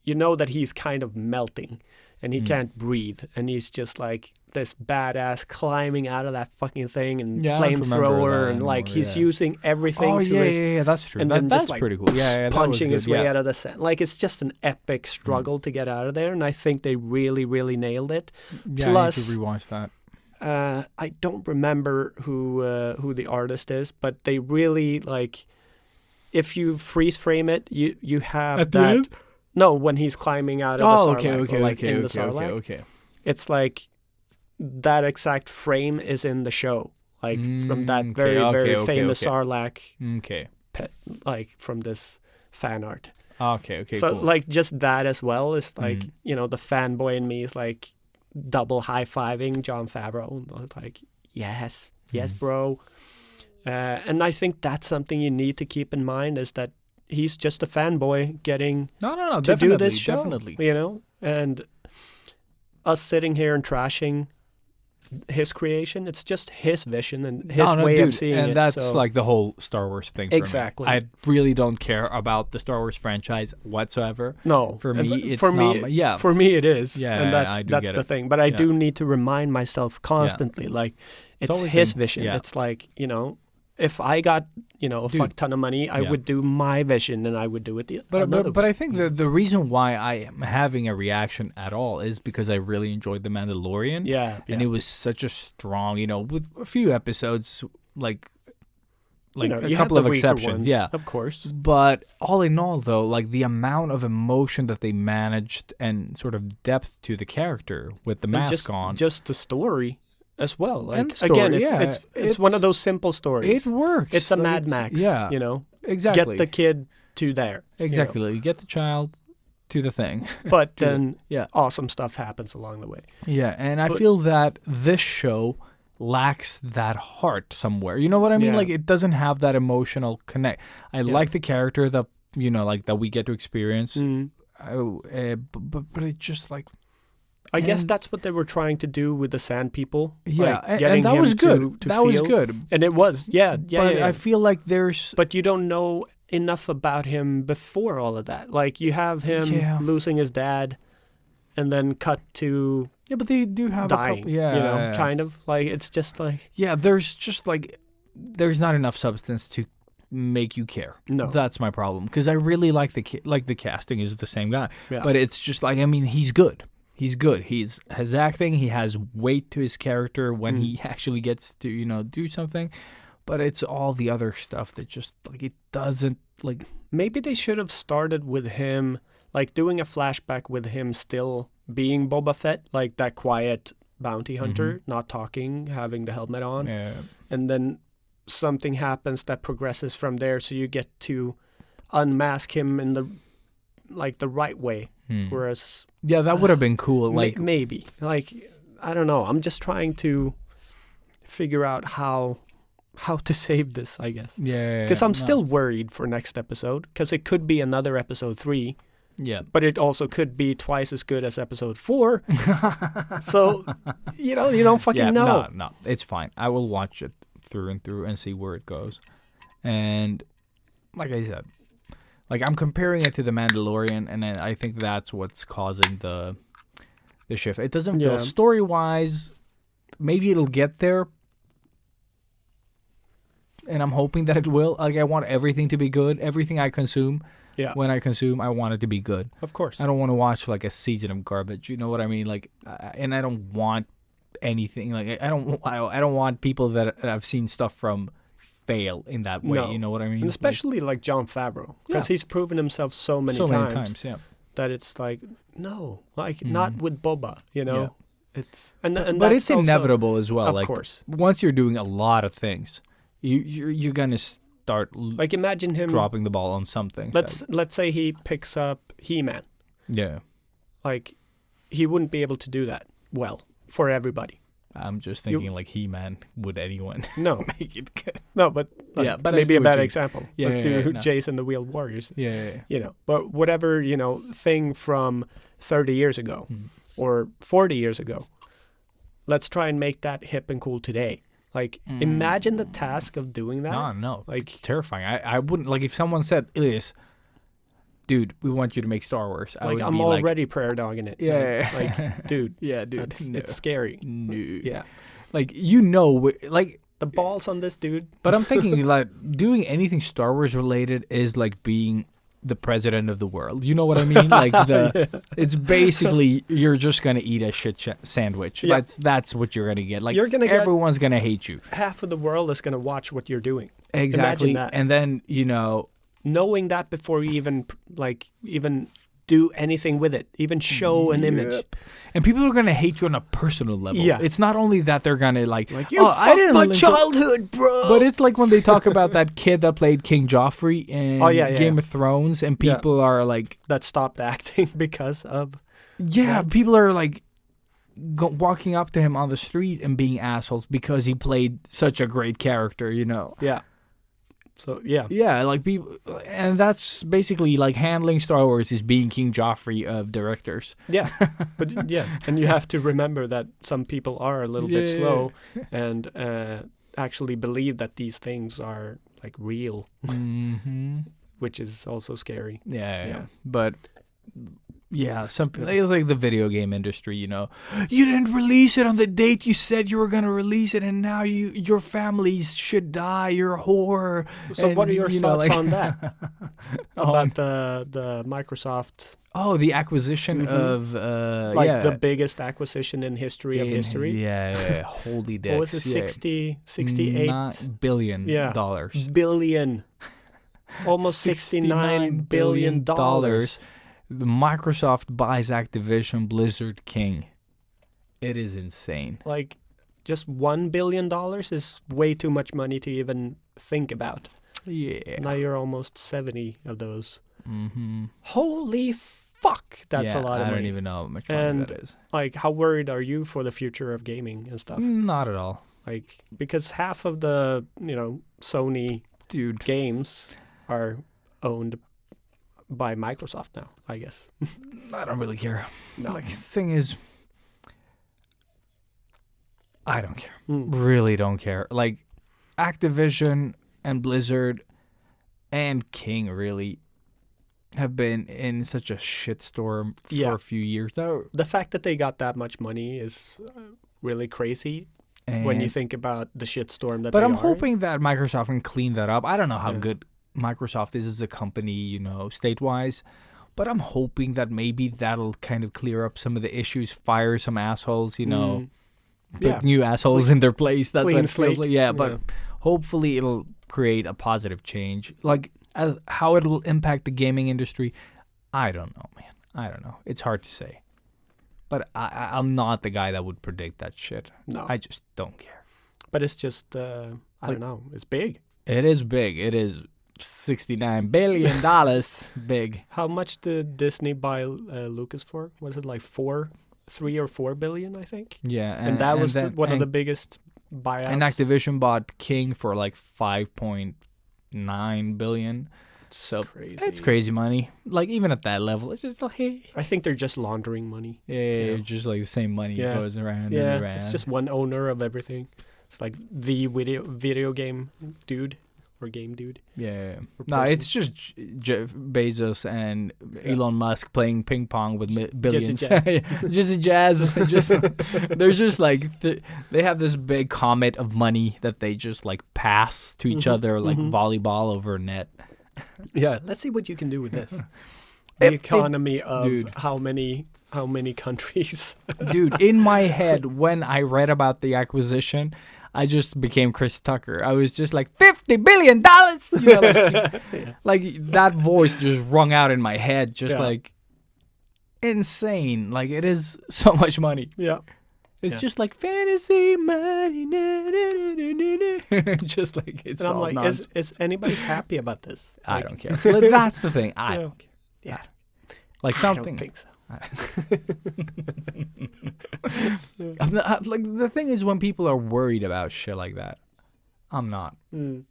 you know that he's kind of melting and he Mm. can't breathe. And he's just like this badass climbing out of that fucking thing and Yeah, I don't remember flamethrower. that And like anymore, he's yeah. using everything Oh to yeah, his yeah, that's true. and That, then that's just, like, pretty cool. Yeah, that punching was his good. way yeah. out of the sand. Like it's just an epic struggle to get out of there. And I think they really, really nailed it. Yeah, I Plus- need to rewatch that. I don't remember who the artist is, but they really like. If you freeze frame it, you have At the that. end? No, when he's climbing out of Oh, the okay, Sarlacc, okay, or like okay, in the okay, Sarlacc, okay. it's like that exact frame is in the show, like from that Mm, very okay, very okay, famous okay. Sarlacc, Okay. like from this fan art. Okay. Okay. So cool. like just that as well is like Mm. you know the fanboy in me is like double high fiving Jon Favreau, like yes, Mm. bro. And I think that's something you need to keep in mind is that he's just a fanboy getting no, to definitely, do this show, definitely. you know, and us sitting here and trashing his creation, it's just his vision and his way dude, of seeing and it. that's so. like the whole Star Wars thing. For Exactly. me. I really don't care about the Star Wars franchise whatsoever. No, For and me, it's for not. me, Yeah. for me it is, Yeah, and that's I do that's get the it. thing. But I Yeah. do need to remind myself constantly, like it's always his in- vision. yeah. It's like you know, if I got a Dude. fuck ton of money, I Yeah. would do my vision, and I would do it another But way. I think the reason why I am having a reaction at all is because I really enjoyed The Mandalorian. yeah, And it was such a strong, with a few episodes, like you know, a you had couple the of weaker exceptions, ones, yeah. of course. But all in all, though, like the amount of emotion that they managed and sort of depth to the character with the And mask on, just the story as well. Like And the story, again, it's yeah, it's one of it's- those simple stories. it works. It's a Like, Mad Max. Yeah, you know, exactly. get the kid to there. you know. exactly. You get the child to the thing. But To the- then yeah. awesome stuff happens along the way. Yeah, and I But- feel that this show lacks that heart somewhere. You know what I mean? Yeah. Like it doesn't have that emotional connect. I Yeah. like the character that like that we get to experience. Mm. But it just like I guess And- that's what they were trying to do with the Sand People. yeah, like, and getting that him was good. To that was feel. good. And it was, yeah. But I feel like there's But you don't know enough about him before all of that. Like you have him Yeah. losing his dad, and then cut to yeah, but they do have a dying. couple. Yeah, you know, yeah. kind of like it's just like Yeah, there's just like there's not enough substance to make you care. no. That's my problem because I really like the casting is the same guy, Yeah. but it's just like I mean he's good. He's good. He's his acting. He has weight to his character when he actually gets to do something, but it's all the other stuff that just like it doesn't like. Maybe they should have started with him, like doing a flashback with him still being Boba Fett, like that quiet bounty hunter, not talking, having the helmet on, and then something happens that progresses from there, so you get to unmask him in the right way. Whereas Yeah, that would have been cool. Like maybe, like I don't know. I'm just trying to figure out how to save this, I guess. yeah, Because I'm no. still worried for next episode, because it could be another episode 3. yeah. But it also could be twice as good as episode 4. So, you don't fucking Yeah, know. no, it's fine. I will watch it through and through and see where it goes. And like I said, like I'm comparing it to The Mandalorian, and I think that's what's causing the shift. It doesn't feel Yeah. story wise. Maybe it'll get there, and I'm hoping that it will. Like I want everything to be good. Everything I consume, Yeah, when I consume, I want it to be good. of course. I don't want to watch like a season of garbage. You know what I mean? Like, and I don't want anything like I don't want people that I've seen stuff from fail in that way. No. You know what I mean? And especially like Jon Favreau, because he's proven himself so many times Yeah. that it's like, no, like not with Boba, you know. Yeah. It's and But that's it's also- inevitable as well. Of like course. once you're doing a lot of things, you're gonna start Like imagine him dropping the ball on some things. Let's say he picks up He-Man. Yeah. Like he wouldn't be able to do that well for everybody. I'm just thinking like He-Man. Would anyone No, make it good? no, but like, Yeah, but I maybe see a what bad you- example. Yeah, Let's yeah, do no. Jason the Wheeled Warriors. Yeah. You know, but whatever, you know, thing from 30 years ago Hmm. or 40 years ago, let's try and make that hip and cool today. Like, imagine the task of doing that. No. Like- It's terrifying. I wouldn't like if someone said, Ilias, dude, we want you to make Star Wars. I Like, would I'm be already prayer dogging it. Yeah. man. Like, dude, yeah, dude. it's scary. No. Yeah. Like like. The balls on this dude. But I'm thinking like doing anything Star Wars related is like being the president of the world. You know what I mean? Like it's basically you're just gonna eat a shit sandwich. Yeah. That's what you're gonna get. Like You're gonna get- everyone's gonna hate you. Half of the world is going to watch what you're doing. Exactly. Imagine that. And then Knowing that before you even do anything with it, even show an image. and people are gonna hate you on a personal level. Yeah. It's not only that they're gonna like You oh, I fucked didn't my enjoy-" childhood, bro. But it's like when they talk about that kid that played King Joffrey in Game of Thrones, and Yeah. people are like, that stopped acting because of yeah, that. people are like walking up to him on the street and being assholes because he played such a great character, you know. yeah. So yeah, Yeah, like people, and that's basically like handling Star Wars is being King Joffrey of directors. yeah, but yeah, and you have to remember that some people are a little bit Yeah. slow and actually believe that these things are like real, Mm-hmm. which is also scary. Yeah. Yeah. But yeah, some like the video game industry, you know, you didn't release it on the date you said you were gonna release it, and now your families should die. You're a whore. So what are your And, you know, thoughts like- on that? About the Microsoft, Oh, the acquisition of the biggest acquisition in history of history. Yeah. Holy dicks. What was it, 68 $9 billion. Yeah. Dollars. billion? Almost $69 billion. The Microsoft buys Activision Blizzard King. It is insane. Like, just $1 billion is way too much money to even think about. Yeah. Now you're almost 70 of those. Mm-hmm. Holy fuck, that's Yeah, a lot of I money. don't even know how much money And- that is. Like, how worried are you for the future of gaming and stuff? Not at all. Like, because half of the, Sony Dude. games are owned by Microsoft now, I guess. I don't really care. No. Like, the thing is, I don't care. Mm. Really don't care. Like, Activision and Blizzard and King really have been in such a shitstorm for Yeah. a few years now. The fact that they got that much money is really crazy when you And- think about the shitstorm that But they I'm are in. hoping that Microsoft can clean that up. I don't know how Yeah. good Microsoft is as a company, state-wise, but I'm hoping that maybe that'll kind of clear up some of the issues, fire some assholes, Mm. put Yeah. new assholes in their place. That's Clean what it feels slate. like. Yeah, but hopefully it'll create a positive change. Like how it will impact the gaming industry, I don't know, man. I don't know. It's hard to say. But I'm not the guy that would predict that shit. No. I just don't care. But it's just, I don't know, it's big. It is big. It is $69 billion big. How much did Disney buy Lucas for? Was it like 3 or 4 billion, I think? Yeah. And that was then- one of and- the biggest buyouts. And Activision bought King for like $5.9 billion. So crazy. it's crazy money. Like even at that level, it's just like, hey, I think they're just laundering money. yeah, just like the same money Yeah. goes around Yeah, and around. it's just one owner of everything. It's like the video game dude or game dude. yeah. or No, person. it's just Jeff Bezos and Yeah. Elon Musk playing ping pong with billions. Jazz. Just a jazz. They're just like they have this big comet of money that they just like pass to each Mhm, other like mhm. volleyball over a net. Yeah, let's see what you can do with this. If The it- economy of dude. how many countries? Dude, in my head when I read about the acquisition, I just became Chris Tucker. I was just like $50 billion. You know, like that voice just rung out in my head, just like insane. Like it is so much money. Yeah. It's just like fantasy money. Just like it's And I'm all like, nonsense. is anybody happy about this? I Like, don't care. But that's the thing. I Yeah. don't care. Yeah. Like I something. don't think so. Like the thing is, when people are worried about shit like that, I'm not. Mm.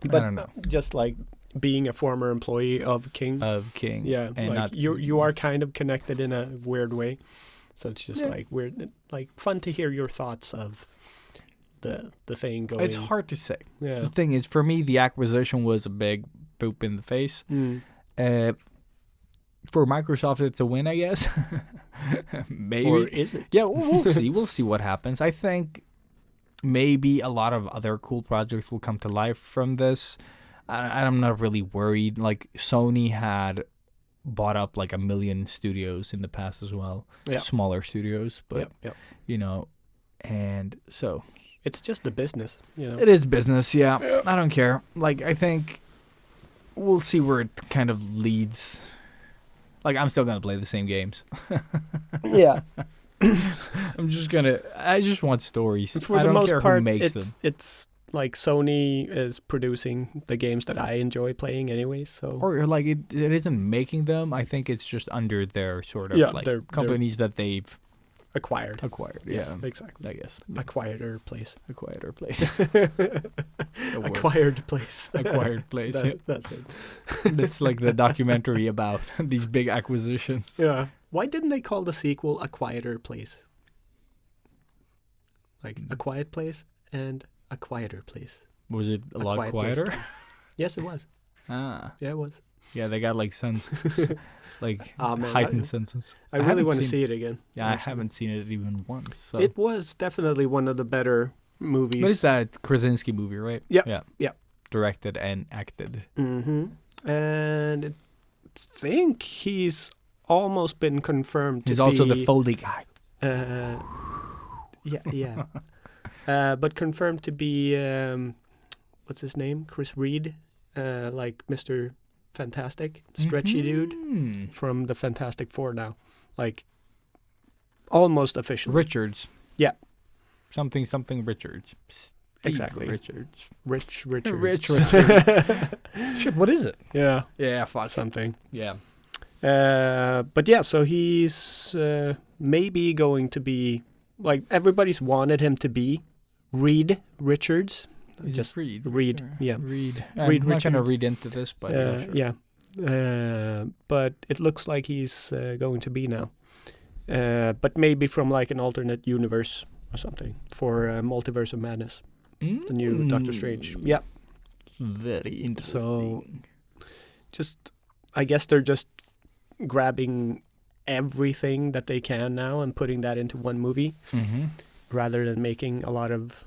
I But don't know. just like being a former employee of King, Of King. yeah, and like not you are kind of connected in a weird way. So it's just Yeah. like weird, like fun to hear your thoughts of the thing going. It's hard to say. Yeah. The thing is, for me, the acquisition was a big boop in the face. Mm. For Microsoft, it's a win, I guess. Maybe. Or is it? Yeah, we'll see. We'll see what happens. I think maybe a lot of other cool projects will come to life from this. I'm not really worried. Like Sony had bought up like 1 million studios in the past as well. Yeah. Smaller studios, but Yep, yep. you know, and so It's just the business, you know. it is business. Yeah, I don't care. Like I think we'll see where it kind of leads. Like I'm still gonna play the same games. Yeah. I just want stories. For I the don't most care part, who makes them. it's like Sony is producing the games that I enjoy playing anyway. So Or like it isn't making them. I think it's just under their sort of Yeah, like they're companies that they've acquired. acquired. Yes, Yeah, exactly. I guess Acquired place. acquired or place. The word. Acquired place. Acquired place. Yeah. That's it. It's like the documentary about these big acquisitions. Yeah. Why didn't they call the sequel A Quieter Place? Like A Quiet Place and A Quieter Place. Was it a lot Quiet Place quieter? 2. Yes, it was. Ah, Yeah, it was. yeah, they got like like Ah, man, heightened senses. I really haven't want to seen- see it again. Yeah, I actually. haven't seen it even once. So. It was definitely one of the better movies. What is that Krasinski movie, right? Yep, Yeah. yep. Directed and acted. Mm-hmm. And I think he's almost been confirmed to He's also the be, Foley guy. yeah. But confirmed to be what's his name? Chris Reed, like Mr. Fantastic, stretchy dude Mhm. from the Fantastic Four now, like almost official. Richards. Yeah. Something Richards. Steve Exactly. Richards. Rich Rich Richards. Richards. Shit, what is it? Yeah, Yeah, fuck. something. Yeah. But yeah, so he's maybe going to be like everybody's wanted him to be Reed Richards. Is Just it Reed? Reed, Sure. yeah. Reed. Reed I'm not going to Richards. read into this, but yeah, sure. yeah. But it looks like he's going to be now. But maybe from like an alternate universe or something for Multiverse of Madness, the new Doctor Strange. Mm. Yeah. Very interesting. Just I guess they're just grabbing everything that they can now and putting that into one movie Mm-hmm. rather than making a lot of,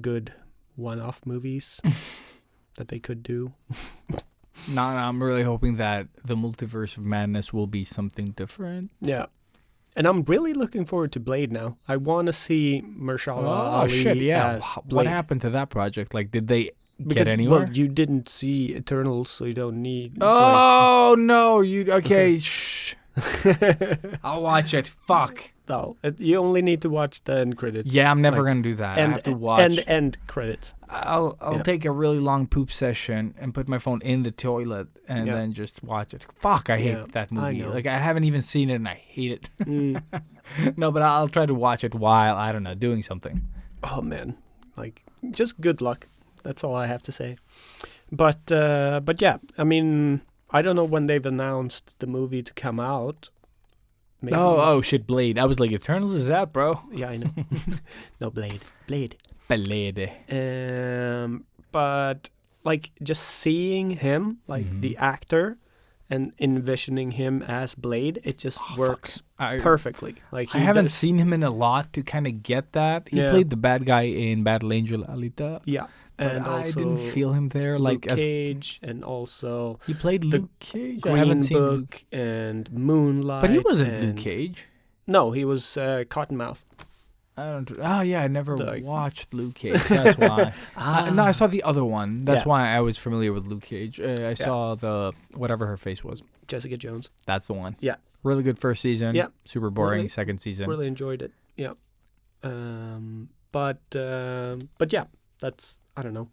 good one-off movies that they could do. No, I'm really hoping that the Multiverse of Madness will be something different. Yeah. And I'm really looking forward to Blade now. I want to see Mahershala Oh, Ali shit, yeah. as What Blade. happened to that project? Like, did they Because, get anywhere? Well, you didn't see Eternals, so you don't need. Oh, no. Okay, shh. I'll watch it. Fuck. no, you only need to watch the end credits. Yeah, I'm never Like, going to do that. I have to watch. And end credits. I'll Yeah. take a really long poop session and put my phone in the toilet and Yeah. then just watch it. Fuck, I hate Yeah, that I movie. know. Like, I haven't even seen it and I hate it. Mm. No, but I'll try to watch it while, I don't know, doing something. Oh man, like just good luck. That's all I have to say. But yeah, I mean, I don't know when they've announced the movie to come out. Maybe. Oh, shit, Blade. I was like, Eternals is out, bro. Yeah, I know. No, Blade. Blade. But like just seeing him, like Mhm. the actor, and envisioning him as Blade, it just works I perfectly. Like I he haven't does- seen him in a lot to kind of get that. He Yeah. played the bad guy in Battle Angel Alita. Yeah, But and I also didn't feel him there. Like, Luke as Cage, and also he played the Luke Cage. I Green haven't seen Luke. Book and Moonlight. But he wasn't Luke and- Cage. No, he was Cottonmouth. I don't. Oh yeah, I never Like- watched Luke Cage. That's why. No, I saw the other one. That's Yeah. why I was familiar with Luke Cage. I saw the whatever her face was. Jessica Jones. That's the one. Yeah. Really good first season. Yeah. Super boring Really- second season. Really enjoyed it. Yeah. But yeah, that's I don't know.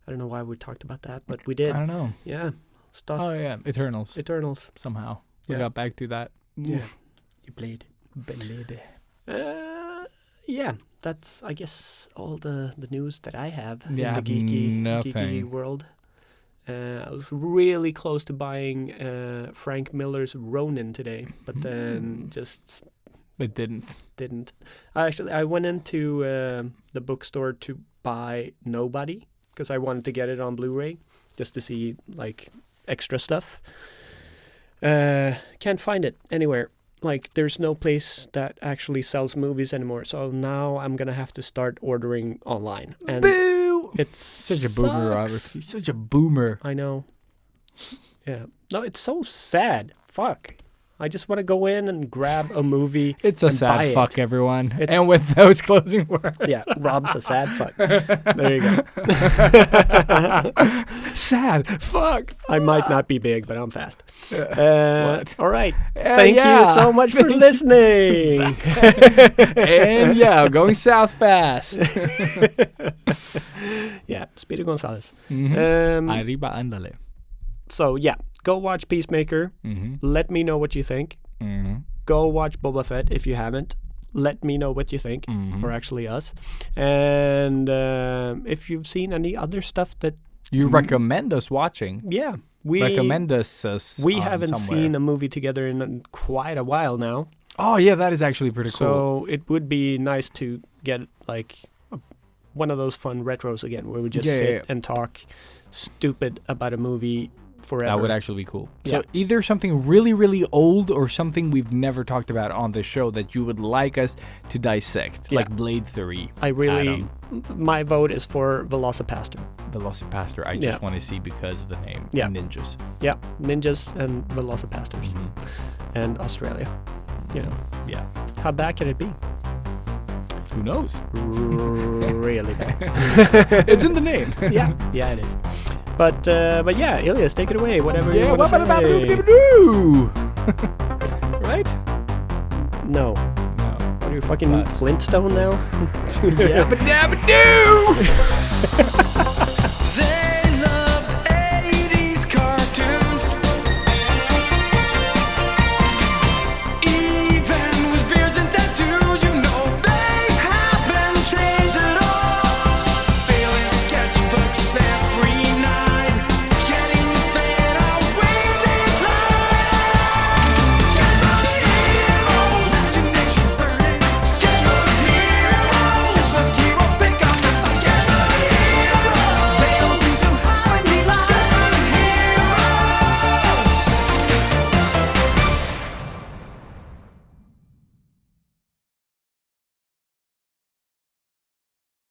I don't know why we talked about that, but we did. I don't know. Yeah. Stuff. Oh yeah, Eternals. Eternals. Somehow we Yeah. got back to that. Yeah. You played. Blade. Yeah, that's I guess all the news that I have Yeah, in the geeky nothing. world. I was really close to buying Frank Miller's Ronin today, but then just It didn't. didn't. I went into the bookstore to buy Nobody because I wanted to get it on Blu-ray just to see like extra stuff. Can't find it anywhere. Like there's no place that actually sells movies anymore. So now I'm gonna have to start ordering online. And Boo! it's Such a boomer, Robert. sucks. You're such a boomer. I know. Yeah. No, it's so sad. Fuck. I just want to go in and grab a movie. It's a and buy sad it. fuck, everyone. It's- And with those closing words, Yeah, Rob's a sad fuck. There you go. sad fuck. I might not be big, but I'm fast. What? All right. Thank yeah. you so much for listening. And yeah, going south fast. Yeah, Speedy Gonzalez. Mhm. Arriba, ándale. So yeah, go watch Peacemaker. Mhm. Let me know what you think. Mhm. Go watch Boba Fett if you haven't. Let me know what you think, Mhm. or actually us. And if you've seen any other stuff that, You recommend us watching. yeah, we Recommend us. We on haven't somewhere. seen a movie together in quite a while now. Oh yeah, that is actually pretty cool. So it would be nice to get like one of those fun retros again, where we just Yeah, sit yeah. and talk stupid about a movie forever. That would actually be cool. Yeah. So either something really, really old or something we've never talked about on the show that you would like us to dissect, Yeah. like Blade 3, I really, Adam. my vote is for Velocipaster. Velocipaster. I Yeah. just want to see because of the name. Yeah. Ninjas. Yeah, ninjas and Velocipasters Mhm. and Australia. You know, Yeah. how bad can it be? Who knows? Really bad. It's in the name. Yeah, it is. But yeah, Ilias, take it away. Whatever you Yeah. want to say. Wabba-dabba-dabba-dabba-doo. Right? No. No. Are you fucking But- Flintstone now? Yabba-dabba-doo.